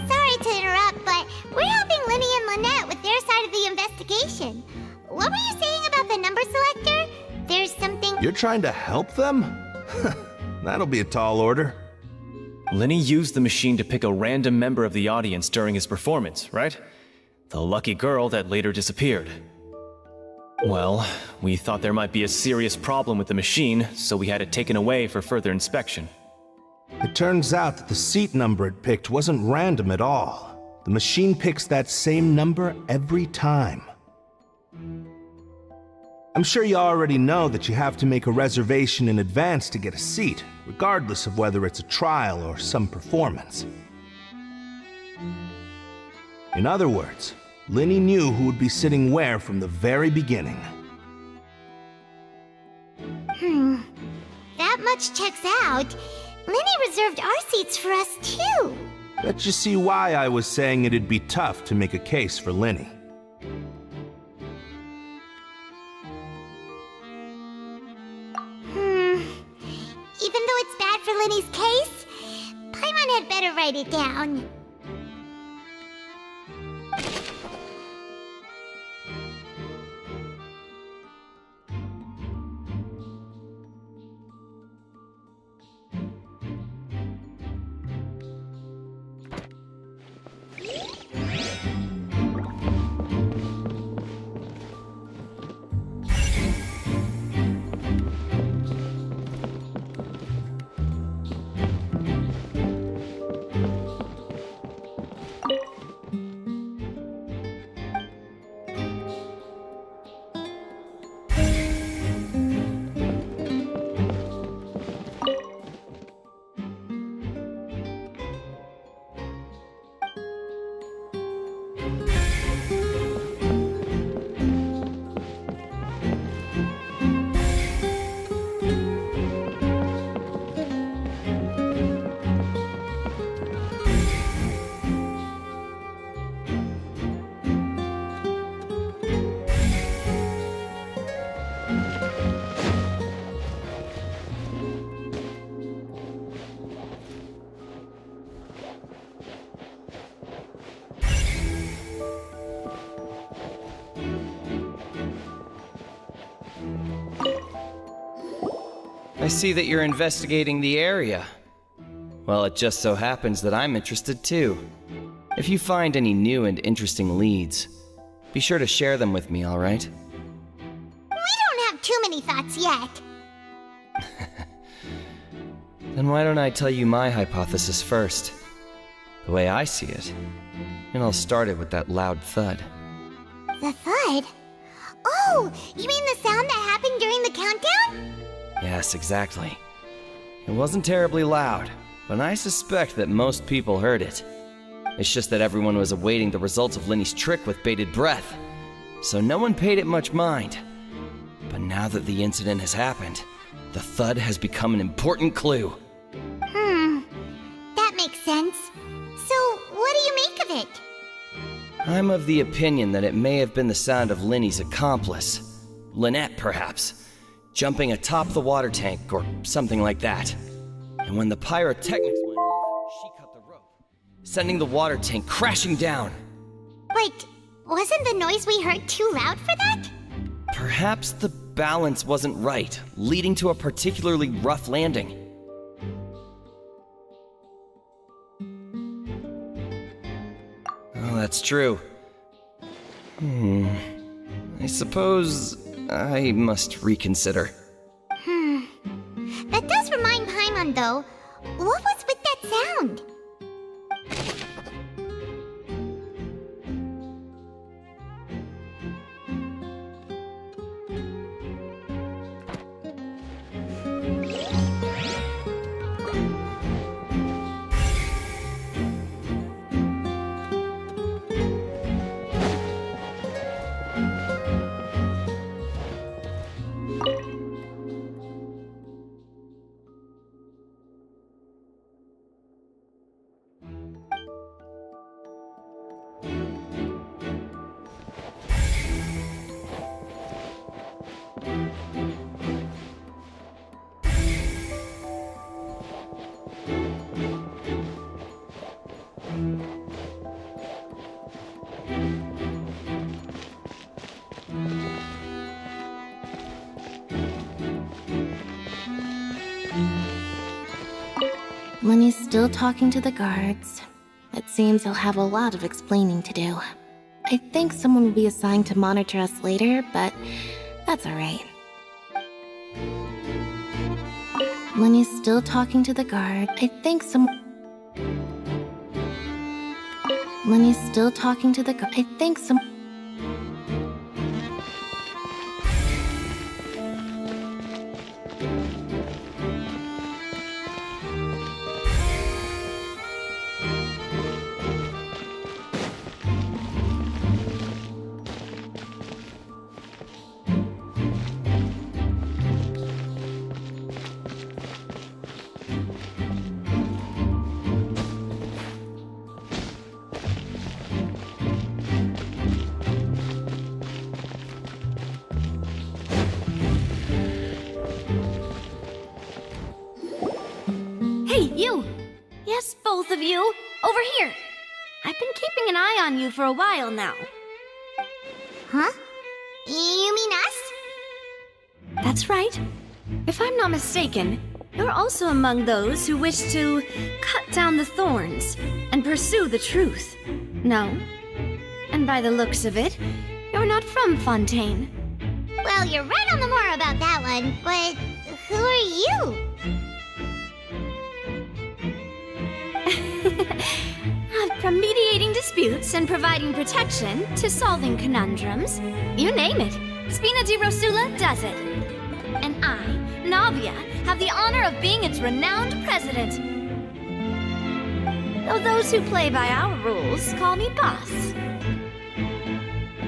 Sorry to interrupt, but we're helping Linny and Lynette with their side of the investigation. What were you saying about the number selector? There's something...
You're trying to help them? That'll be a tall order.
Linny used the machine to pick a random member of the audience during his performance, right? The lucky girl that later disappeared. Well, we thought there might be a serious problem with the machine, so we had it taken away for further inspection.
It turns out that the seat number it picked wasn't random at all. The machine picks that same number every time. I'm sure you already know that you have to make a reservation in advance to get a seat, regardless of whether it's a trial or some performance. In other words, Linny knew who would be sitting where from the very beginning.
That batch checks out, Lenny reserved our seats for us too.
Let you see why I was saying it'd be tough to make a case for Lenny.
Even though it's bad for Lenny's case, Paimon had better write it down.
I see that you're investigating the area. Well, it just so happens that I'm interested too. If you find any new and interesting leads, be sure to share them with me, alright?
We don't have too many thoughts yet.
Then why don't I tell you my hypothesis first? The way I see it. It all started with that loud thud.
The thud? Oh, you mean the sound that happened during the countdown?
Yes, exactly. It wasn't terribly loud, but I suspect that most people heard it. It's just that everyone was awaiting the results of Lenny's trick with bated breath, so no one paid it much mind. But now that the incident has happened, the thud has become an important clue.
That makes sense. So, what do you make of it?
I'm of the opinion that it may have been the sound of Lenny's accomplice, Lynette perhaps, jumping atop the water tank or something like that. And when the pyrotechnics went off, she cut the rope, sending the water tank crashing down.
But wasn't the noise we heard too loud for that?
Perhaps the balance wasn't right, leading to a particularly rough landing. Oh, that's true. I suppose I must reconsider.
That does remind Paimon, though. What was with that sound?
Lenny's still talking to the guards. It seems he'll have a lot of explaining to do. I think someone will be assigned to monitor us later, but that's alright. Lenny's still talking to the guard. Lenny's still talking to the guard.
You! Yes, both of you! Over here! I've been keeping an eye on you for a while now.
Huh? You mean us?
That's right. If I'm not mistaken, you're also among those who wish to cut down the thorns and pursue the truth. No? And by the looks of it, you're not from Fontaine.
Well, you're right on the more about that one, but who are you?
From mediating disputes and providing protection to solving conundrums, you name it, Spina di Rosula does it. And I, Navia, have the honor of being its renowned president. Though those who play by our rules call me boss.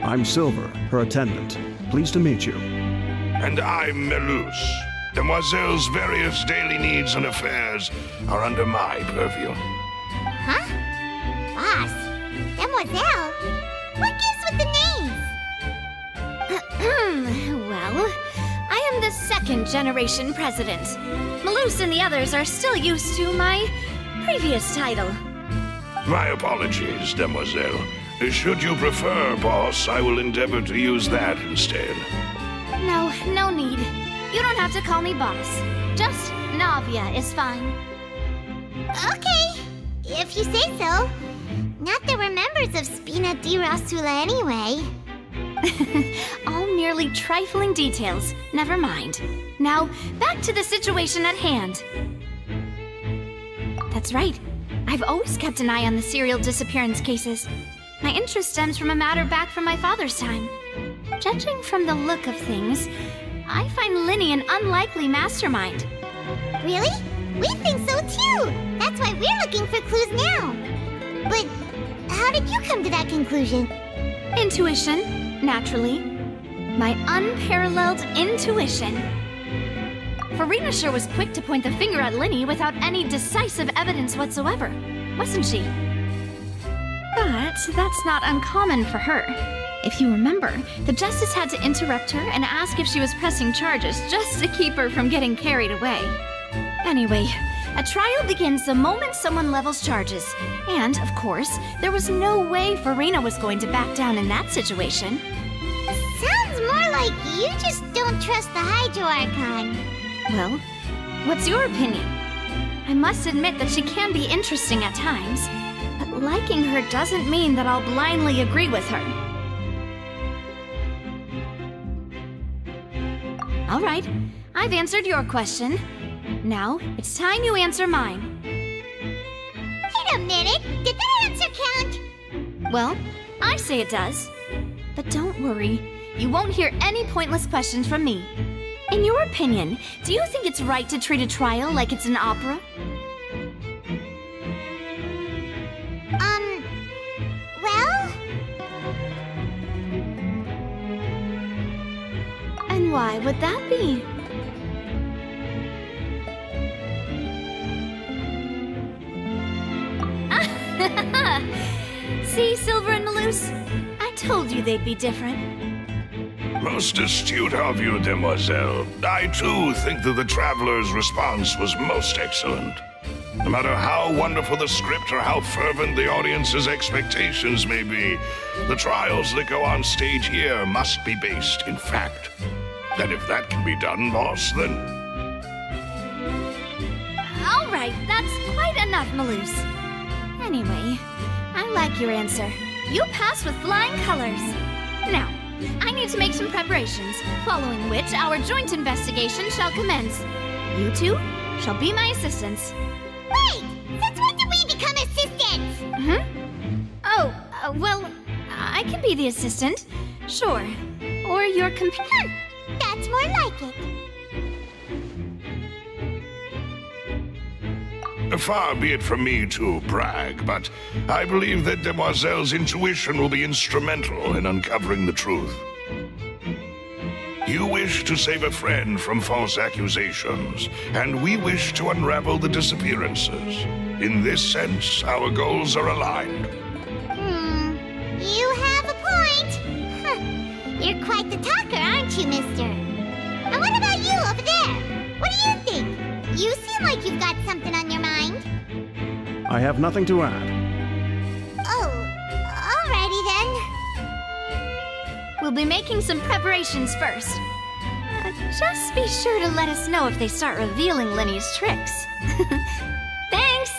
I'm Silver, her attendant. Pleased to meet you.
And I'm Melus. Demoiselle's various daily needs and affairs are under my purview.
Huh? Boss? Demoiselle? What gives with the names?
Well, I am the second generation president. Melus and the others are still used to my previous title.
My apologies, Demoiselle. Should you prefer, boss, I will endeavor to use that instead.
No need. You don't have to call me boss. Just Navia is fine.
Okay, if you say so. Not that we're members of Spina di Rosula anyway.
All merely trifling details. Never mind. Now, back to the situation at hand. That's right. I've always kept an eye on the serial disappearance cases. My interest stems from a matter back from my father's time. Judging from the look of things, I find Linny an unlikely mastermind.
Really? We think so too! That's why we're looking for clues now. But how did you come to that conclusion?
Intuition, naturally. My unparalleled intuition. Farina sure was quick to point the finger at Linny without any decisive evidence whatsoever, wasn't she? But that's not uncommon for her. If you remember, the Justice had to interrupt her and ask if she was pressing charges just to keep her from getting carried away. Anyway, a trial begins the moment someone levels charges. And, of course, there was no way Farina was going to back down in that situation.
Sounds more like you just don't trust the Hydro Archon.
Well, what's your opinion? I must admit that she can be interesting at times, but liking her doesn't mean that I'll blindly agree with her. All right, I've answered your question. Now, it's time you answer mine.
Wait a minute! Did that answer count?
Well, I say it does. But don't worry, you won't hear any pointless questions from me. In your opinion, do you think it's right to treat a trial like it's an opera?
Well?
And why would that be? See, Silver and Melus? I told you they'd be different.
Most astute of you, Demoiselle. I too think that the Traveler's response was most excellent. No matter how wonderful the script or how fervent the audience's expectations may be, the trials that go on stage here must be based in fact. And if that can be done, boss, then...
All right, that's quite enough, Melus. Anyway, I like your answer. You pass with flying colors. Now, I need to make some preparations, following which our joint investigation shall commence. You two shall be my assistants.
Wait! Since when did we become assistants?
Oh, well, I can be the assistant. Sure. Or your companion.
That's more like it.
Far be it from me to brag, but I believe that Demoiselle's intuition will be instrumental in uncovering the truth. You wish to save a friend from false accusations, and we wish to unravel the disappearances. In this sense, our goals are aligned.
You have a point. Huh. You're quite the talker, aren't you, mister? And what about you over there? What do you think? You seem like you've got something on your mind.
I have nothing to add.
Oh, alrighty then.
We'll be making some preparations first. Just be sure to let us know if they start revealing Lenny's tricks. Thanks!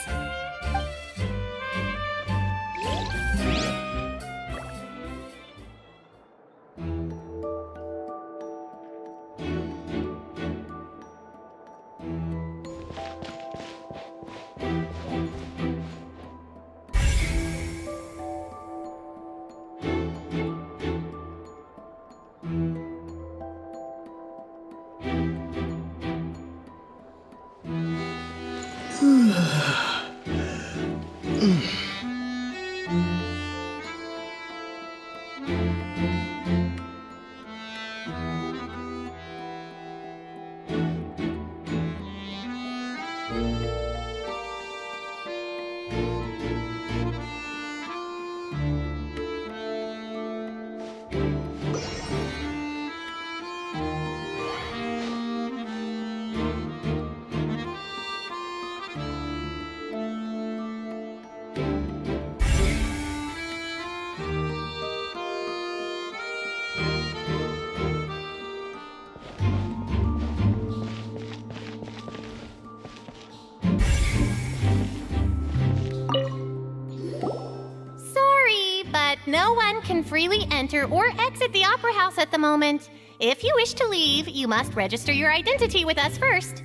No one can freely enter or exit the Opera House at the moment. If you wish to leave, you must register your identity with us first.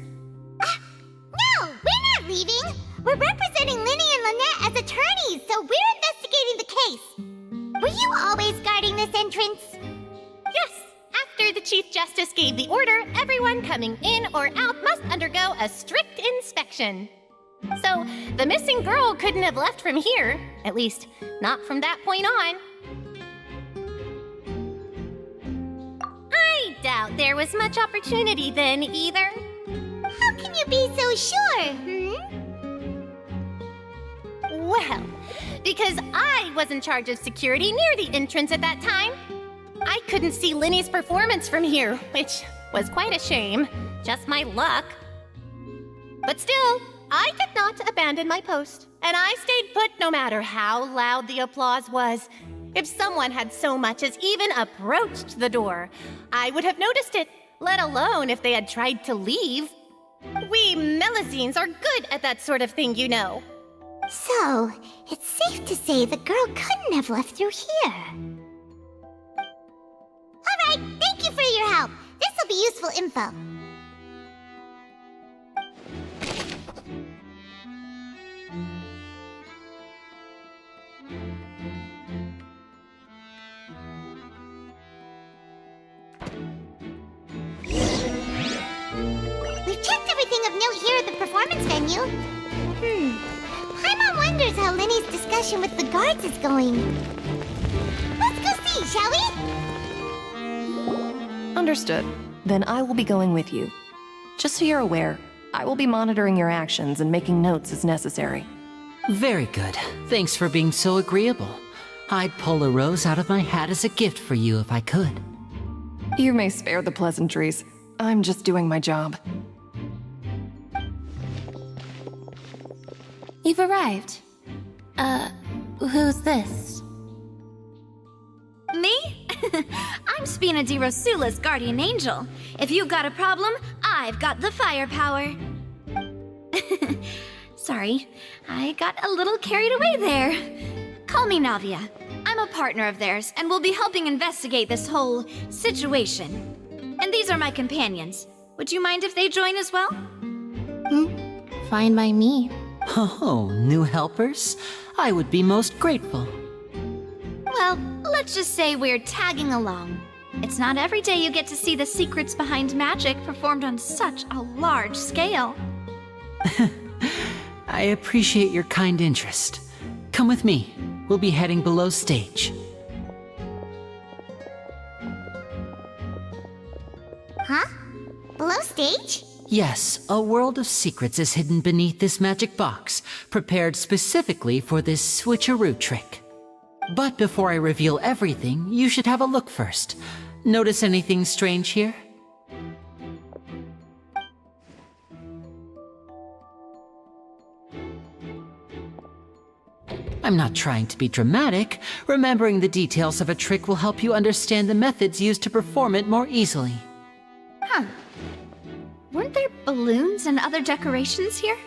No, we're not leaving. We're representing Linny and Lynette as attorneys, so we're investigating the case. Were you always guarding this entrance?
Yes. After the Chief Justice gave the order, everyone coming in or out must undergo a strict inspection. So, the missing girl couldn't have left from here. At least, not from that point on. I doubt there was much opportunity then, either.
How can you be so sure,
Well, because I was in charge of security near the entrance at that time. I couldn't see Linny's performance from here, which was quite a shame. Just my luck. But still, I did not abandon my post, and I stayed put no matter how loud the applause was. If someone had so much as even approached the door, I would have noticed it, let alone if they had tried to leave. We Melusines are good at that sort of thing, you know.
So, it's safe to say the girl couldn't have left through here. Alright, thank you for your help. This'll be useful info. We've checked everything of note here at the performance venue. Paimon wonders how Linny's discussion with the guards is going. Let's go see, shall we?
Understood. Then I will be going with you. Just so you're aware, I will be monitoring your actions and making notes as necessary.
Very good. Thanks for being so agreeable. I'd pull a rose out of my hat as a gift for you if I could.
You may spare the pleasantries. I'm just doing my job.
You've arrived. Who's this?
Me? I'm Spina di Rosula's guardian angel. If you've got a problem, I've got the firepower. Sorry, I got a little carried away there. Call me Navia. I'm a partner of theirs, and will be helping investigate this whole situation. And these are my companions. Would you mind if they join as well?
Fine by me.
Oh, new helpers? I would be most grateful.
Well, let's just say we're tagging along. It's not every day you get to see the secrets behind magic performed on such a large scale.
I appreciate your kind interest. Come with me. We'll be heading below stage.
Huh? Below stage?
Yes, a world of secrets is hidden beneath this magic box, prepared specifically for this switcheroo trick. But before I reveal everything, you should have a look first. Notice anything strange here? I'm not trying to be dramatic. Remembering the details of a trick will help you understand the methods used to perform it more easily.
Huh. Weren't there balloons and other decorations here?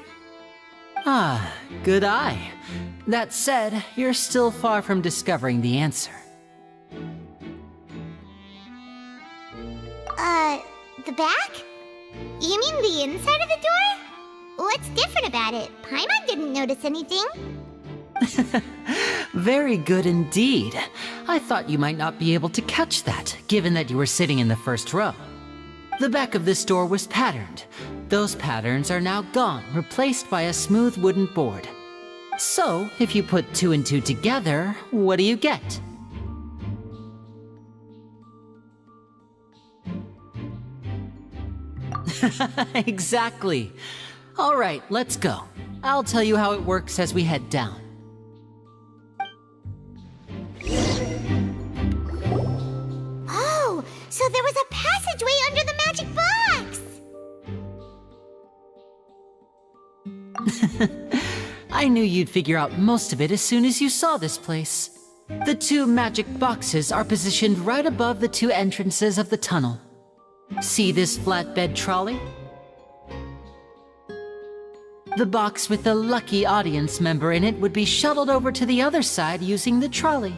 Ah, good eye. That said, you're still far from discovering the answer.
The back? You mean the inside of the door? What's different about it? Paimon didn't notice anything.
Very good indeed. I thought you might not be able to catch that, given that you were sitting in the first row. The back of this door was patterned. Those patterns are now gone, replaced by a smooth wooden board. So, if you put 2 and 2 together, what do you get? Exactly. All right, let's go. I'll tell you how it works as we head down.
Oh, so there was a passageway under the magic box!
I knew you'd figure out most of it as soon as you saw this place. The 2 magic boxes are positioned right above the 2 entrances of the tunnel. See this flatbed trolley? The box with the lucky audience member in it would be shuttled over to the other side using the trolley.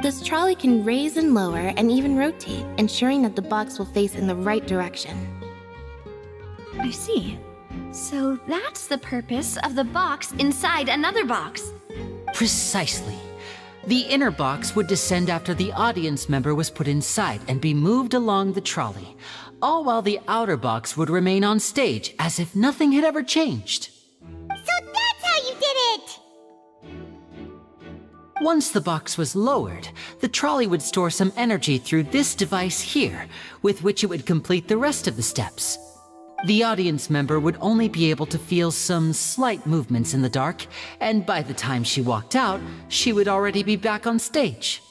This trolley can raise and lower and even rotate, ensuring that the box will face in the right direction.
I see. So that's the purpose of the box inside another box.
Precisely. The inner box would descend after the audience member was put inside and be moved along the trolley, all while the outer box would remain on stage as if nothing had ever changed.
So that's how you did it!
Once the box was lowered, the trolley would store some energy through this device here, with which it would complete the rest of the steps. The audience member would only be able to feel some slight movements in the dark, and by the time she walked out, she would already be back on stage.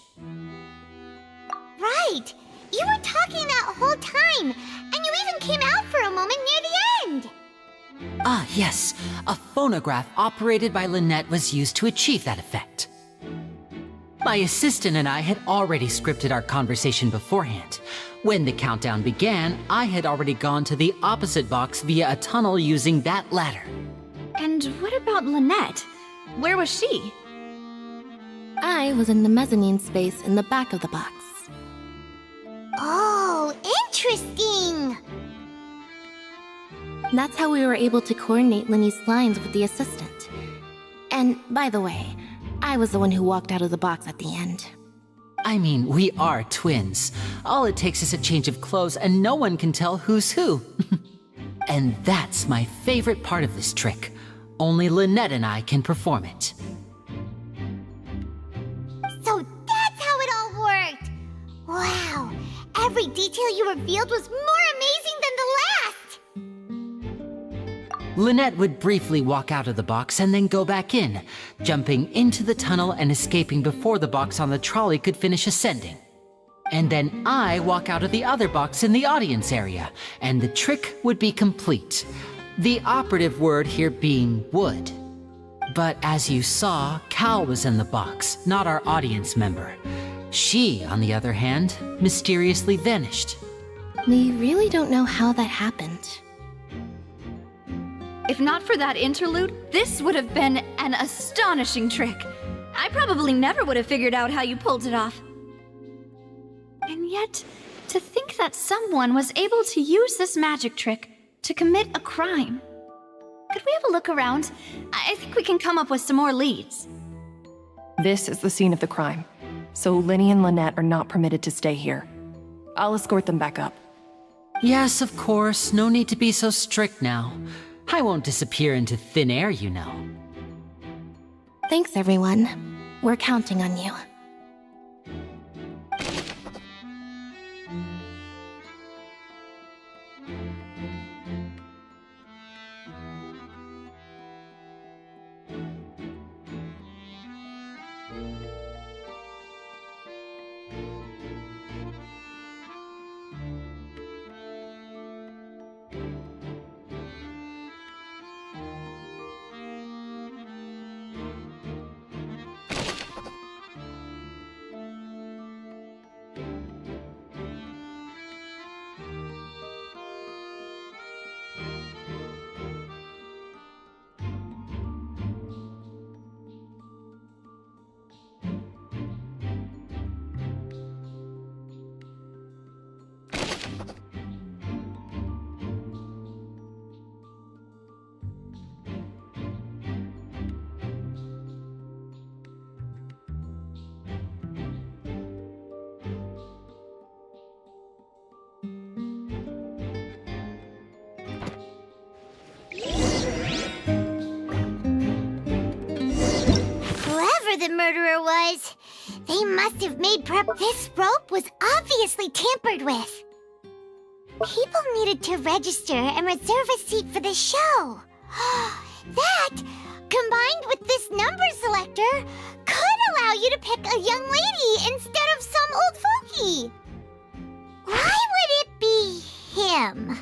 Right! You were talking that whole time, and you even came out for a moment near the end!
Ah, yes. A phonograph operated by Lynette was used to achieve that effect. My assistant and I had already scripted our conversation beforehand. When the countdown began, I had already gone to the opposite box via a tunnel using that ladder.
And what about Lynette? Where was she?
I was in the mezzanine space in the back of the box.
Oh, interesting!
That's how we were able to coordinate Linny's lines with the assistant. And, by the way, I was the one who walked out of the box at the end.
I mean, we are twins. All it takes is a change of clothes and no one can tell who's who. And that's my favorite part of this trick. Only Lynette and I can perform it.
So that's how it all worked! Wow! Every detail you revealed was more amazing than the last!
Lynette would briefly walk out of the box and then go back in, jumping into the tunnel and escaping before the box on the trolley could finish ascending. And then I walk out of the other box in the audience area, and the trick would be complete. The operative word here being would. But as you saw, Cal was in the box, not our audience member. She, on the other hand, mysteriously vanished.
We really don't know how that happened.
If not for that interlude, this would have been an astonishing trick. I probably never would have figured out how you pulled it off. And yet, to think that someone was able to use this magic trick to commit a crime. Could we have a look around? I think we can come up with some more leads.
This is the scene of the crime, so Linny and Lynette are not permitted to stay here. I'll escort them back up.
Yes, of course. No need to be so strict now. I won't disappear into thin air, you know.
Thanks, everyone. We're counting on you.
the murderer was. They must have made prep. This rope was obviously tampered with. People needed to register and reserve a seat for the show. That, combined with this number selector, could allow you to pick a young lady instead of some old fogey. Why would it be him?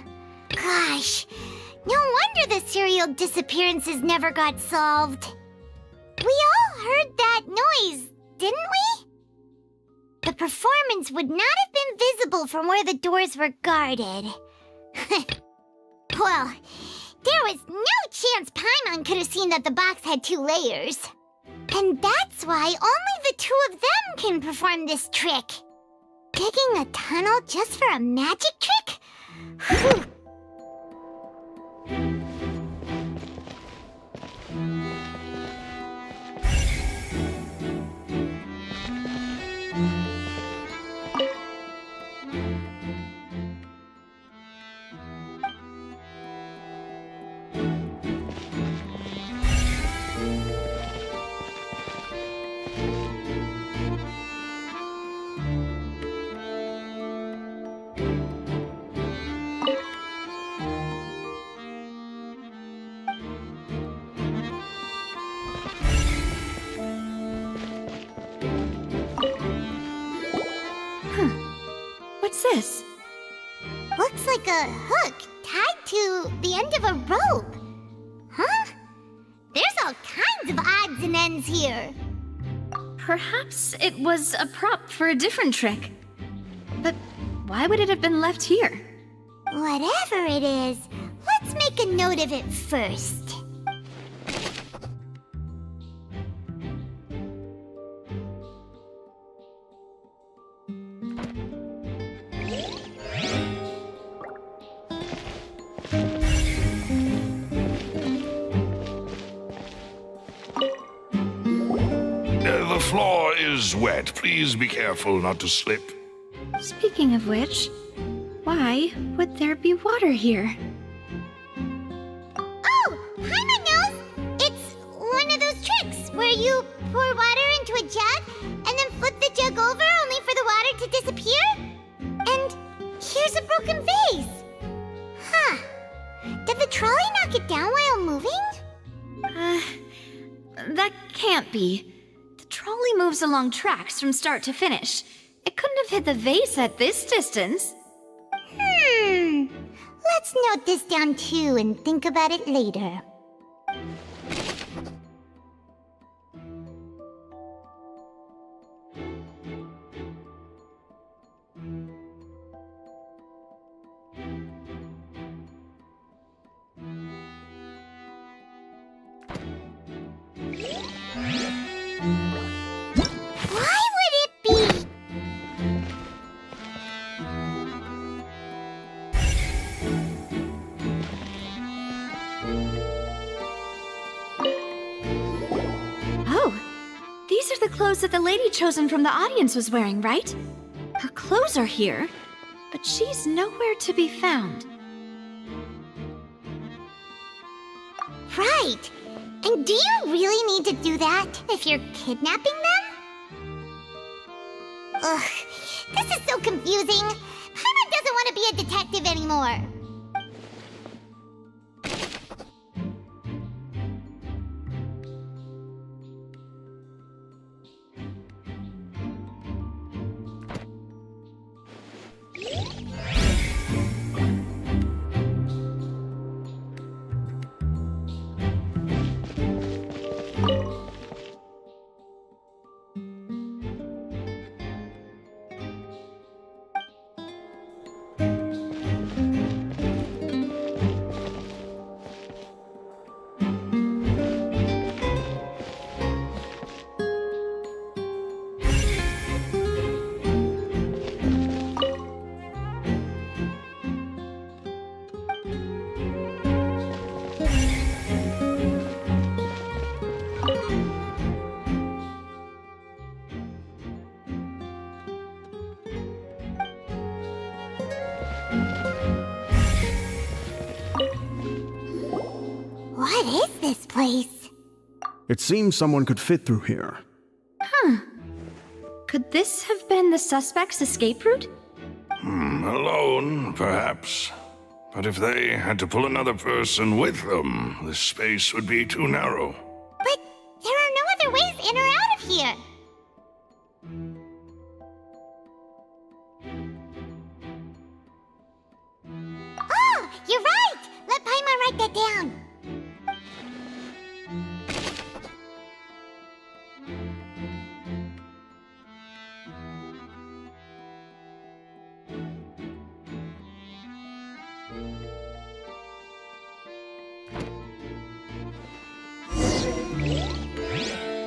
Gosh, no wonder the serial disappearances never got solved. We all heard that noise, didn't we? The performance would not have been visible from where the doors were guarded. Well, there was no chance Paimon could have seen that the box had 2 layers. And that's why only the 2 of them can perform this trick. Digging a tunnel just for a magic trick? Whew.
What's this?
Looks like a hook tied to the end of a rope. Huh? There's all kinds of odds and ends here.
Perhaps it was a prop for a different trick. But why would it have been left here?
Whatever it is, let's make a note of it first.
The floor is wet. Please be careful not to slip.
Speaking of which, why would there be water here?
Oh, Paimon knows! It's one of those tricks where you pour water into a jug and then flip the jug over only for the water to disappear? And here's a broken vase. Huh. Did the trolley knock it down while moving?
That can't be. The trolley moves along tracks from start to finish. It couldn't have hit the vase at this distance.
Let's note this down too and think about it later. Why would it be?
Oh, these are the clothes that the lady chosen from the audience was wearing, right? Her clothes are here, but she's nowhere to be found.
Right. And do you really need to do that if you're kidnapping them? Ugh, this is so confusing. Paimon doesn't want to be a detective anymore. What is this place?
It seems someone could fit through here.
Could this have been the suspect's escape route?
Alone, perhaps. But if they had to pull another person with them, the space would be too narrow.
But there are no other ways in or out of here. Oh, you're right! Let Paimon write that down.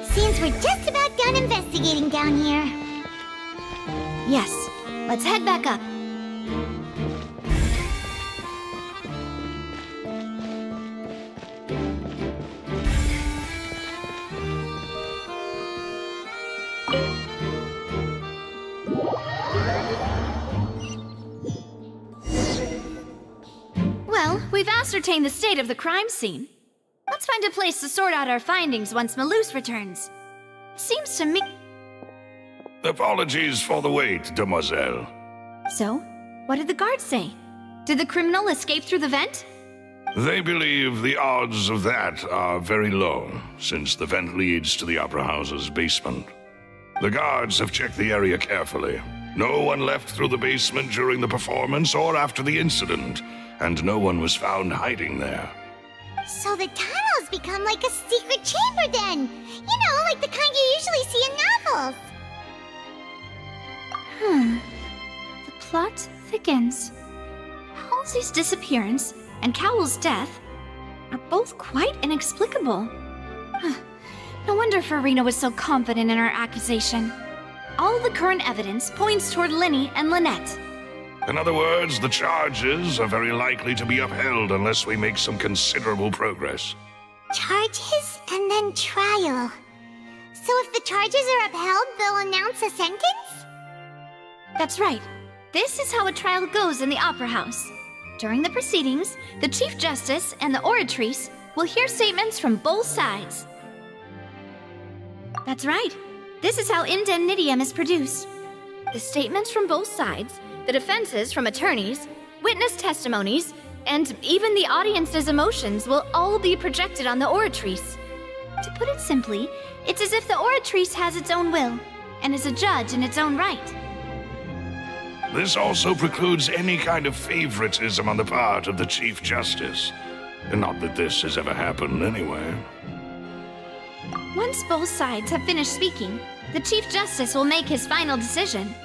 Seems we're just about done investigating down here.
Yes, let's head back up. Well, we've ascertained the state of the crime scene. Let's find a place to sort out our findings once Malus returns. Seems to me...
Apologies for the wait, demoiselle.
So, what did the guards say? Did the criminal escape through the vent?
They believe the odds of that are very low, since the vent leads to the Opera House's basement. The guards have checked the area carefully. No one left through the basement during the performance or after the incident, and no one was found hiding there.
So the tunnels become like a secret chamber then! You know, like the kind you usually see in novels!
The plot thickens. Halsey's disappearance and Cowell's death are both quite inexplicable. No wonder Farina was so confident in her accusation. All the current evidence points toward Linny and Lynette.
In other words, the charges are very likely to be upheld unless we make some considerable progress.
Charges and then trial. So if the charges are upheld, they'll announce a sentence?
That's right. This is how a trial goes in the Opera House. During the proceedings, the Chief Justice and the Oratrice will hear statements from both sides. That's right. This is how indemnitium is produced. The statements from both sides, the defenses from attorneys, witness testimonies, and even the audience's emotions will all be projected on the Oratrice. To put it simply, it's as if the Oratrice has its own will, and is a judge in its own right.
This also precludes any kind of favoritism on the part of the Chief Justice. Not that this has ever happened anyway.
Once both sides have finished speaking, the Chief Justice will make his final decision.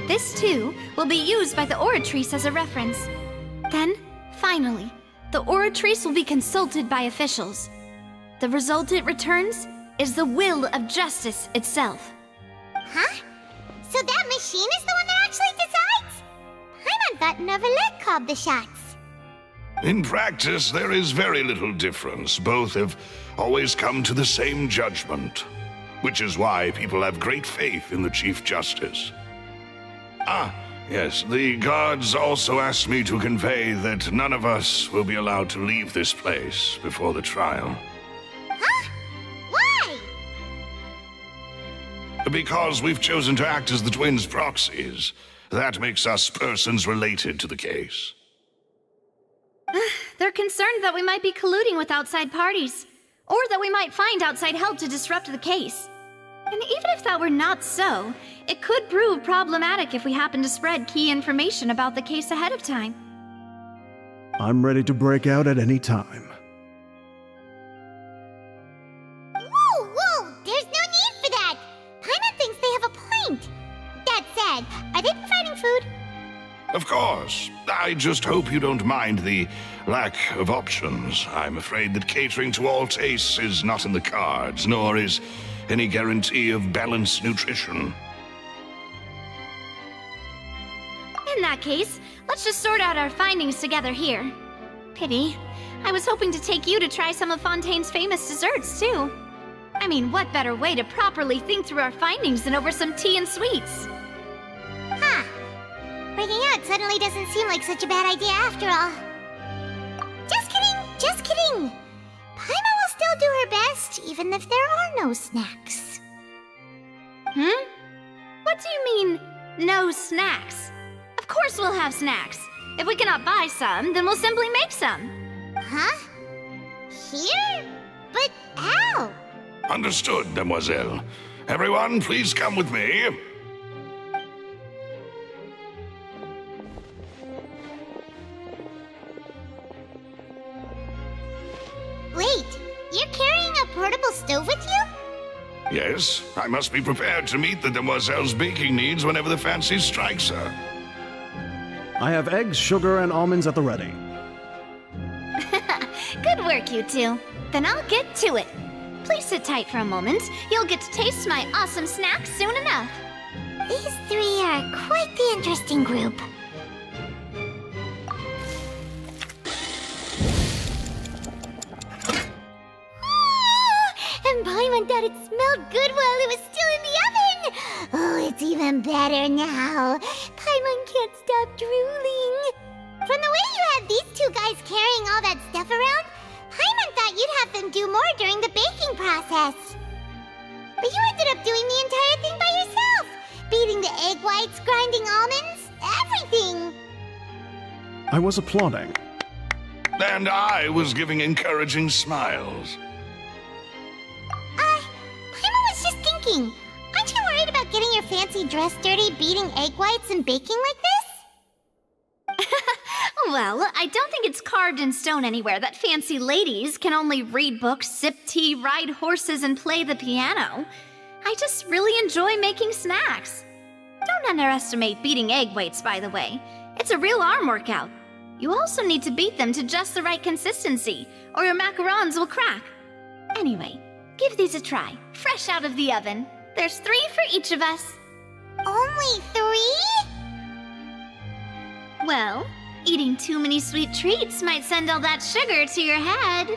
This, too, will be used by the Oratrice as a reference. Then, finally, the Oratrice will be consulted by officials. The result it returns is the will of justice itself.
Huh? So that machine is the one that actually decides? Paimon thought Neverlet called the shots.
In practice, there is very little difference. Both have always come to the same judgment, which is why people have great faith in the Chief Justice. Ah, yes, the guards also asked me to convey that none of us will be allowed to leave this place before the trial.
Huh? Why?
Because we've chosen to act as the twins' proxies. That makes us persons related to the case.
They're concerned that we might be colluding with outside parties, or that we might find outside help to disrupt the case. And even if that were not so, it could prove problematic if we happen to spread key information about the case ahead of time.
I'm ready to break out at any time.
Whoa, whoa! There's no need for that! Paimon thinks they have a point. That said, are they providing food?
Of course. I just hope you don't mind the lack of options. I'm afraid that catering to all tastes is not in the cards, nor is any guarantee of balanced nutrition.
In that case, let's just sort out our findings together here. Pity. I was hoping to take you to try some of Fontaine's famous desserts, too. I mean, what better way to properly think through our findings than over some tea and sweets?
Huh. Breaking out suddenly doesn't seem like such a bad idea after all. Just kidding, just kidding. Paimon will still do her best, even if there are no snacks.
What do you mean, no snacks? Of course we'll have snacks. If we cannot buy some, then we'll simply make some.
Huh? Here? But how?
Understood, Demoiselle. Everyone, please come with me.
Wait, you're carrying a portable stove with you?
Yes, I must be prepared to meet the Demoiselle's baking needs whenever the fancy strikes her.
I have eggs, sugar, and almonds at the ready.
Good work, you two. Then I'll get to it. Please sit tight for a moment. You'll get to taste my awesome snack soon enough.
These three are quite the interesting group. And Paimon thought it smelled good while it was still in the oven! Oh, it's even better now. Paimon can't stop drooling. From the way you had these two guys carrying all that stuff around, Paimon thought you'd have them do more during the baking process. But you ended up doing the entire thing by yourself! Beating the egg whites, grinding almonds, everything!
I was applauding.
And I was giving encouraging smiles.
Paimon was just thinking, aren't you worried about getting your fancy dress dirty beating egg whites and baking like this?
Well, I don't think it's carved in stone anywhere that fancy ladies can only read books, sip tea, ride horses, and play the piano. I just really enjoy making snacks. Don't underestimate beating egg whites, by the way. It's a real arm workout. You also need to beat them to just the right consistency, or your macarons will crack. Anyway, give these a try, fresh out of the oven. There's 3 for each of us.
Only 3?
Well, eating too many sweet treats might send all that sugar to your head.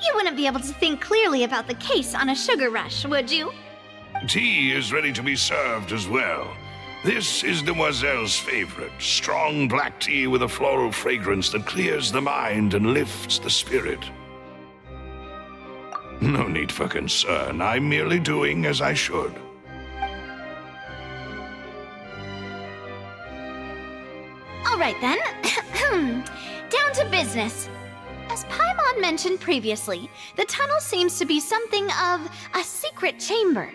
You wouldn't be able to think clearly about the case on a sugar rush, would you?
Tea is ready to be served as well. This is Demoiselle's favorite, strong black tea with a floral fragrance that clears the mind and lifts the spirit. No need for concern. I'm merely doing as I should.
All right then. Down to business. As Paimon mentioned previously, the tunnel seems to be something of a secret chamber.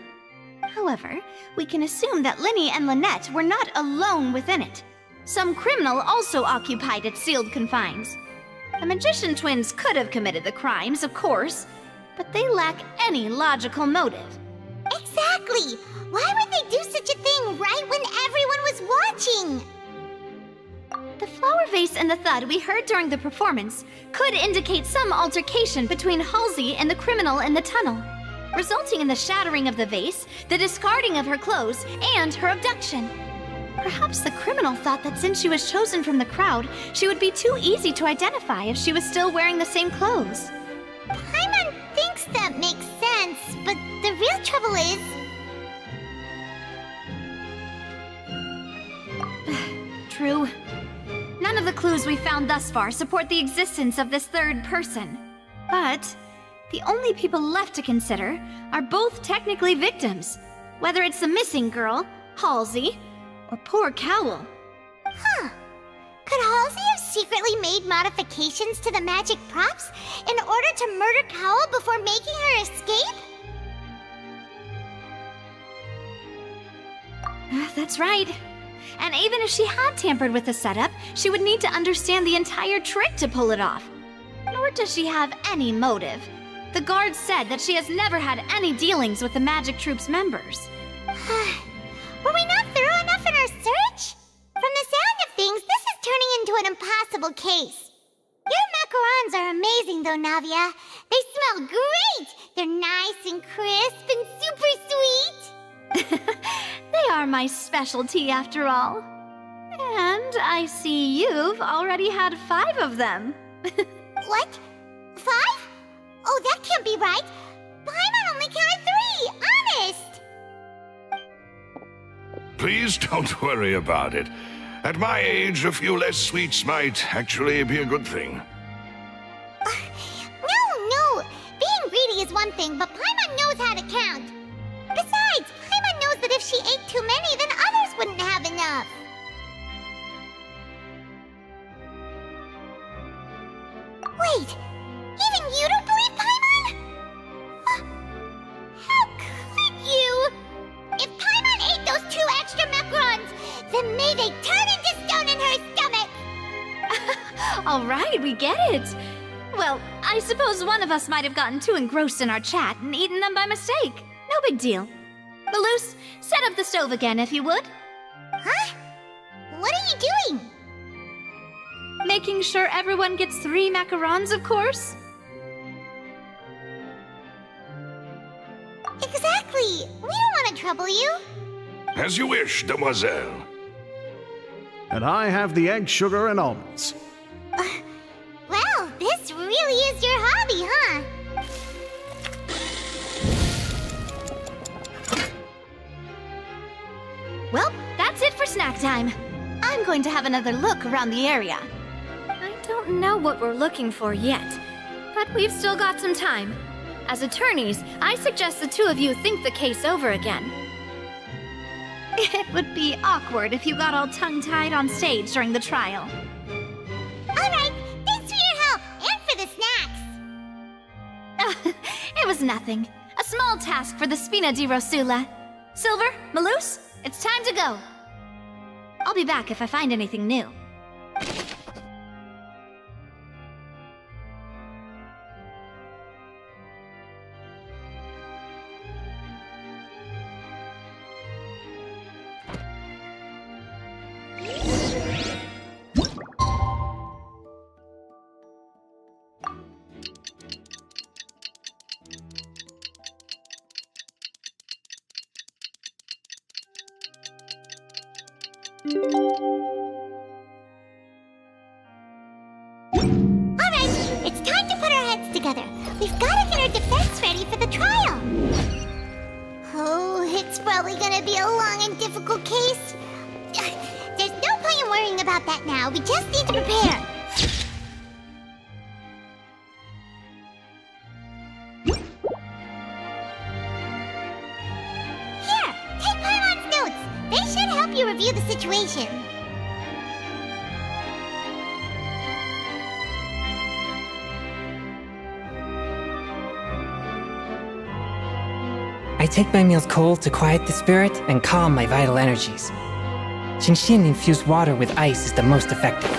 However, we can assume that Linny and Lynette were not alone within it. Some criminal also occupied its sealed confines. The magician twins could have committed the crimes, of course, but they lack any logical motive.
Exactly! Why would they do such a thing right when everyone was watching?
The flower vase and the thud we heard during the performance could indicate some altercation between Halsey and the criminal in the tunnel, resulting in the shattering of the vase, the discarding of her clothes, and her abduction. Perhaps the criminal thought that since she was chosen from the crowd, she would be too easy to identify if she was still wearing the same clothes.
Paimon thinks that makes sense, but the real trouble is...
True. None of the clues we found thus far support the existence of this third person. But the only people left to consider are both technically victims, whether it's the missing girl, Halsey, or poor Cowl.
Huh. Could Halsey have secretly made modifications to the magic props in order to murder Cowl before making her escape?
That's right. And even if she had tampered with the setup, she would need to understand the entire trick to pull it off. Nor does she have any motive. The guards said that she has never had any dealings with the Magic Troop's members.
Were we not thorough enough in our search? From the sound of things, this is turning into an impossible case. Your macarons are amazing, though, Navia. They smell great! They're nice and crisp and super sweet!
They are my specialty, after all. And I see you've already had 5 of them.
What? 5? Oh, that can't be right. Paimon only counted 3, honest!
Please don't worry about it. At my age, a few less sweets might actually be a good thing.
No. Being greedy is one thing, but Paimon knows how to count. Besides, Paimon knows that if if she ate too many, then others wouldn't have enough. Wait, even you don't believe Paimon? How could you? If Paimon ate those 2 extra macarons, then may they turn into stone in her stomach!
All right, we get it. Well, I suppose one of us might have gotten too engrossed in our chat and eaten them by mistake. No big deal. Malus, set up the stove again if you would.
Huh? What are you doing?
Making sure everyone gets 3 macarons, of course.
Exactly. We don't want to trouble you.
As you wish, demoiselle.
And I have the egg, sugar, and almonds.
Well, this really is your hobby, huh?
Well, that's it for snack time. I'm going to have another look around the area. I don't know what we're looking for yet, but we've still got some time. As attorneys, I suggest the 2 of you think the case over again. It would be awkward if you got all tongue-tied on stage during the trial.
Alright, thanks for your help, and for the snacks.
It was nothing. A small task for the Spina di Rosula. Silver, Malus, it's time to go. I'll be back if I find anything new.
Alright, it's time to put our heads together. We've got to get our defense ready for the trial. Oh, it's probably gonna be a long and difficult case. There's no point in worrying about that now. We just need to prepare. Here, take Paimon's notes. They should help you review the situation.
I take my meals cold to quiet the spirit and calm my vital energies. Genshin infused water with ice is the most effective.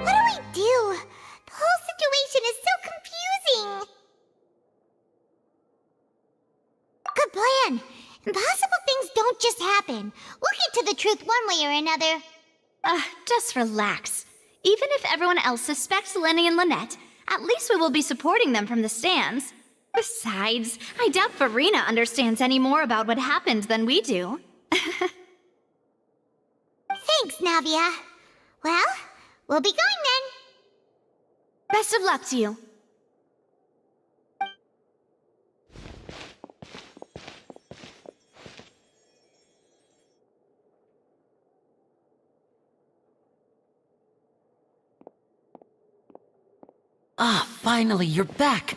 What do we do? The whole situation is so confusing. Good plan. Impossible things don't just happen. We'll get to the truth one way or another.
Just relax. Even if everyone else suspects Lenny and Lynette, at least we will be supporting them from the stands. Besides, I doubt Farina understands any more about what happened than we do.
Thanks, Navia. Well, we'll be going then.
Best of luck to you.
Ah, finally, you're back.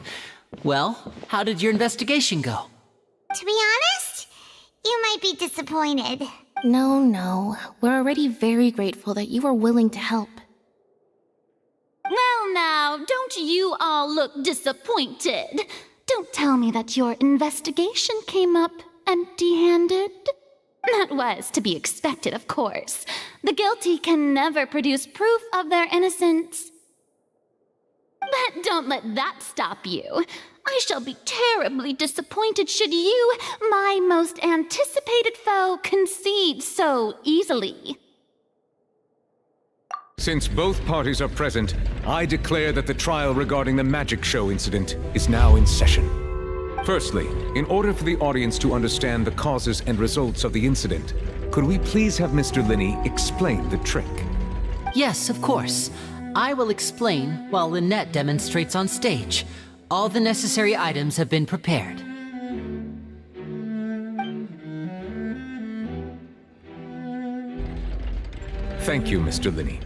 Well, how did your investigation go?
To be honest, you might be disappointed.
No. We're already very grateful that you were willing to help.
Well, now, don't you all look disappointed. Don't tell me that your investigation came up empty-handed. That was to be expected, of course. The guilty can never produce proof of their innocence. But don't let that stop you. I shall be terribly disappointed should you, my most anticipated foe, concede so easily.
Since both parties are present, I declare that the trial regarding the magic show incident is now in session. Firstly, in order for the audience to understand the causes and results of the incident, could we please have Mr. Linney explain the trick?
Yes, of course. I will explain while Lynette demonstrates on stage. All the necessary items have been prepared.
Thank you, Mr. Linney.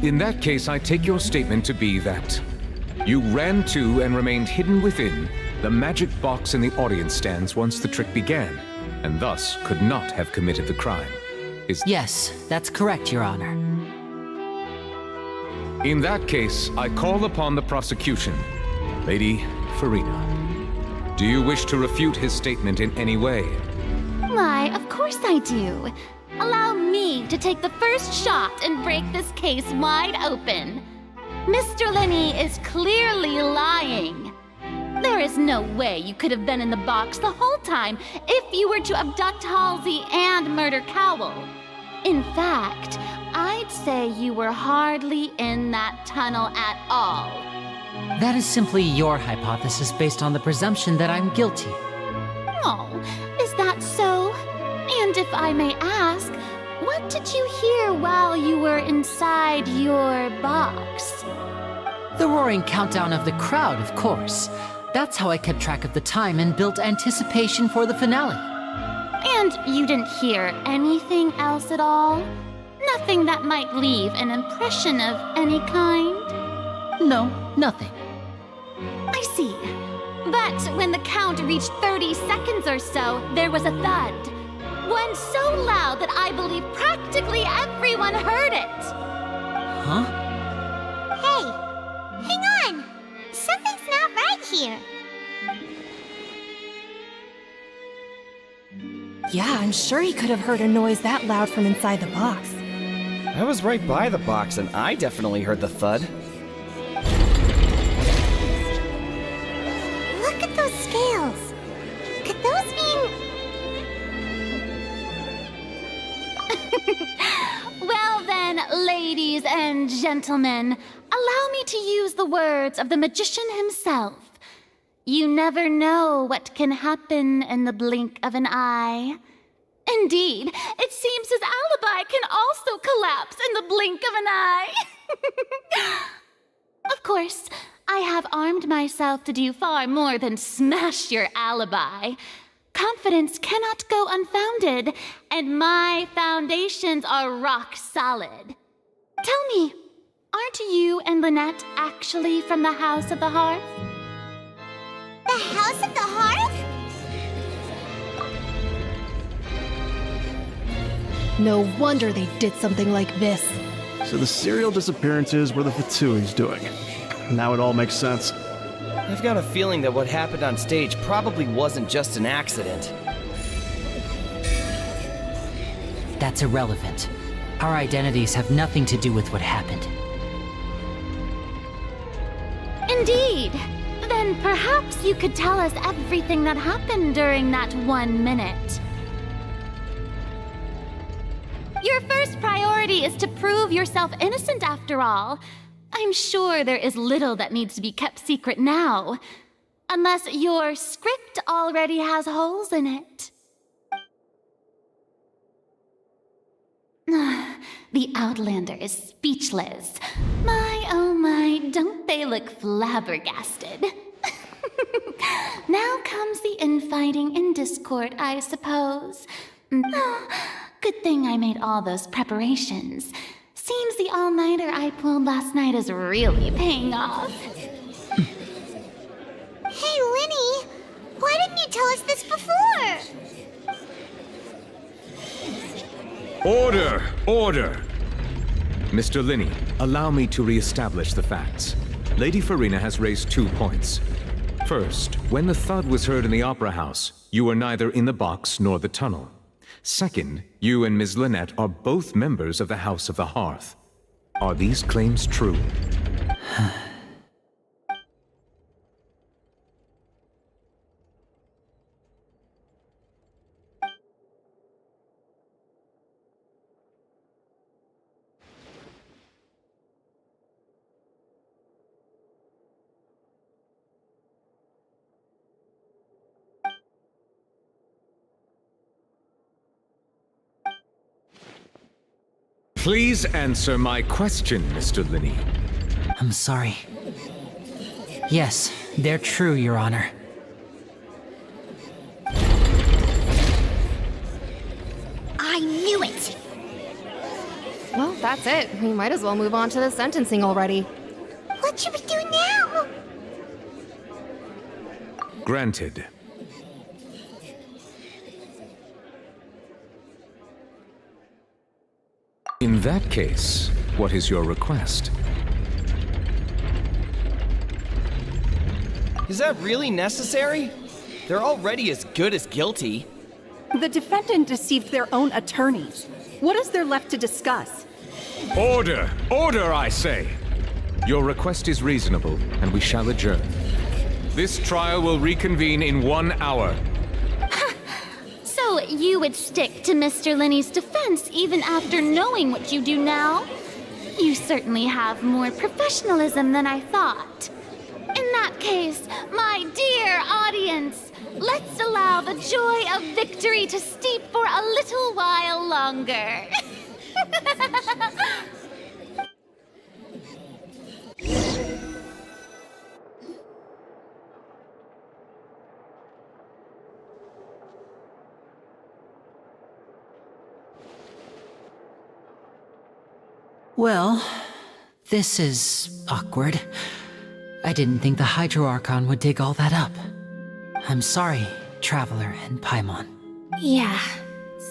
In that case, I take your statement to be that You ran to and remained hidden within the magic box in the audience stands once the trick began, and thus could not have committed the crime.
Yes, that's correct, Your Honor.
In that case, I call upon the prosecution. Lady Farina, do you wish to refute his statement in any way?
Why, of course I do. Allow me to take the first shot and break this case wide open. Mr. Lenny is clearly lying. There is no way you could have been in the box the whole time if you were to abduct Halsey and murder Cowell. In fact, I'd say you were hardly in that tunnel at all.
That is simply your hypothesis based on the presumption that I'm guilty.
Oh, is that so? And if I may ask, what did you hear while you were inside your box?
The roaring countdown of the crowd, of course. That's how I kept track of the time and built anticipation for the finale.
And you didn't hear anything else at all? Nothing that might leave an impression of any kind?
No, nothing.
I see. But when the count reached 30 seconds or so, there was a thud. One so loud that I believe practically everyone heard it.
Huh?
Hey, hang on. Something's not right here.
Yeah, I'm sure he could have heard a noise that loud from inside the box.
I was right by the box and I definitely heard the thud.
Look at those scales. Could those mean...
Well then, ladies and gentlemen, allow me to use the words of the magician himself. You never know what can happen in the blink of an eye. Indeed, it seems his alibi can also collapse in the blink of an eye. Of course, I have armed myself to do far more than smash your alibi. Confidence cannot go unfounded, and my foundations are rock solid. Tell me, aren't you and Lynette actually from the House of the Hearth?
The House of the Hearth?
No wonder they did something like this.
So the serial disappearances were the Fatui's doing. Now it all makes sense.
I've got a feeling that what happened on stage probably wasn't just an accident.
That's irrelevant. Our identities have nothing to do with what happened.
Indeed. Then perhaps you could tell us everything that happened during that 1 minute. Your first priority is to prove yourself innocent, after all. I'm sure there is little that needs to be kept secret now. Unless your script already has holes in it. The Outlander is speechless. My, oh my, don't they look flabbergasted? Now comes the infighting and discord, I suppose. Good thing I made all those preparations. Seems the all-nighter I pulled last night is really paying off.
Hey, Lenny! Why didn't you tell us this before?
Order! Order! Mr. Linney, allow me to re-establish the facts. Lady Farina has raised 2 points. First, when the thud was heard in the Opera House, you were neither in the box nor the tunnel. Second, you and Ms. Lynette are both members of the House of the Hearth. Are these claims true? Please answer my question, Mr. Linney.
I'm sorry. Yes, they're true, Your Honor.
I knew it!
Well, that's it. We might as well move on to the sentencing already.
What should we do now?
Granted. In that case, what is your request?
Is that really necessary? They're already as good as guilty.
The defendant deceived their own attorneys. What is there left to discuss?
Order! Order, I say! Your request is reasonable, and we shall adjourn. This trial will reconvene in 1 hour.
So you would stick to Mr. Linney's defense even after knowing what you do now? You certainly have more professionalism than I thought. In that case, my dear audience, let's allow the joy of victory to steep for a little while longer.
Well, this is awkward. I didn't think the Hydro Archon would dig all that up. I'm sorry, Traveler and Paimon.
Yeah,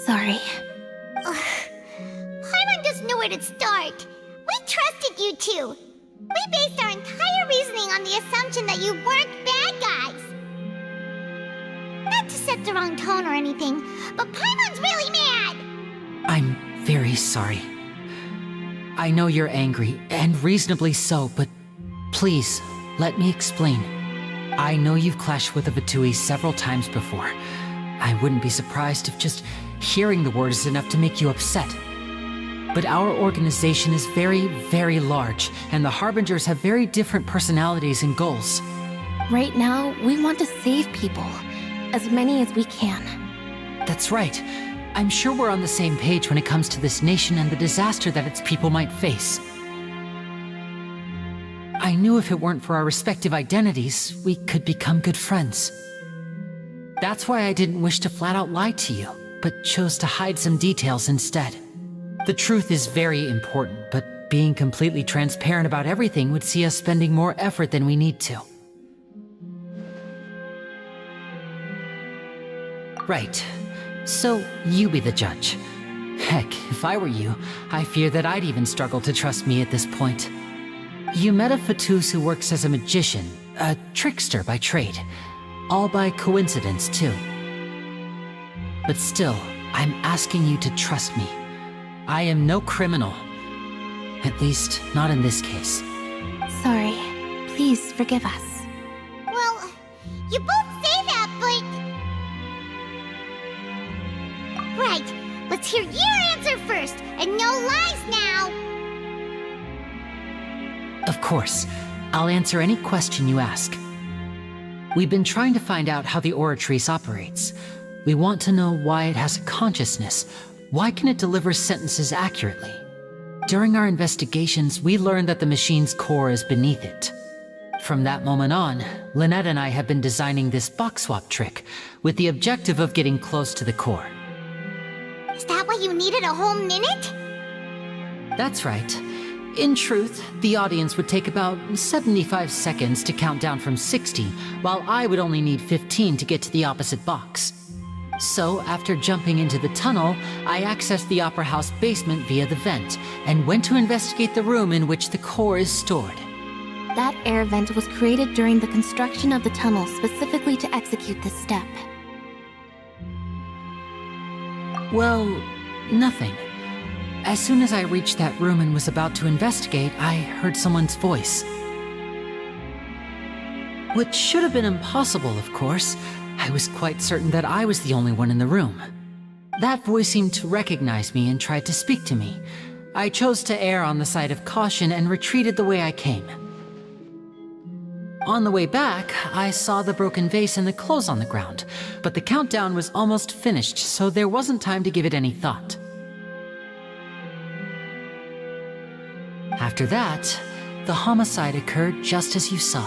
sorry.
Paimon doesn't know where to start. We trusted you two. We based our entire reasoning on the assumption that you weren't bad guys. Not to set the wrong tone or anything, but Paimon's really mad.
I'm very sorry. I know you're angry, and reasonably so, but please, let me explain. I know you've clashed with the Vatui several times before. I wouldn't be surprised if just hearing the word is enough to make you upset. But our organization is very, very large, and the Harbingers have very different personalities and goals.
Right now, we want to save people. As many as we can.
That's right. I'm sure we're on the same page when it comes to this nation and the disaster that its people might face. I knew if it weren't for our respective identities, we could become good friends. That's why I didn't wish to flat out lie to you, but chose to hide some details instead. The truth is very important, but being completely transparent about everything would see us spending more effort than we need to. Right. So, you be the judge. Heck, if I were you, I fear that I'd even struggle to trust me at this point. You met a Fatus who works as a magician, a trickster by trade. All by coincidence, too. But still, I'm asking you to trust me. I am no criminal. At least, not in this case.
Sorry. Please forgive us.
Well, you both say that, but... Right, let's hear your answer first, and no lies now!
Of course. I'll answer any question you ask. We've been trying to find out how the Oratrice operates. We want to know why it has a consciousness. Why can it deliver sentences accurately? During our investigations, we learned that the machine's core is beneath it. From that moment on, Lynette and I have been designing this box swap trick, with the objective of getting close to the core.
Is that why you needed a whole minute?
That's right. In truth, the audience would take about 75 seconds to count down from 60, while I would only need 15 to get to the opposite box. So, after jumping into the tunnel, I accessed the Opera House basement via the vent, and went to investigate the room in which the core is stored.
That air vent was created during the construction of the tunnel specifically to execute this step.
Well, nothing. As soon as I reached that room and was about to investigate, I heard someone's voice. Which should have been impossible, of course. I was quite certain that I was the only one in the room. That voice seemed to recognize me and tried to speak to me. I chose to err on the side of caution and retreated the way I came. On the way back, I saw the broken vase and the clothes on the ground, but the countdown was almost finished, so there wasn't time to give it any thought. After that, the homicide occurred just as you saw.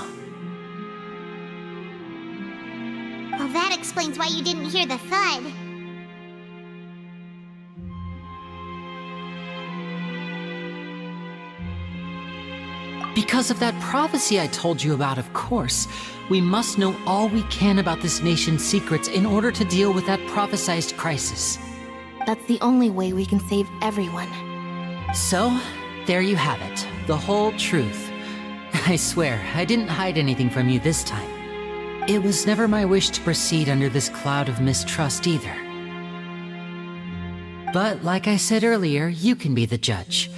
Well, that explains why you didn't hear the thud.
Because of that prophecy I told you about, of course. We must know all we can about this nation's secrets in order to deal with that prophesized crisis.
That's the only way we can save everyone.
So, there you have it. The whole truth. I swear, I didn't hide anything from you this time. It was never my wish to proceed under this cloud of mistrust either. But like I said earlier, you can be the judge.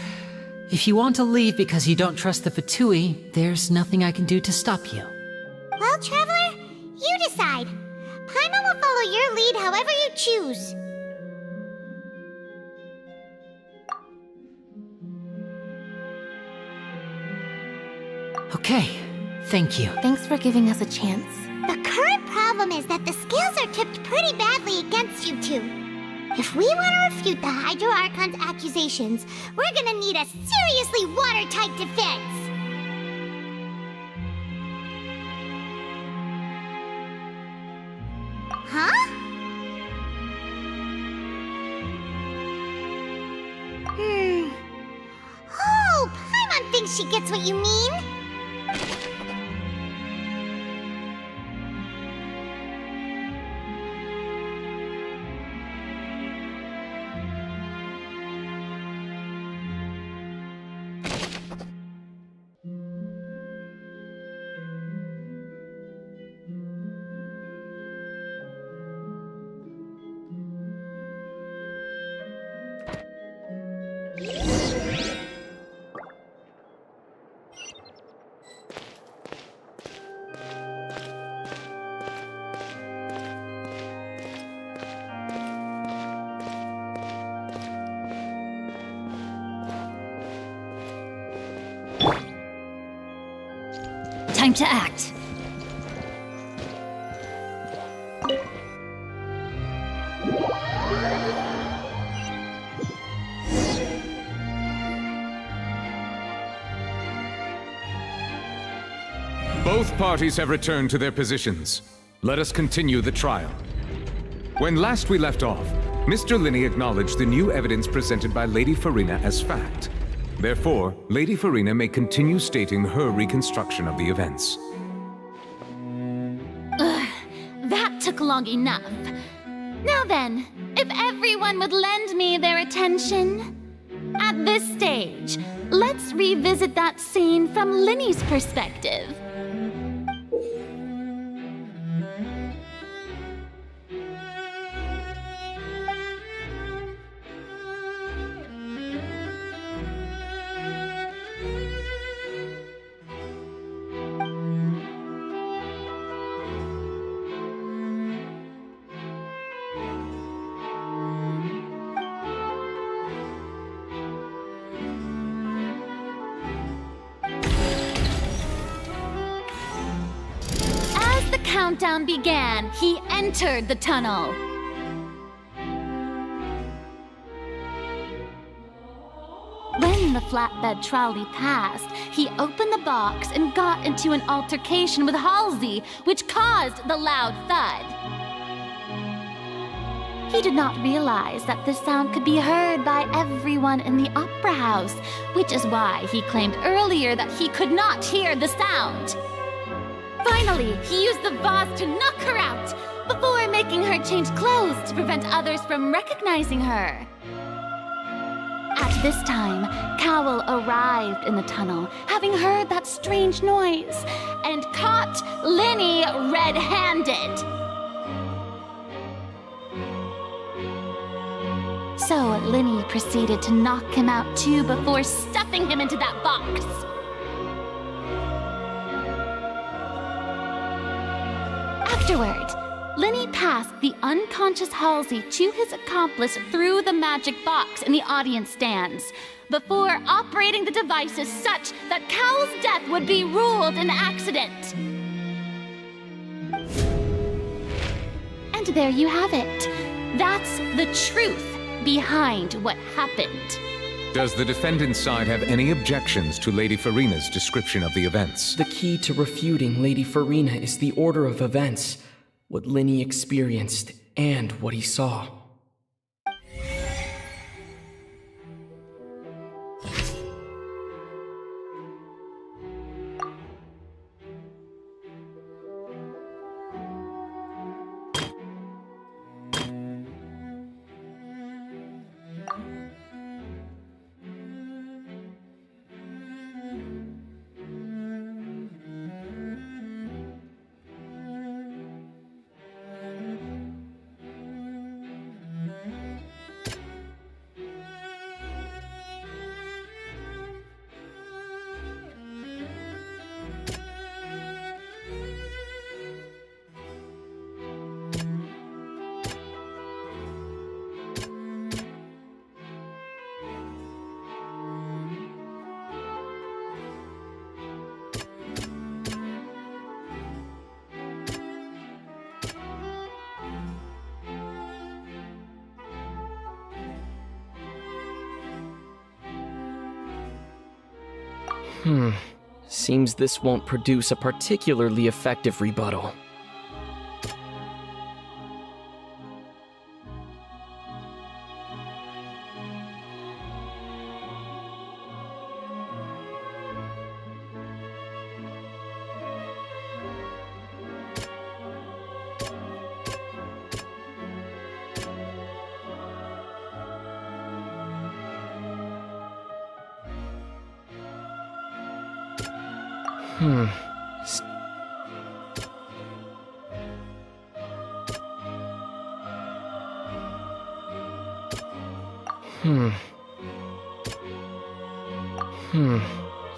If you want to leave because you don't trust the Fatui, there's nothing I can do to stop you.
Well, Traveler, you decide. Paimon will follow your lead however you choose.
Okay, thank you.
Thanks for giving us a chance.
The current problem is that the scales are tipped pretty badly against you two. If we want to refute the Hydro Archon's accusations, we're gonna need a seriously watertight defense. Huh? Oh, Paimon thinks she gets what you mean.
Time to act.
Both parties have returned to their positions. Let us continue the trial. When last we left off, Mr. Linney acknowledged the new evidence presented by Lady Farina as fact. Therefore, Lady Farina may continue stating her reconstruction of the events.
Ugh, that took long enough. Now then, if everyone would lend me their attention. At this stage, let's revisit that scene from Linney's perspective. Countdown began, he entered the tunnel. When the flatbed trolley passed, he opened the box and got into an altercation with Halsey, which caused the loud thud. He did not realize that this sound could be heard by everyone in the opera house, which is why he claimed earlier that he could not hear the sound. Finally, he used the vase to knock her out, before making her change clothes to prevent others from recognizing her. At this time, Cowell arrived in the tunnel, having heard that strange noise, and caught Linney red-handed. So Linney proceeded to knock him out too before stuffing him into that box. Afterward, Linney passed the unconscious Halsey to his accomplice through the magic box in the audience stands, before operating the devices such that Cowell's death would be ruled an accident. And there you have it. That's the truth behind what happened.
Does the defendant's side have any objections to Lady Farina's description of the events?
The key to refuting Lady Farina is the order of events, what Linney experienced, and what he saw. Seems this won't produce a particularly effective rebuttal.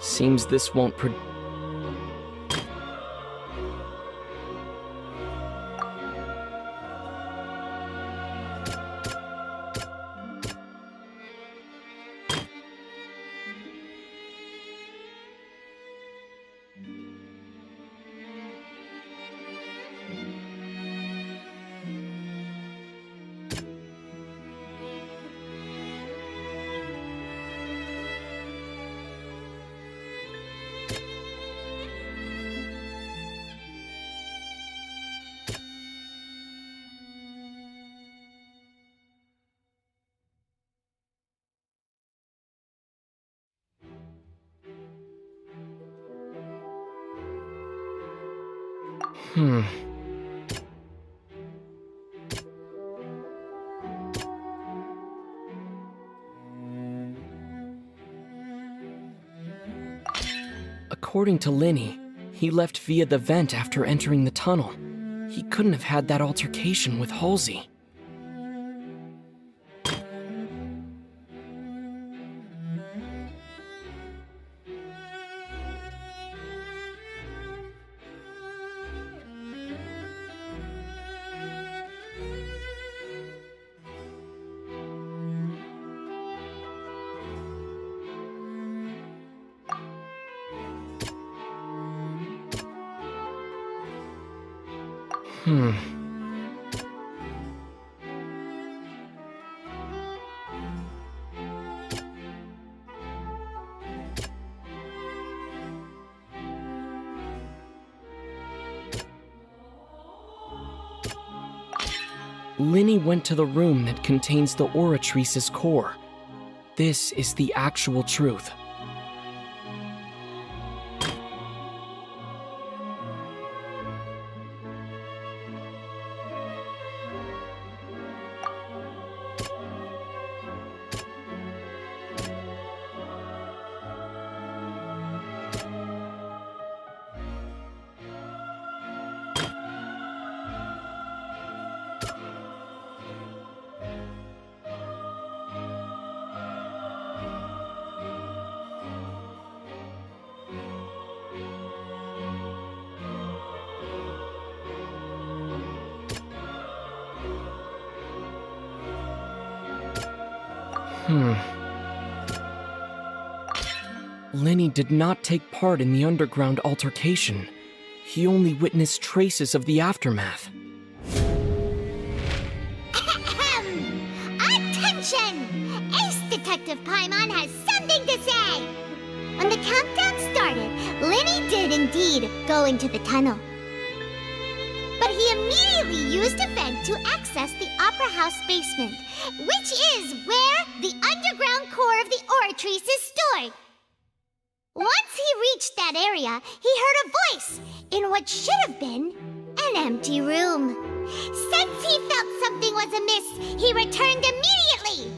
Seems this won't According to Linny, he left via the vent after entering the tunnel. He couldn't have had that altercation with Halsey. Linny went to the room that contains the Oratrice's core. This is the actual truth. Linny did not take part in the underground altercation. He only witnessed traces of the aftermath.
Attention! Ace Detective Paimon has something to say! When the countdown started, Linny did indeed go into the tunnel. But he immediately used a vent to access the Opera House basement, which is where the underground core of the Oratrice is stored. Once he reached that area, he heard a voice in what should have been an empty room. Since he felt something was amiss, he returned immediately.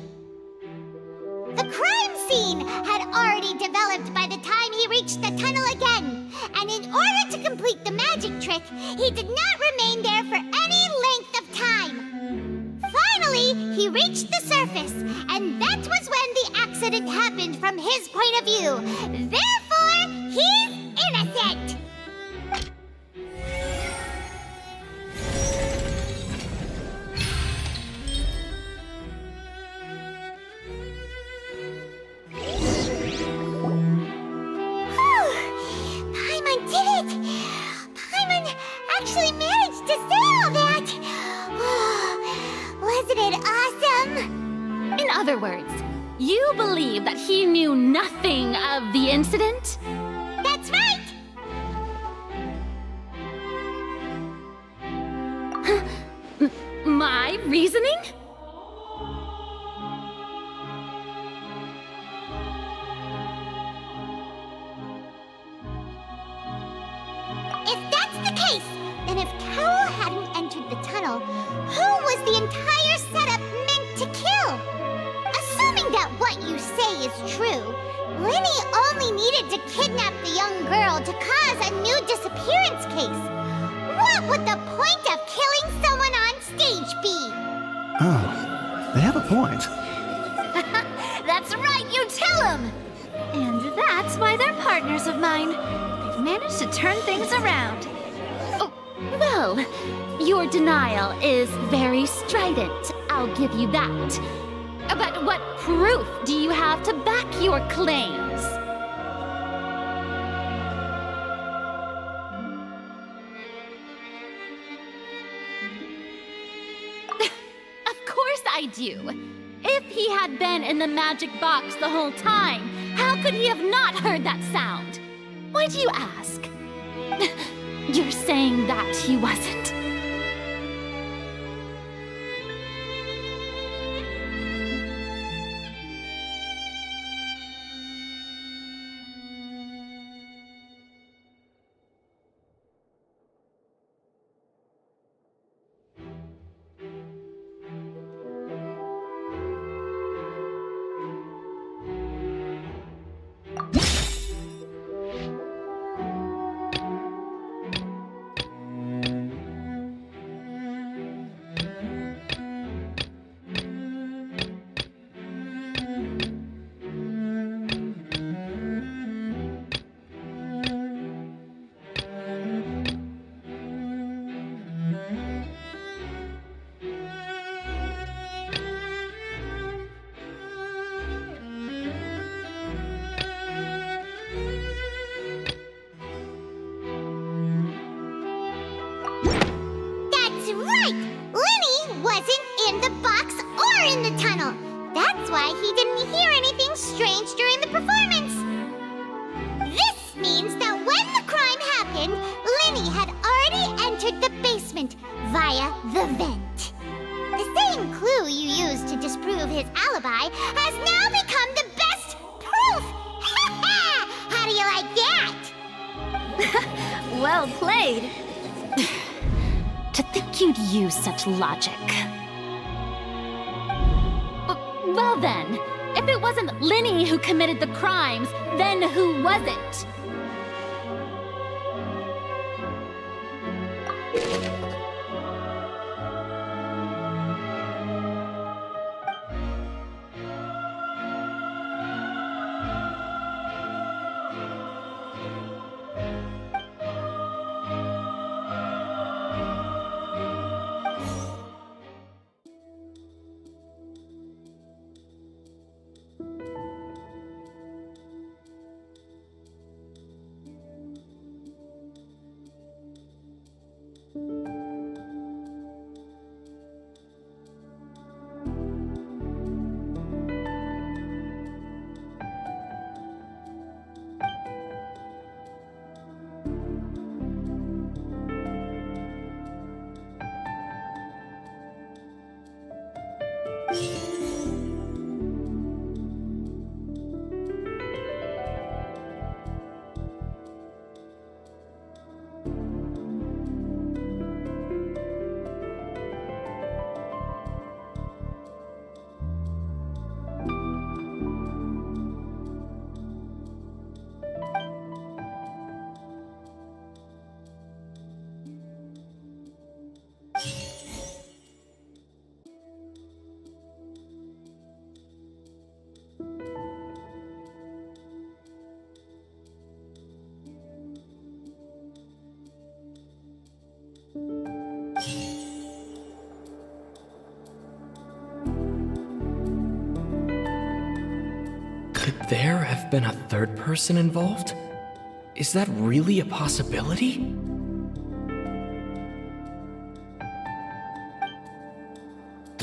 The crime scene had already developed by the time he reached the tunnel again, and in order to complete the magic trick, he did not remain there for any length of time. Finally, he reached the surface, and that was when the accident happened from his point of view. Therefore, he's innocent! Paimon did it! Paimon actually managed to say all that! Wasn't it awesome?
In other words, you believe that he knew nothing of the incident? my reasoning?
If that's the case, then if Carol hadn't entered the tunnel, who was the entire setup meant to kill? Assuming that what you say is true, Linny only needed to kidnap the young girl to cause a new disappearance case. What would the point of killing someone on stage be?
Oh, they have a point.
That's right, you tell them! And that's why they're partners of mine. They've managed to turn things around.
Oh, well, your denial is very strident, I'll give you that. But what proof do you have to back your claims? Of course I do. If he had been in the magic box the whole time, how could he have not heard that sound? Why do you ask? You're saying that he wasn't.
That's why he didn't hear anything strange during the performance. This means that when the crime happened, Linny had already entered the basement via the vent. The same clue you used to disprove his alibi has now become the best proof! How do you like that?
Well played. To think you'd use such logic. Well then, if it wasn't Linny who committed the crimes, then who was it?
Could there have been a third person involved? Is that really a possibility?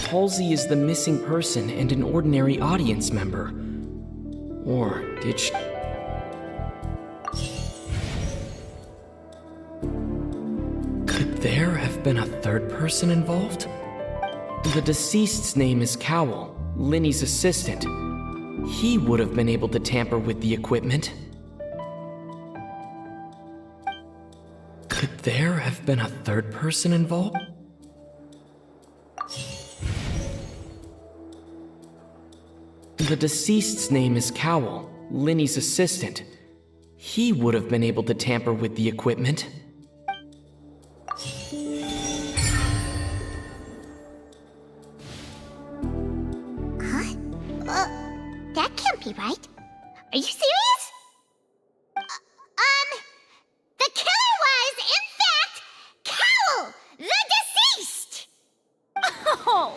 Halsey is the missing person and an ordinary audience member. Or did she... Could there have been a third person involved? The deceased's name is Cowell, Linny's assistant. He would have been able to tamper with the equipment. Could there have been a third person involved? The deceased's name is Cowell, Linny's assistant. He would have been able to tamper with the equipment.
Huh? That can't be right. Are you serious? The killer was, in fact, Cowell, the deceased!
Oh,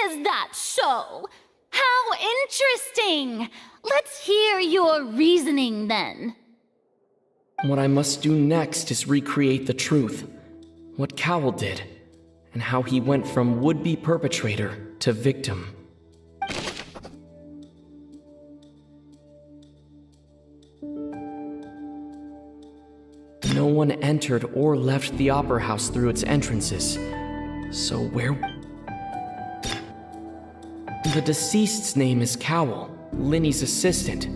is that so? How interesting! Let's hear your reasoning then.
What I must do next is recreate the truth. What Cowell did, and how he went from would-be perpetrator to victim. No one entered or left the Opera House through its entrances. So where... The deceased's name is Cowell, Linny's assistant.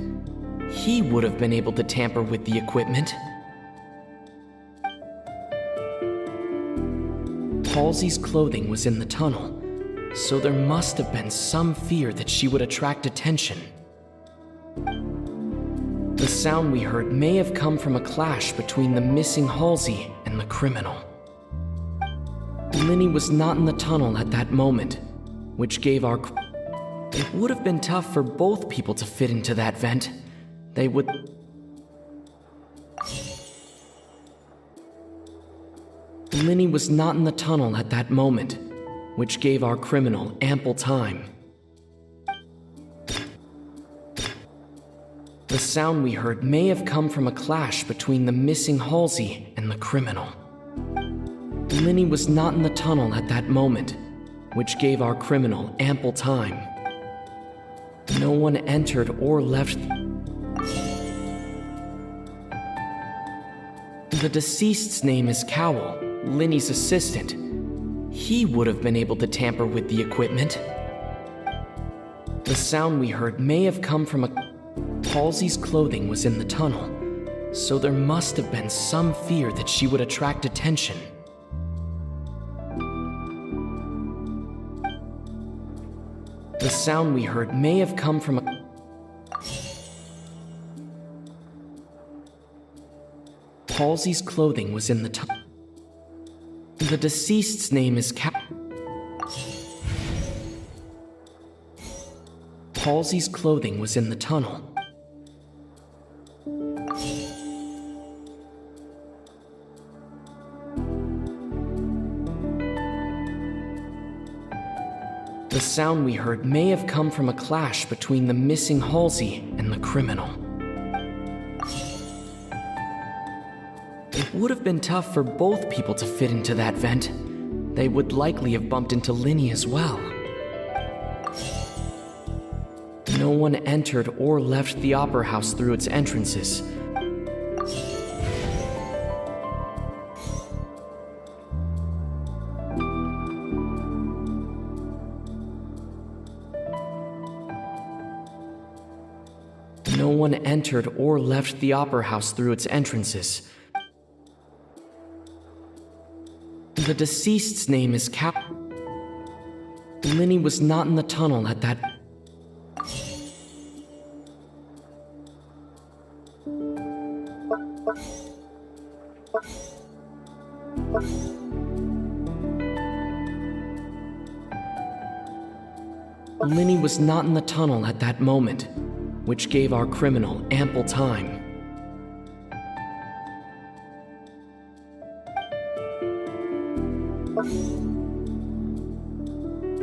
He would have been able to tamper with the equipment. Halsey's clothing was in the tunnel, so there must have been some fear that she would attract attention. The sound we heard may have come from a clash between the missing Halsey and the criminal. Linny was not in the tunnel at that moment, which gave our... It would have been tough for both people to fit into that vent. They would... Linny was not in the tunnel at that moment, which gave our criminal ample time. The sound we heard may have come from a clash between the missing Halsey and the criminal. Linny was not in the tunnel at that moment, which gave our criminal ample time. No one entered or left. The deceased's name is Cowell, Linny's assistant. He would have been able to tamper with the equipment. The sound we heard may have come from a... Halsey's clothing was in the tunnel, so there must have been some fear that she would attract attention. The sound we heard may have come from a... Halsey's clothing was in the tunnel. The deceased's name is Halsey's clothing was in the tunnel. The sound we heard may have come from a clash between the missing Halsey and the criminal. It would have been tough for both people to fit into that vent. They would likely have bumped into Linny as well. No one entered or left the Opera House through its entrances. No one entered or left the Opera House through its entrances. The deceased's name is Linny was not in the tunnel at that... Linny was not in the tunnel at that moment, which gave our criminal ample time.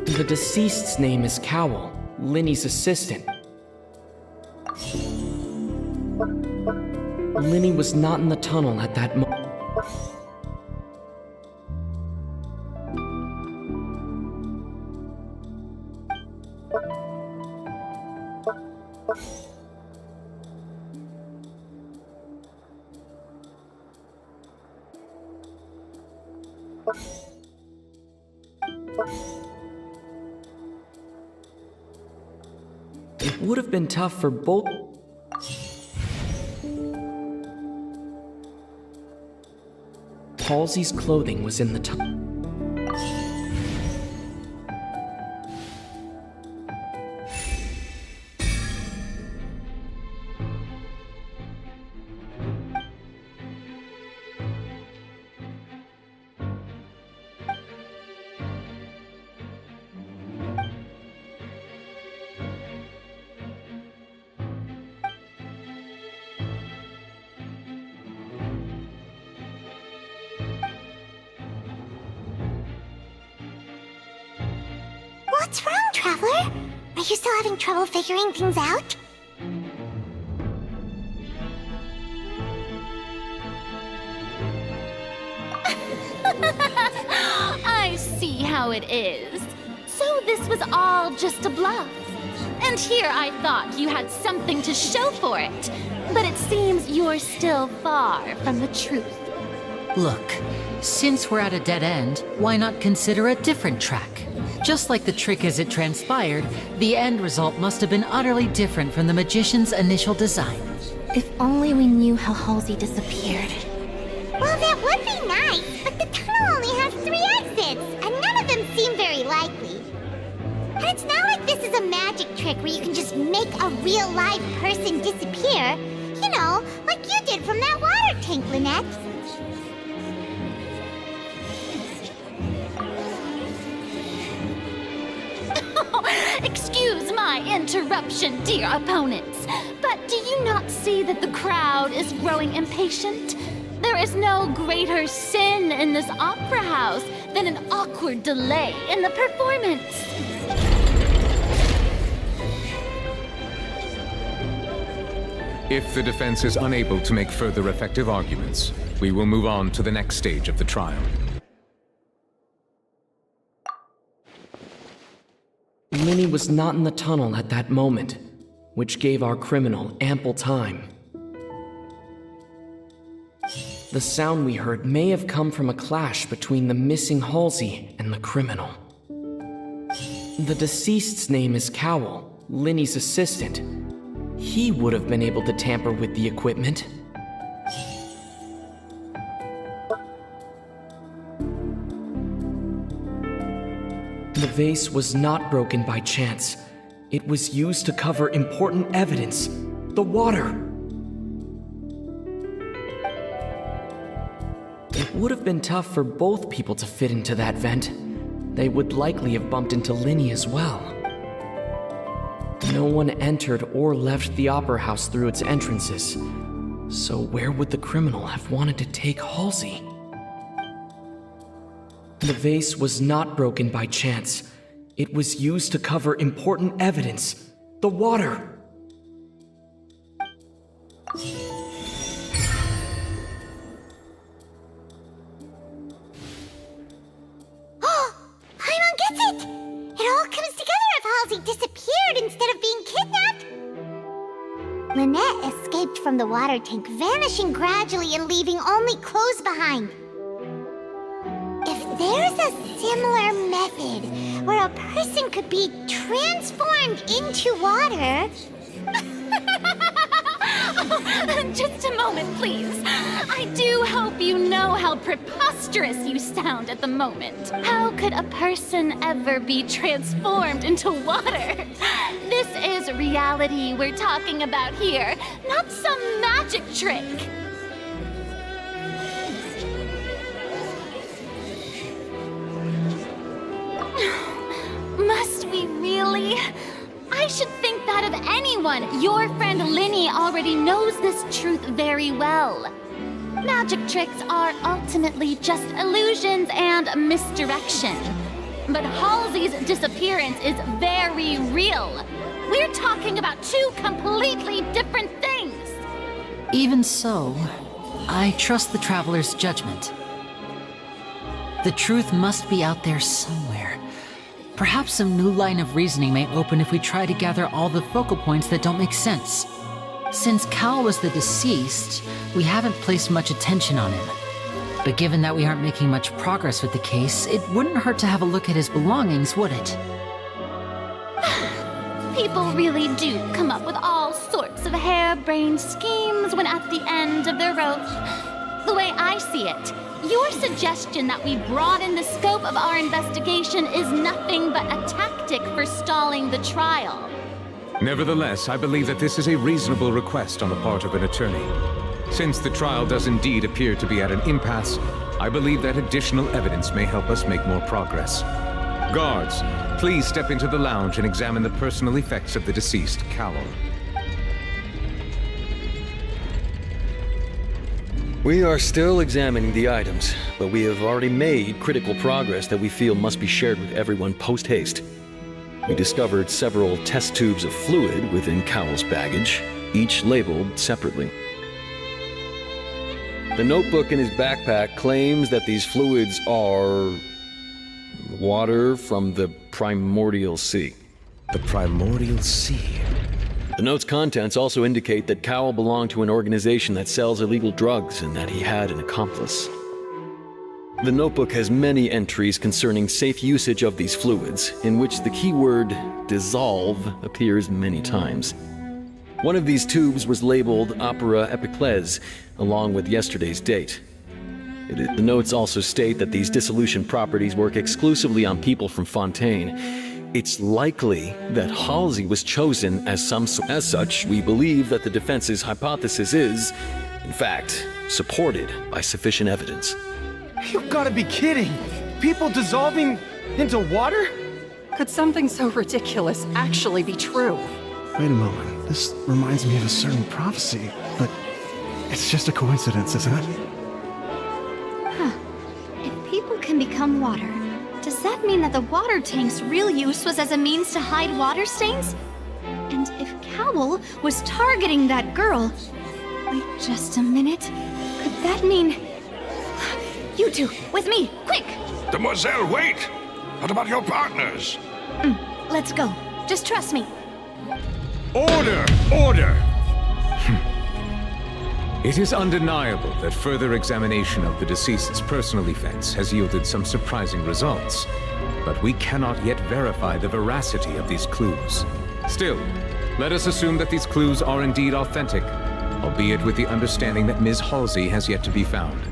The deceased's name is Cowell, Linny's assistant. Linny was not in the tunnel at that moment. It would have been tough for both. Halsey's clothing was in the tunnel.
What's wrong, Traveler? Are you still having trouble figuring things out?
I see how it is. So this was all just a bluff. And here I thought you had something to show for it. But it seems you're still far from the truth.
Look, since we're at a dead end, why not consider a different track? Just like the trick as it transpired, the end result must have been utterly different from the magician's initial design.
If only we knew how Halsey disappeared.
Well, that would be nice, but the tunnel only has 3 exits, and none of them seem very likely. And it's not like this is a magic trick where you can just make a real live person disappear. You know, like you did from that water tank, Lynette.
Excuse my interruption, dear opponents, but do you not see that the crowd is growing impatient? There is no greater sin in this opera house than an awkward delay in the performance.
If the defense is unable to make further effective arguments, we will move on to the next stage of the trial.
Linny was not in the tunnel at that moment, which gave our criminal ample time. The sound we heard may have come from a clash between the missing Halsey and the criminal. The deceased's name is Cowell, Linny's assistant. He would have been able to tamper with the equipment. The vase was not broken by chance. It was used to cover important evidence. The water. It would have been tough for both people to fit into that vent. They would likely have bumped into Linny as well. No one entered or left the opera house through its entrances. So where would the criminal have wanted to take Halsey? The vase was not broken by chance. It was used to cover important evidence. The water.
Oh, Paimon gets it! It all comes together if Halsey disappeared instead of being kidnapped. Lynette escaped from the water tank, vanishing gradually and leaving only clothes behind. If there's a similar method where a person could be transformed into water...
Just a moment, please. I do hope you know how preposterous you sound at the moment. How could a person ever be transformed into water? This is reality we're talking about here, not some magic trick. Must we really? I should think that of anyone. Your friend Linny already knows this truth very well. Magic tricks are ultimately just illusions and misdirection. But Halsey's disappearance is very real. We're talking about 2 completely different things.
Even so, I trust the Traveler's judgment. The truth must be out there somewhere. Perhaps some new line of reasoning may open if we try to gather all the focal points that don't make sense. Since Cal was the deceased, we haven't placed much attention on him. But given that we aren't making much progress with the case, it wouldn't hurt to have a look at his belongings, would it?
People really do come up with all sorts of harebrained schemes when at the end of their rope. The way I see it, your suggestion that we broaden the scope of our investigation is nothing but a tactic for stalling the trial.
Nevertheless, I believe that this is a reasonable request on the part of an attorney. Since the trial does indeed appear to be at an impasse, I believe that additional evidence may help us make more progress. Guards, please step into the lounge and examine the personal effects of the deceased, Cowell.
We are still examining the items, but we have already made critical progress that we feel must be shared with everyone post-haste. We discovered several test tubes of fluid within Cowell's baggage, each labeled separately. The notebook in his backpack claims that these fluids are water from the primordial sea.
The primordial sea?
The note's contents also indicate that Cowell belonged to an organization that sells illegal drugs and that he had an accomplice. The notebook has many entries concerning safe usage of these fluids, in which the keyword dissolve appears many times. One of these tubes was labeled Opera Epiclese, along with yesterday's date. The notes also state that these dissolution properties work exclusively on people from Fontaine. It's likely that Halsey was chosen as such. We believe that the defense's hypothesis is, in fact, supported by sufficient evidence.
You've got to be kidding! People dissolving into water?
Could something so ridiculous actually be true?
Wait a moment. This reminds me of a certain prophecy, but it's just a coincidence, isn't it?
Huh. If people can become water, does that mean that the water tank's real use was as a means to hide water stains? And if Cowell was targeting that girl... Wait just a minute. Could that mean... You two, with me, quick!
Demoiselle, wait! What about your partners?
Let's go. Just trust me.
Order! Order! It is undeniable that further examination of the deceased's personal effects has yielded some surprising results, but we cannot yet verify the veracity of these clues. Still, let us assume that these clues are indeed authentic, albeit with the understanding that Ms. Halsey has yet to be found.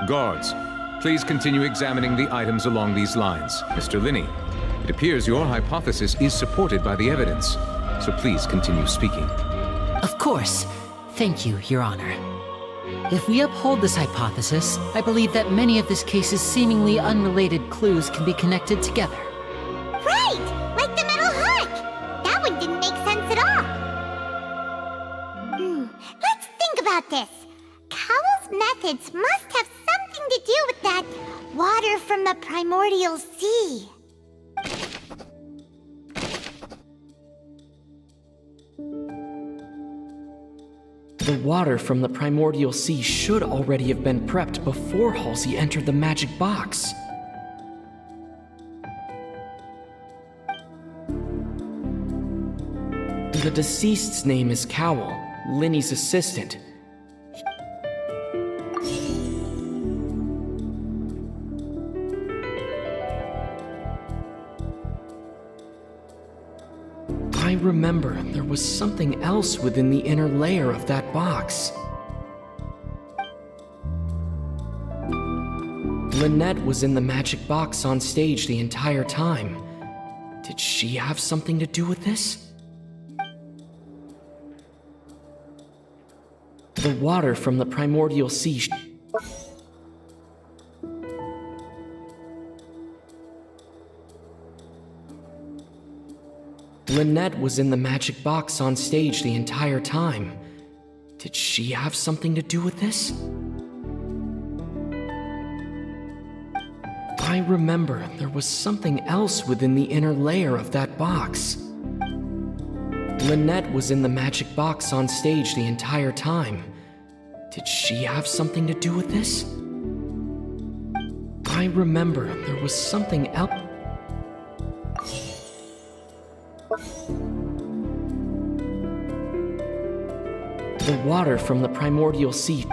Guards, please continue examining the items along these lines. Mr. Linney, it appears your hypothesis is supported by the evidence, so please continue speaking.
Of course. Thank you, Your Honor. If we uphold this hypothesis, I believe that many of this case's seemingly unrelated clues can be connected together.
Right! Like the metal heart! That one didn't make sense at all. Let's think about this. Cowell's methods must have something to do with that water from the primordial sea.
The water from the primordial sea should already have been prepped before Halsey entered the magic box. The deceased's name is Cowell, Linny's assistant. I remember there was something else within the inner layer of that box. Lynette was in the magic box on stage the entire time. Did she have something to do with this? The water from the primordial sea. Lynette was in the magic box on stage the entire time. Did she have something to do with this? I remember there was something else within the inner layer of that box. Lynette was in the magic box on stage the entire time. Did she have something to do with this? I remember there was something else. The water from the primordial sea.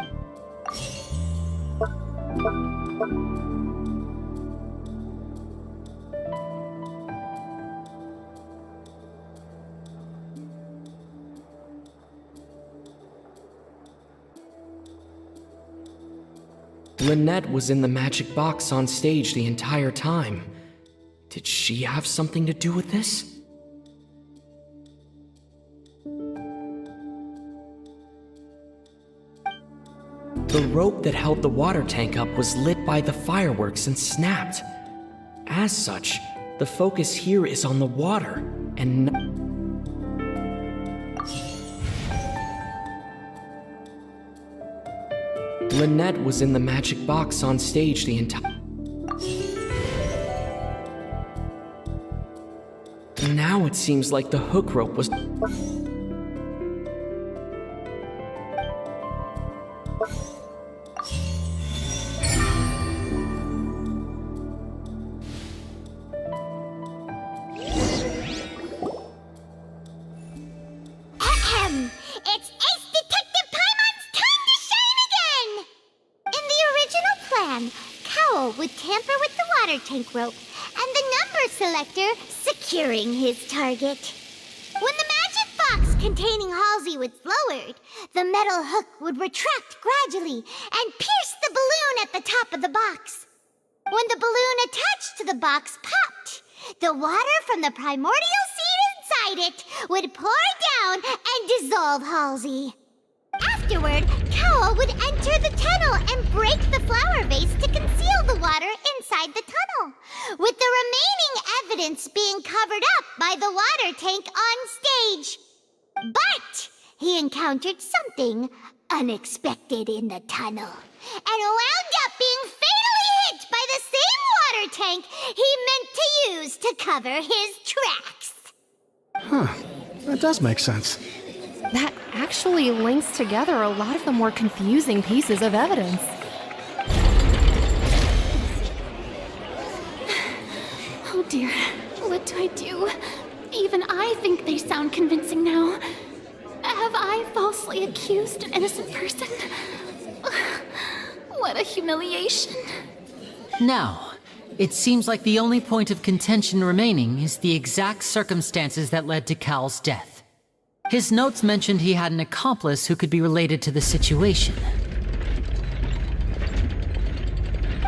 Lynette was in the magic box on stage the entire time. Did she have something to do with this? The rope that held the water tank up was lit by the fireworks and snapped. As such, the focus here is on the water, and Lynette was in the magic box on stage the entire... Now it seems like the hook rope was...
Ahem! It's Ace Detective Paimon's time to shine again! In the original plan, Cowl would tamper with the water tank rope and the number selector securing his target. When the magic box containing Halsey was lowered, the metal hook would retract gradually and pierce the balloon at the top of the box. When the balloon attached to the box popped, the water from the primordial seed inside it would pour down and dissolve Halsey. Afterward, Cowl would enter the tunnel and break the flower vase to conceal the water inside the tunnel, with the remaining evidence being covered up by the water tank on stage. But he encountered something unexpected in the tunnel and wound up being fatally hit by the same water tank he meant to use to cover his tracks.
Huh. That does make sense.
That actually links together a lot of the more confusing pieces of evidence.
Oh dear, what do I do? Even I think they sound convincing now. Have I falsely accused an innocent person? What a humiliation.
Now, it seems like the only point of contention remaining is the exact circumstances that led to Cal's death. His notes mentioned he had an accomplice who could be related to the situation.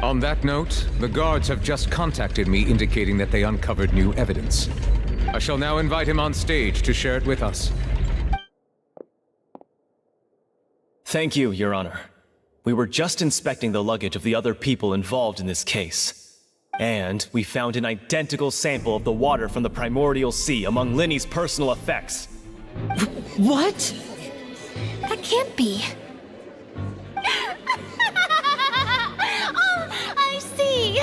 On that note, the guards have just contacted me indicating that they uncovered new evidence. I shall now invite him on stage to share it with us.
Thank you, Your Honor. We were just inspecting the luggage of the other people involved in this case. And we found an identical sample of the water from the primordial sea among Linny's personal effects.
What?
That can't be. Oh, I see.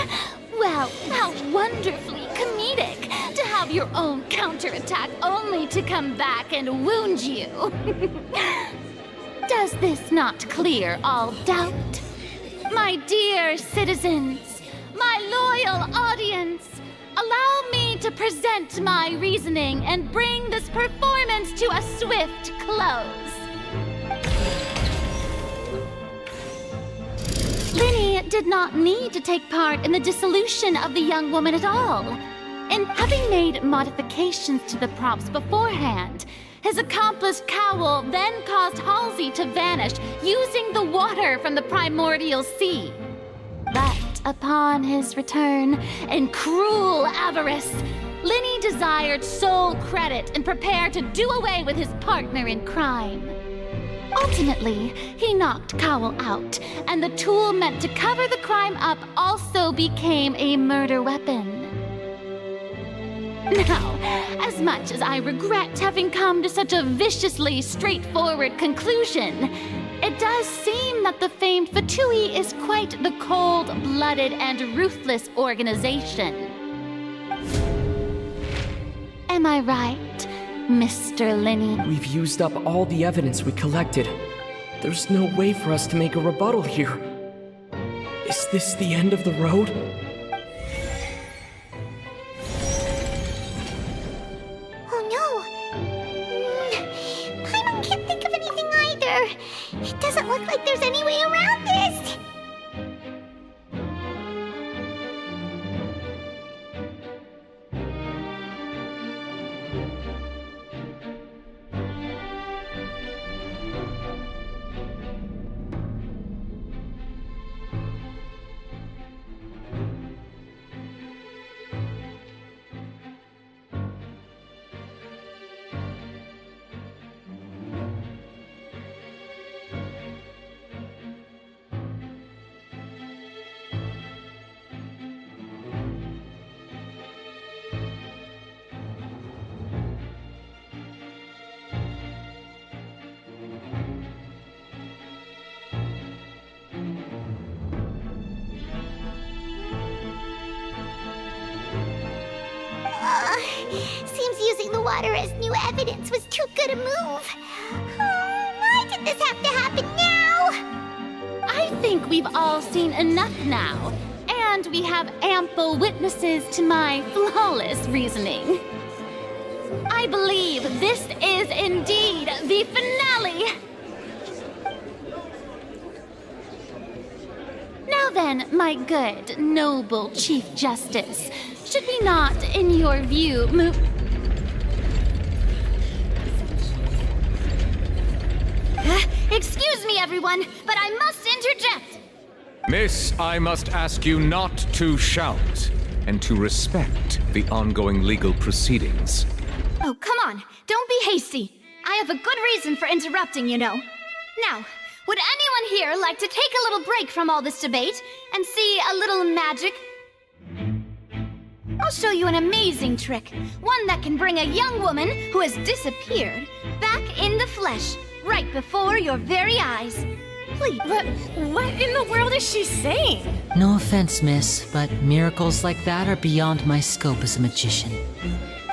Well, how wonderfully comedic to have your own counterattack only to come back and wound you. Does this not clear all doubt? My dear citizens, my loyal audience, allow me to present my reasoning and bring this performance to a swift close. Linny did not need to take part in the dissolution of the young woman at all. In having made modifications to the props beforehand, his accomplice Cowl then caused Halsey to vanish using the water from the primordial sea. But upon his return, in cruel avarice, Linny desired sole credit and prepared to do away with his partner in crime. Ultimately, he knocked Cowl out, and the tool meant to cover the crime up also became a murder weapon. Now, as much as I regret having come to such a viciously straightforward conclusion, it does seem that the famed Fatui is quite the cold-blooded and ruthless organization. Am I right, Mr. Linny?
We've used up all the evidence we collected. There's no way for us to make a rebuttal here. Is this the end of the road?
Paimon can't think of anything either. It doesn't look like there's any way around this. Seems using the water as new evidence was too good a move. Why did this have to happen now?
I think we've all seen enough now, and we have ample witnesses to my flawless reasoning. I believe this is indeed the finale! Now then, my good, noble Chief Justice, should we not, in your view, move...
Excuse me, everyone, but I must interject!
Miss, I must ask you not to shout and to respect the ongoing legal proceedings.
Oh, come on. Don't be hasty. I have a good reason for interrupting, you know. Now, would anyone here like to take a little break from all this debate and see a little magic? I'll show you an amazing trick. One that can bring a young woman who has disappeared back in the flesh, right before your very eyes. Please.
What in the world is she saying?
No offense, miss, but miracles like that are beyond my scope as a magician.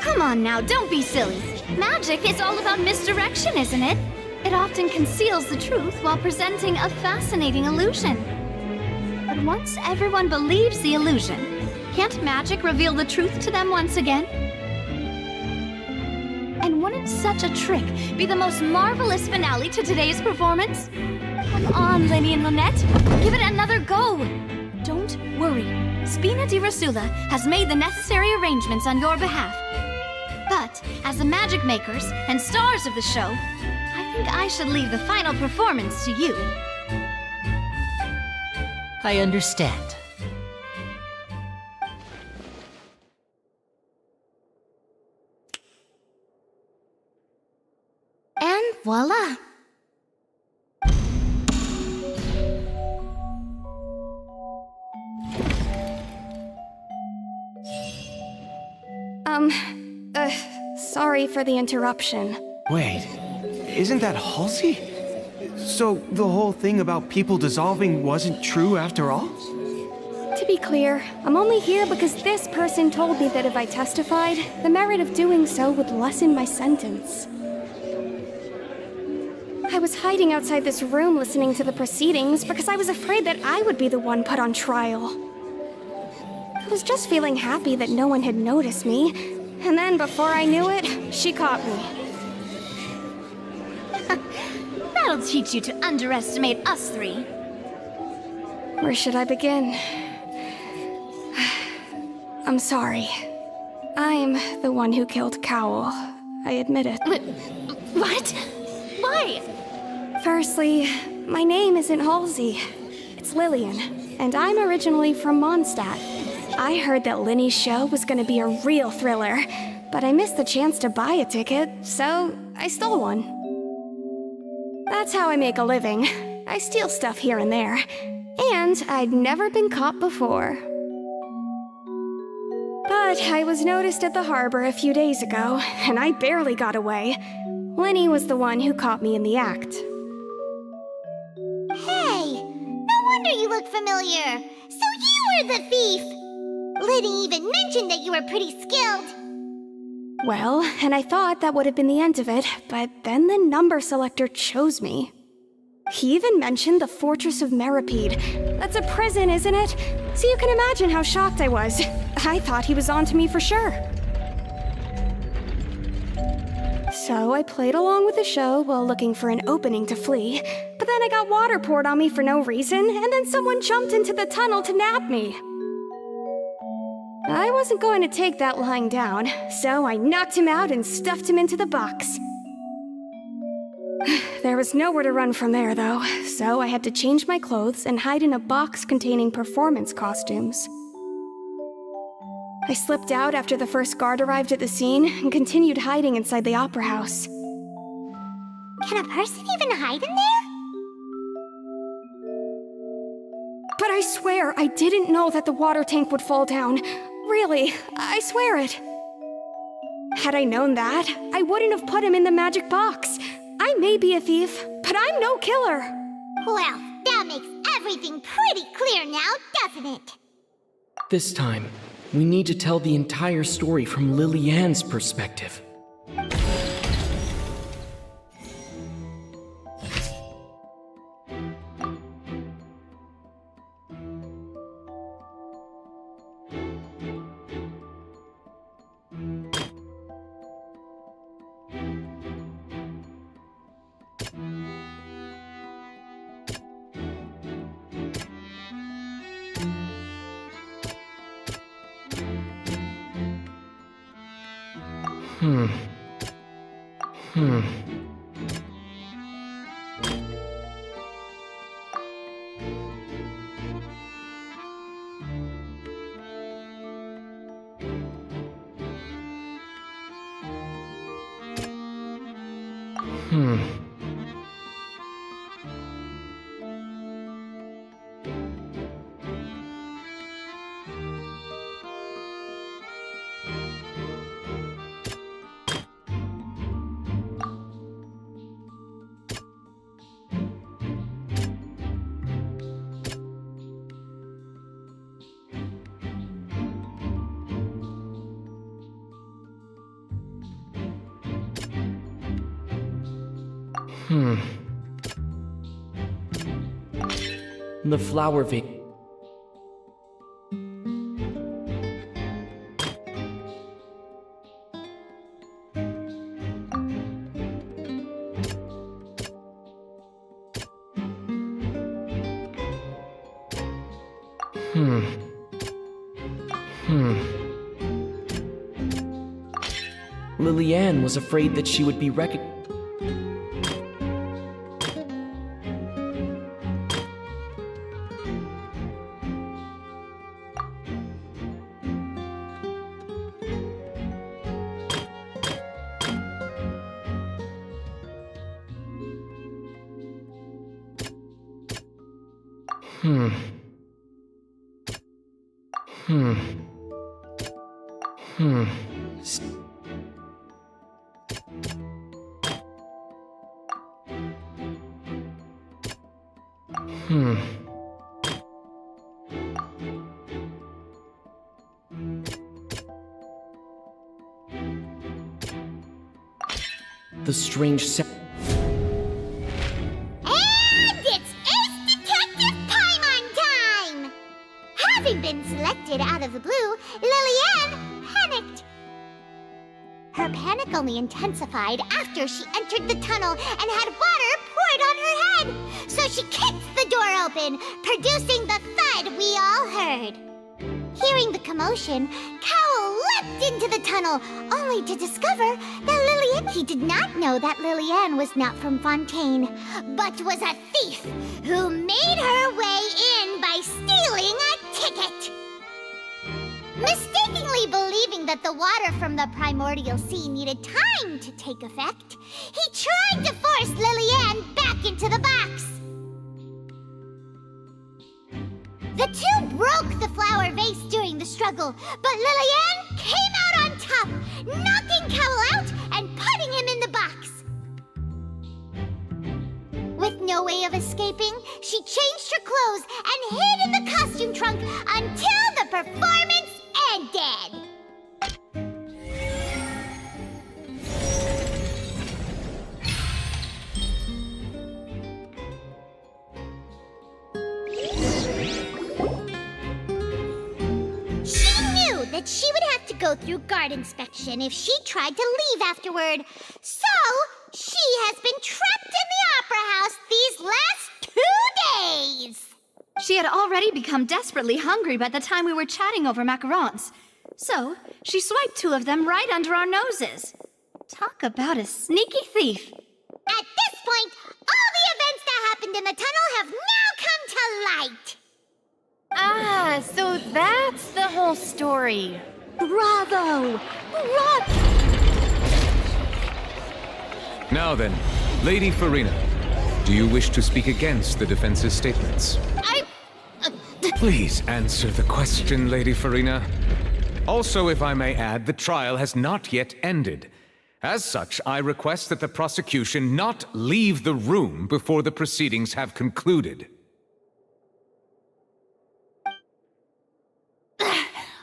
Come on now, don't be silly. Magic is all about misdirection, isn't it? It often conceals the truth while presenting a fascinating illusion. But once everyone believes the illusion, can't magic reveal the truth to them once again? And wouldn't such a trick be the most marvelous finale to today's performance? Come on, Lenny and Lynette, give it another go. Don't worry, Spina di Rasula has made the necessary arrangements on your behalf. But as the magic makers and stars of the show, I think I should leave the final performance to you.
I understand.
And voila!
Sorry for the interruption.
Wait, isn't that Halsey? So the whole thing about people dissolving wasn't true after all?
To be clear, I'm only here because this person told me that if I testified, the merit of doing so would lessen my sentence. I was hiding outside this room listening to the proceedings because I was afraid that I would be the one put on trial. I was just feeling happy that no one had noticed me, and then before I knew it, she caught me.
That'll teach you to underestimate us three.
Where should I begin? I'm sorry. I'm the one who killed Cowell. I admit it.
What? Why?
Firstly, my name isn't Halsey. It's Lillian, and I'm originally from Mondstadt. I heard that Linny's show was gonna be a real thriller, but I missed the chance to buy a ticket, so I stole one. That's how I make a living. I steal stuff here and there, and I'd never been caught before. But I was noticed at the harbor a few days ago, and I barely got away. Linny was the one who caught me in the act.
Hey, no wonder you look familiar. So you were the thief. Liddy even mentioned that you were pretty skilled.
Well, and I thought that would have been the end of it, but then the number selector chose me. He even mentioned the Fortress of Meripede. That's a prison, isn't it? So you can imagine how shocked I was. I thought he was onto me for sure. So I played along with the show while looking for an opening to flee, but then I got water poured on me for no reason, and then someone jumped into the tunnel to nab me. I wasn't going to take that lying down, so I knocked him out and stuffed him into the box. There was nowhere to run from there, though, so I had to change my clothes and hide in a box containing performance costumes. I slipped out after the first guard arrived at the scene and continued hiding inside the opera house.
Can a person even hide in there?
But I swear I didn't know that the water tank would fall down. Really, I swear it. Had I known that, I wouldn't have put him in the magic box. I may be a thief, but I'm no killer.
Well, that makes everything pretty clear now, doesn't it?
This time, We need to tell the entire story from Lily-Ann's perspective. The flower vase. Lily-Ann was afraid that she would be recognized. The strange sound.
And it's Ace Detective Paimon time! Having been selected out of the blue, Lily-Ann panicked. Her panic only intensified after she entered the tunnel and had water poured on her head. So she kicked the door open, producing the thud we all heard. Hearing the commotion, Cowell leapt into the tunnel, only to discover that Lily-Ann... He did not know that Lily-Ann was not from Fontaine, but was a thief who made her way in by stealing a ticket. Mistakenly believing that the water from the primordial sea needed time to take effect, he tried to force Lily-Ann back into the box. The two broke the flower vase during the struggle, but Lily-Ann came out on top, knocking Cowell out and putting him in the box. With no way of escaping, she changed her clothes and hid in the costume trunk until the performance ended. That she would have to go through guard inspection if she tried to leave afterward. So, she has been trapped in the Opera House these last 2 days.
She had already become desperately hungry by the time we were chatting over macarons. So, she swiped 2 of them right under our noses. Talk about a sneaky thief.
At this point, all the events that happened in the tunnel have now come to light.
Ah, so that's the whole story.
Bravo!
Now then, Lady Farina, do you wish to speak against the defense's statements? Please answer the question, Lady Farina. Also, if I may add, the trial has not yet ended. As such, I request that the prosecution not leave the room before the proceedings have concluded.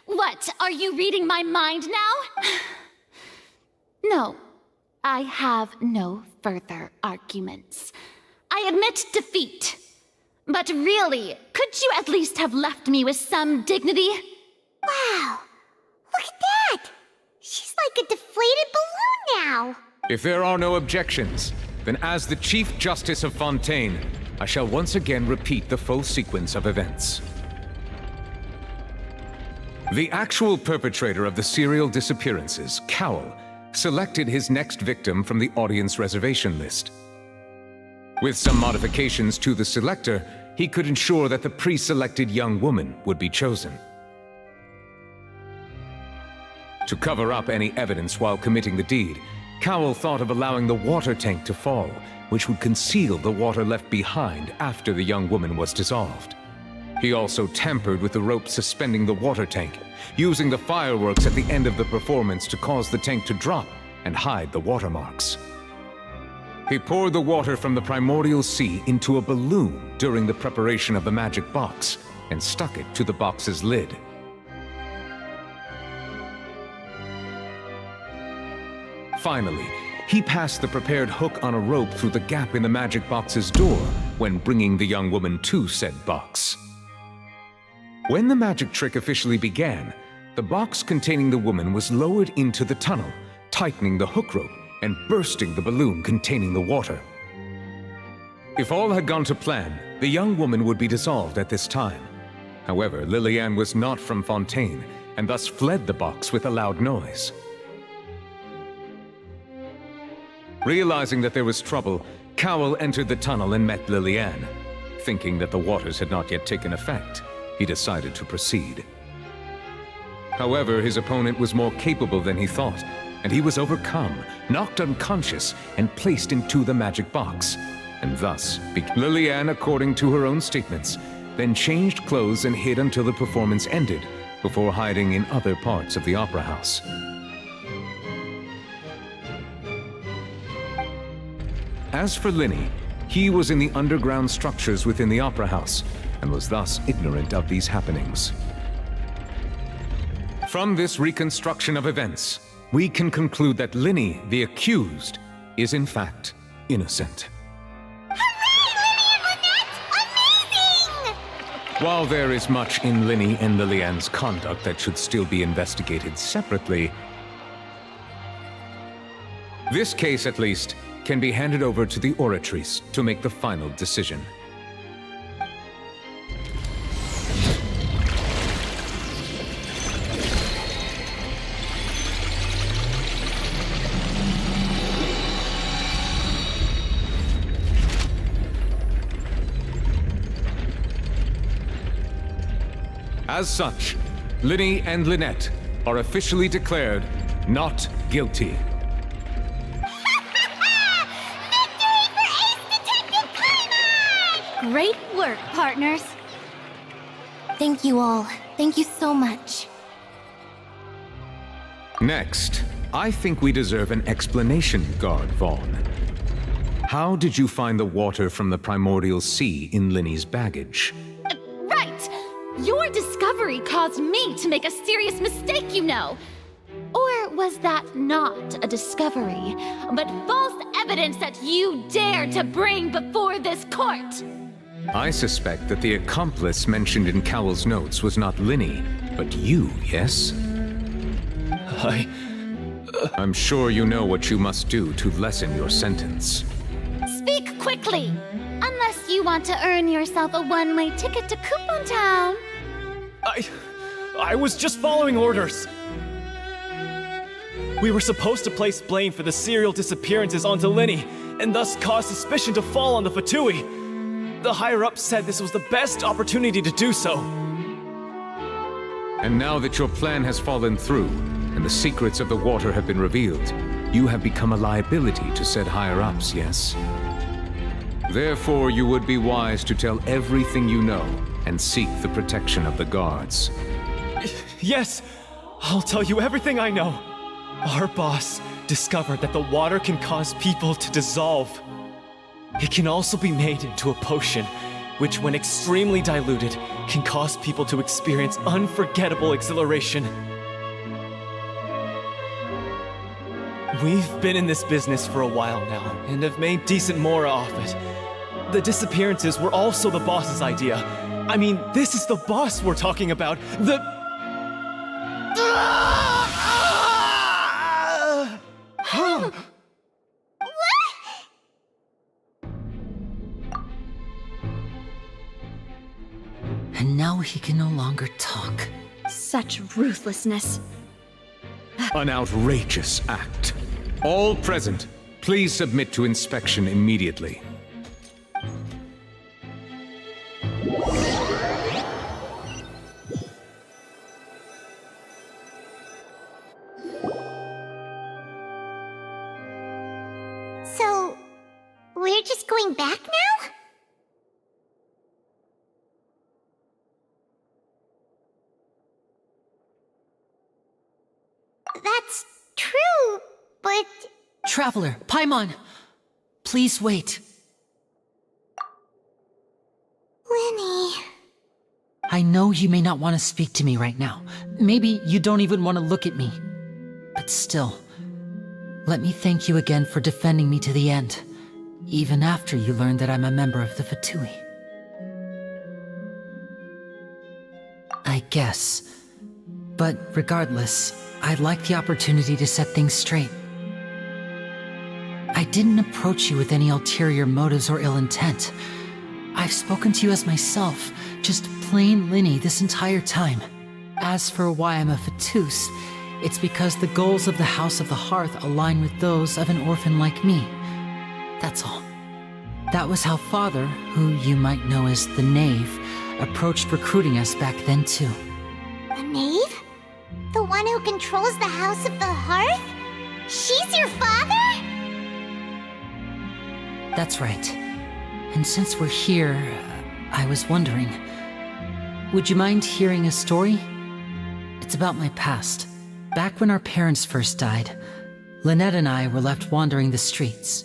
What?
Are you reading my mind now? No, I have no further arguments. I admit defeat. But really, could you at least have left me with some dignity?
Wow! Look at that! She's like a deflated balloon now!
If there are no objections, then as the Chief Justice of Fontaine, I shall once again repeat the full sequence of events. The actual perpetrator of the serial disappearances, Cowell, selected his next victim from the audience reservation list. With some modifications to the selector, he could ensure that the pre-selected young woman would be chosen. To cover up any evidence while committing the deed, Cowell thought of allowing the water tank to fall, which would conceal the water left behind after the young woman was dissolved. He also tampered with the rope suspending the water tank, using the fireworks at the end of the performance to cause the tank to drop and hide the watermarks. He poured the water from the primordial sea into a balloon during the preparation of the magic box and stuck it to the box's lid. Finally, he passed the prepared hook on a rope through the gap in the magic box's door when bringing the young woman to said box. When the magic trick officially began, the box containing the woman was lowered into the tunnel, tightening the hook rope and bursting the balloon containing the water. If all had gone to plan, the young woman would be dissolved at this time. However, Lillian was not from Fontaine, and thus fled the box with a loud noise. Realizing that there was trouble, Cowell entered the tunnel and met Lillian. Thinking that the waters had not yet taken effect, he decided to proceed. However, his opponent was more capable than he thought, and he was overcome, knocked unconscious, and placed into the magic box. And thus, Lillian, according to her own statements, then changed clothes and hid until the performance ended, before hiding in other parts of the opera house. As for Linny, he was in the underground structures within the opera house, and was thus ignorant of these happenings. From this reconstruction of events, we can conclude that Linny, the accused, is in fact innocent. While there is much in Linny and Lillian's conduct that should still be investigated separately, this case, at least, can be handed over to the Oratrice to make the final decision. As such, Linny and Lynette are officially declared not guilty.
Great work, partners.
Thank you all. Thank you so much.
Next, I think we deserve an explanation, Guard Vaughn. How did you find the water from the primordial sea in Linny's baggage?
Right! Your discovery caused me to make a serious mistake, you know. Or was that not a discovery, but false evidence that you dare to bring before this court?
I suspect that the accomplice mentioned in Cowell's notes was not Linny, but you, yes? I'm sure you know what you must do to lessen your sentence.
Speak quickly! Unless you want to earn yourself a one-way ticket to Coupon Town.
I was just following orders. We were supposed to place blame for the serial disappearances onto Linny, and thus cause suspicion to fall on the Fatui. The higher-ups said this was the best opportunity to do so.
And now that your plan has fallen through, and the secrets of the water have been revealed, you have become a liability to said higher-ups, yes? Therefore, you would be wise to tell everything you know, and seek the protection of the guards.
Yes, I'll tell you everything I know. Our boss discovered that the water can cause people to dissolve. It can also be made into a potion, which when extremely diluted, can cause people to experience unforgettable exhilaration. We've been in this business for a while now, and have made decent more off it. The disappearances were also the boss's idea. I mean, this is the boss we're talking about.
And now he can no longer talk.
Such ruthlessness.
An outrageous act. All present, please submit to inspection immediately.
So, we're just going back now? That's true, but...
Traveler, Paimon! Please wait.
Lenny...
I know you may not want to speak to me right now. Maybe you don't even want to look at me. But still, let me thank you again for defending me to the end, even after you learned that I'm a member of the Fatui. I guess. But regardless, I'd like the opportunity to set things straight. I didn't approach you with any ulterior motives or ill intent. I've spoken to you as myself, just plain Linny this entire time. As for why I'm a Fatus, it's because the goals of the House of the Hearth align with those of an orphan like me. That's all. That was how Father, who you might know as the Knave, approached recruiting us back then too.
The Knave? The one who controls the House of the Hearth? She's your father?
That's right. And since we're here, I was wondering, would you mind hearing a story? It's about my past. Back when our parents first died, Lynette and I were left wandering the streets.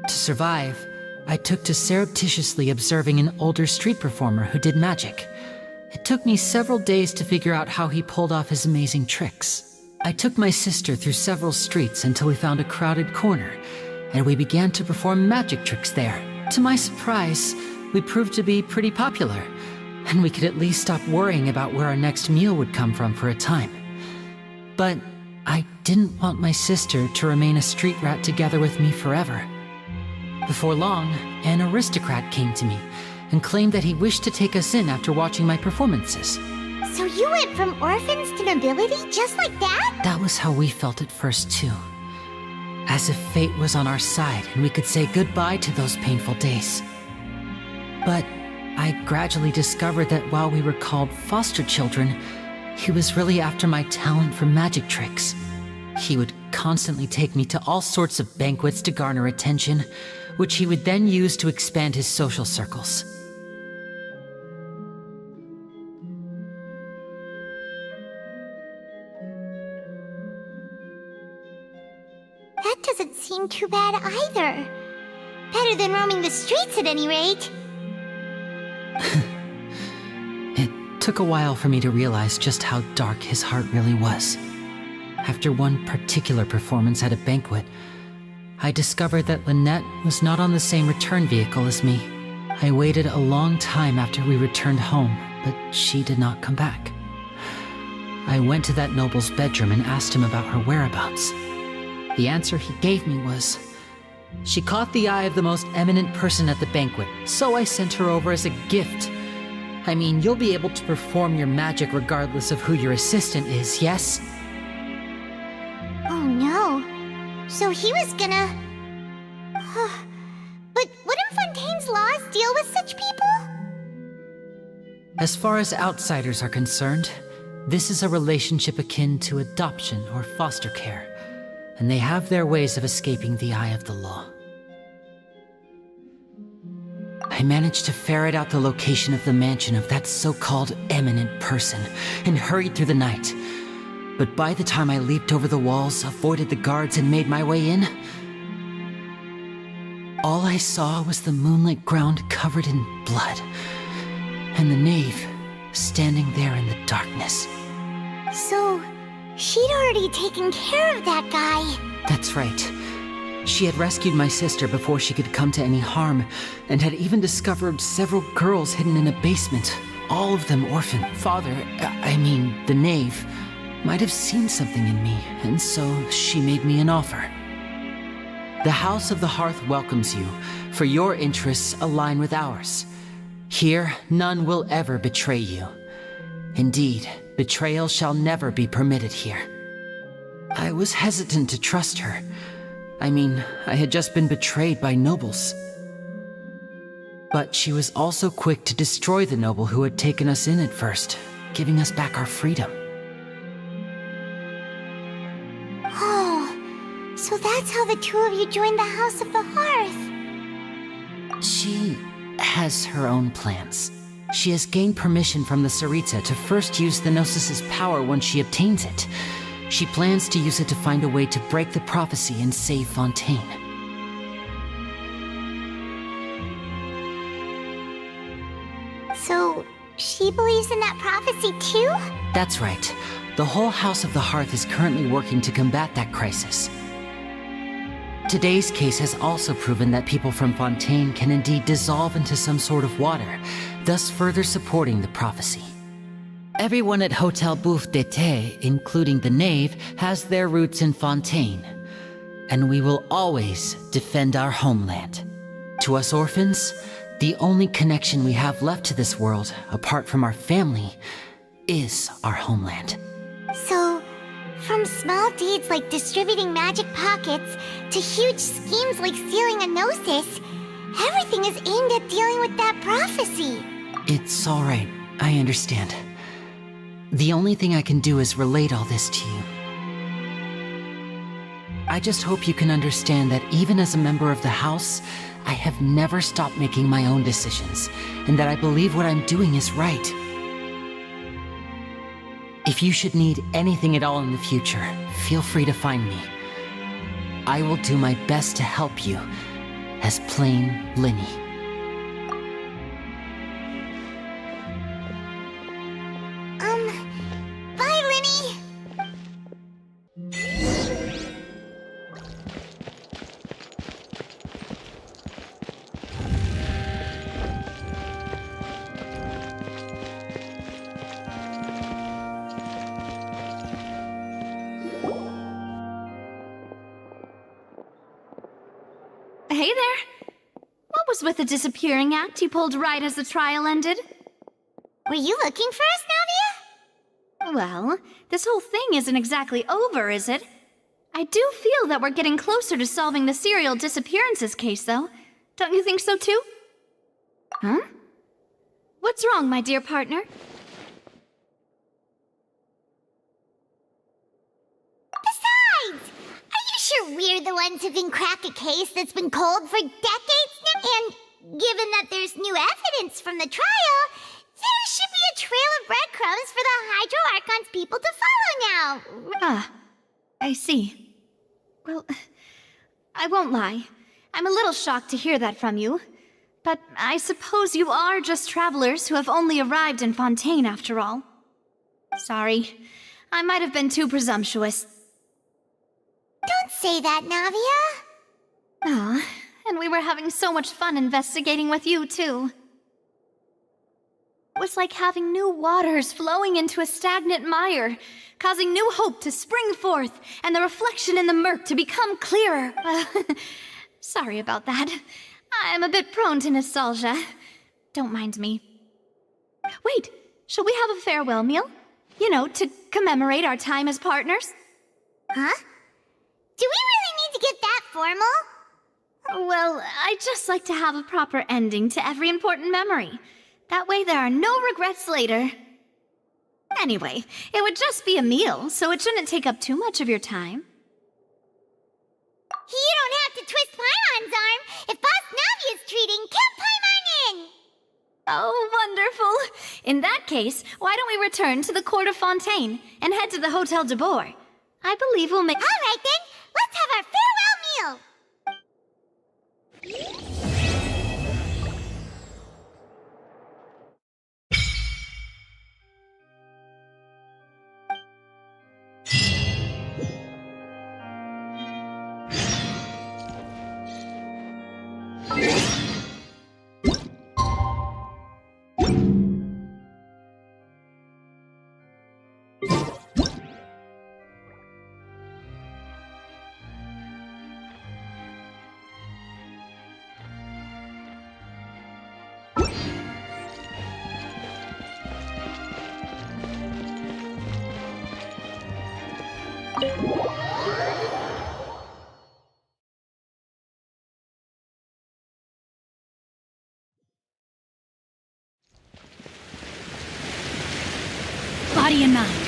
To survive, I took to surreptitiously observing an older street performer who did magic. It took me several days to figure out how he pulled off his amazing tricks. I took my sister through several streets until we found a crowded corner, and we began to perform magic tricks there. To my surprise, we proved to be pretty popular, and we could at least stop worrying about where our next meal would come from for a time. But I didn't want my sister to remain a street rat together with me forever. Before long, an aristocrat came to me and claimed that he wished to take us in after watching my performances.
So you went from orphans to nobility just like that?
That was how we felt at first too. As if fate was on our side and we could say goodbye to those painful days. But I gradually discovered that while we were called foster children, he was really after my talent for magic tricks. He would constantly take me to all sorts of banquets to garner attention, which he would then use to expand his social circles.
That doesn't seem too bad either. Better than roaming the streets at any rate.
It took a while for me to realize just how dark his heart really was. After one particular performance at a banquet, I discovered that Lynette was not on the same return vehicle as me. I waited a long time after we returned home, but she did not come back. I went to that noble's bedroom and asked him about her whereabouts. The answer he gave me was, she caught the eye of the most eminent person at the banquet, so I sent her over as a gift. I mean, you'll be able to perform your magic regardless of who your assistant is, yes?
Oh no. So he was gonna... But wouldn't Fontaine's laws deal with such people?
As far as outsiders are concerned, this is a relationship akin to adoption or foster care, and they have their ways of escaping the eye of the law. I managed to ferret out the location of the mansion of that so-called eminent person and hurried through the night. But by the time I leaped over the walls, avoided the guards, and made my way in, all I saw was the moonlit ground covered in blood, and the knave standing there in the darkness.
So, she'd already taken care of that guy.
That's right. She had rescued my sister before she could come to any harm, and had even discovered several girls hidden in a basement, all of them orphaned. Father, the knave, might have seen something in me, and so she made me an offer. The House of the Hearth welcomes you, for your interests align with ours. Here, none will ever betray you. Indeed, betrayal shall never be permitted here. I was hesitant to trust her. I had just been betrayed by nobles. But she was also quick to destroy the noble who had taken us in at first, giving us back our freedom.
Oh, so that's how the two of you joined the House of the Hearth.
She has her own plans. She has gained permission from the Tsaritsa to first use the Gnosis' power once she obtains it. She plans to use it to find a way to break the prophecy and save Fontaine.
So, she believes in that prophecy too?
That's right. The whole House of the Hearth is currently working to combat that crisis. Today's case has also proven that people from Fontaine can indeed dissolve into some sort of water, thus further supporting the prophecy. Everyone at Hotel Bouffe d'été, including the knave, has their roots in Fontaine. And we will always defend our homeland. To us orphans, the only connection we have left to this world, apart from our family, is our homeland.
So, from small deeds like distributing magic pockets to huge schemes like stealing a Gnosis, everything is aimed at dealing with that prophecy.
It's all right. I understand. The only thing I can do is relate all this to you. I just hope you can understand that even as a member of the House, I have never stopped making my own decisions, and that I believe what I'm doing is right. If you should need anything at all in the future, feel free to find me. I will do my best to help you, as plain Linny.
Bye, Linny!
Hey there. What was with the disappearing act you pulled right as the trial ended?
Were you looking for us, Navia?
Well, this whole thing isn't exactly over, is it? I do feel that we're getting closer to solving the serial disappearances case, though. Don't you think so, too? Huh? What's wrong, my dear partner?
Besides, are you sure we're the ones who can crack a case that's been cold for decades now? And given that there's new evidence from the trial, there should be a trail of breadcrumbs for the Hydro Archon's people to follow now.
Ah, I see. Well, I won't lie. I'm a little shocked to hear that from you. But I suppose you are just travelers who have only arrived in Fontaine after all. Sorry, I might have been too presumptuous.
Don't say that, Navia.
Ah, and we were having so much fun investigating with you, too. It was like having new waters flowing into a stagnant mire, causing new hope to spring forth, and the reflection in the murk to become clearer. Sorry about that. I'm a bit prone to nostalgia. Don't mind me. Wait, shall we have a farewell meal? You know, to commemorate our time as partners?
Huh? Do we really need to get that formal?
Well, I'd just like to have a proper ending to every important memory. That way there are no regrets later. Anyway, it would just be a meal, so it shouldn't take up too much of your time.
You don't have to twist Paimon's arm. If Boss Navia's treating, count Paimon in!
Oh, wonderful. In that case, why don't we return to the Court of Fontaine and head to the Hotel de Boer? I believe we'll make—
All right then, let's have our farewell meal!
everybody in mind.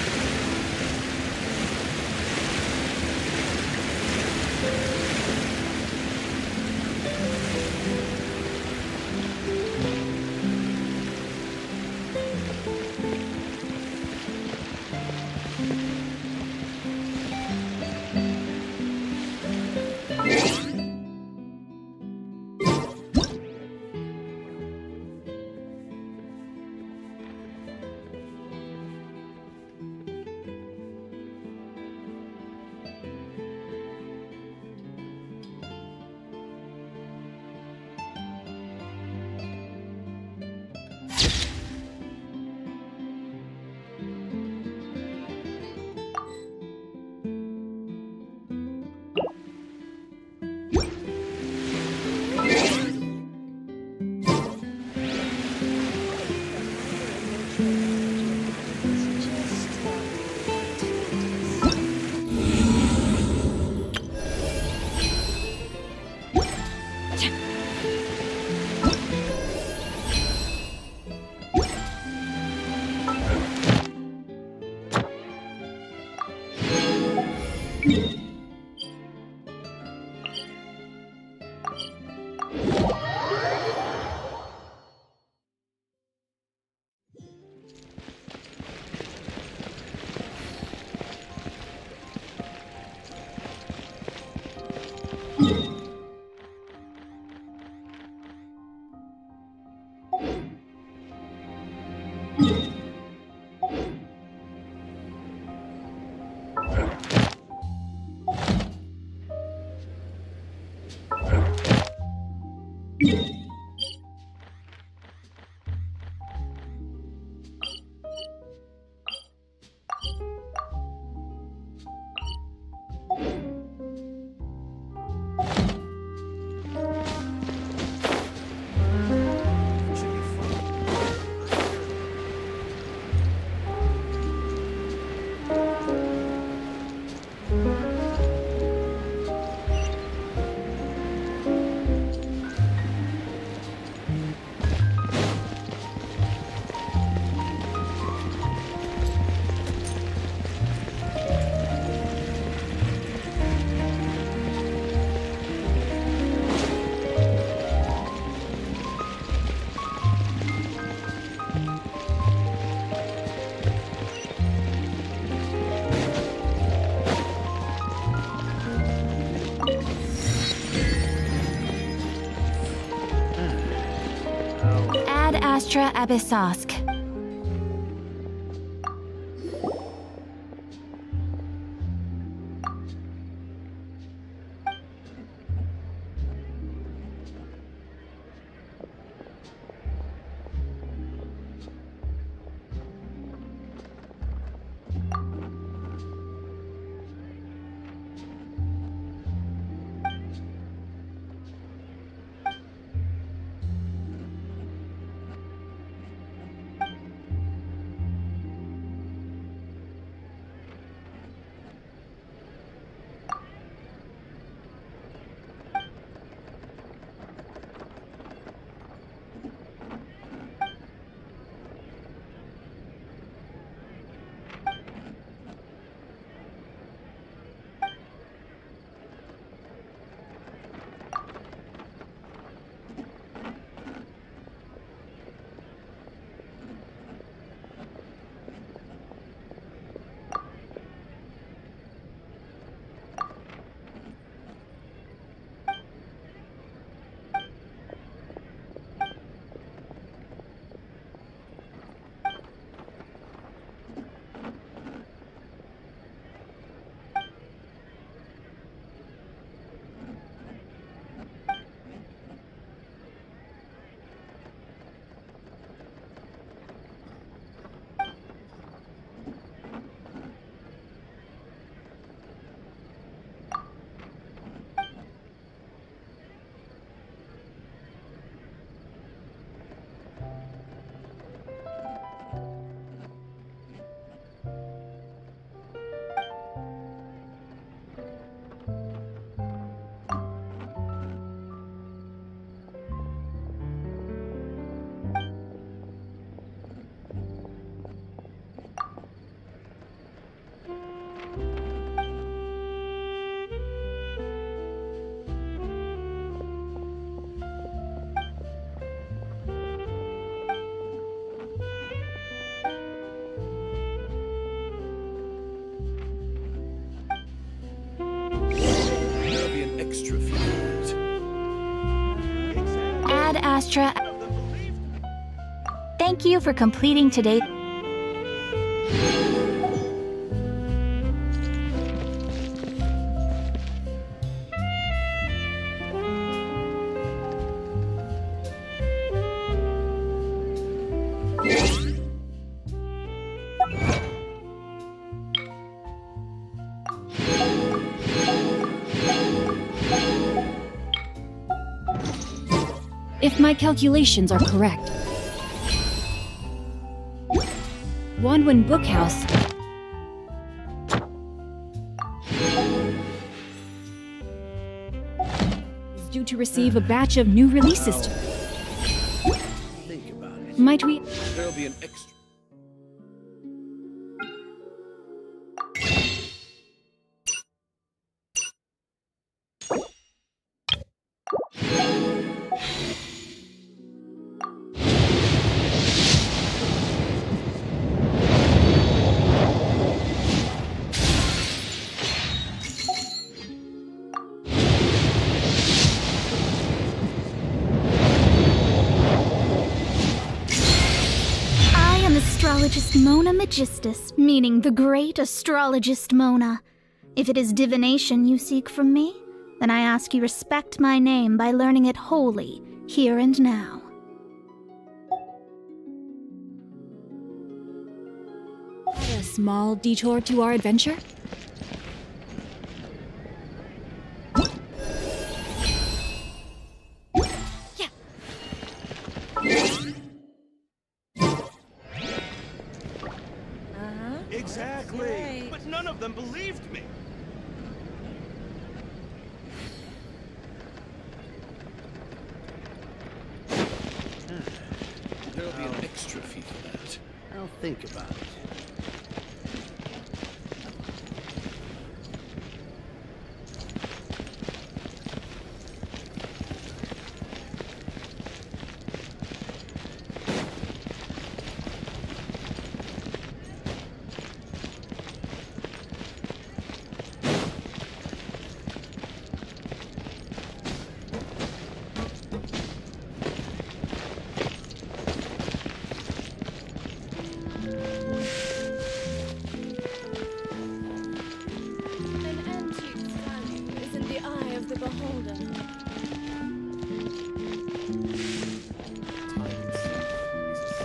Ad Astra Abyssosk.
an extra fee for that.
Ad Astra. Thank you for completing today.
If my calculations are correct, Wanwen Bookhouse is due to receive a batch of new releases.
Think about it.
Might we?
There'll be an extra.
Astrologist Mona Magistus, meaning the great astrologist Mona. If it is divination you seek from me, then I ask you respect my name by learning it wholly, here and now.
A small detour to our adventure?
Exactly. But none of them believed me.
There'll be an extra fee for that. I'll think about it.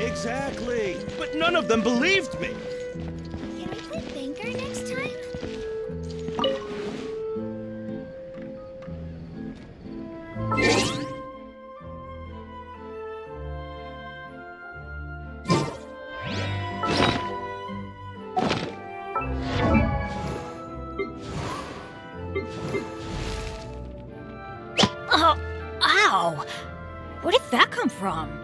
Exactly. But none of them believed me.
Can we play banker next time?
Oh, ow! Where did that come from?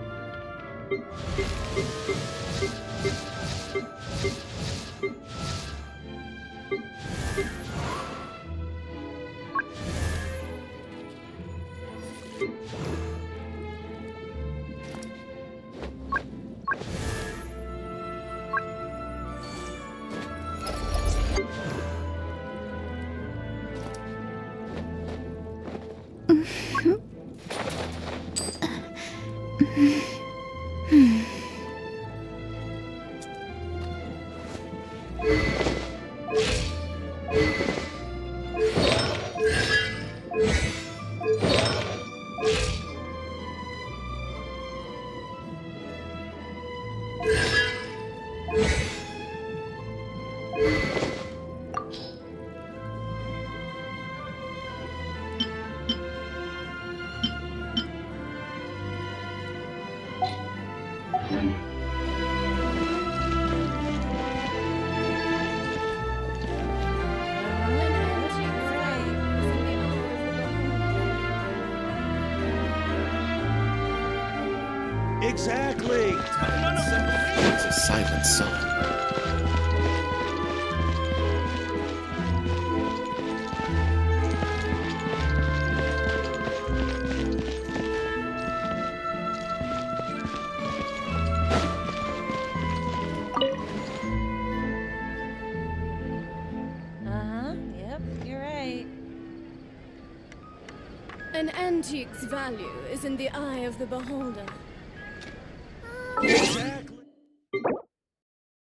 Exactly.
It's a silent song.
Yep, you're right.
An antique's value is in the eye of the beholder.
Get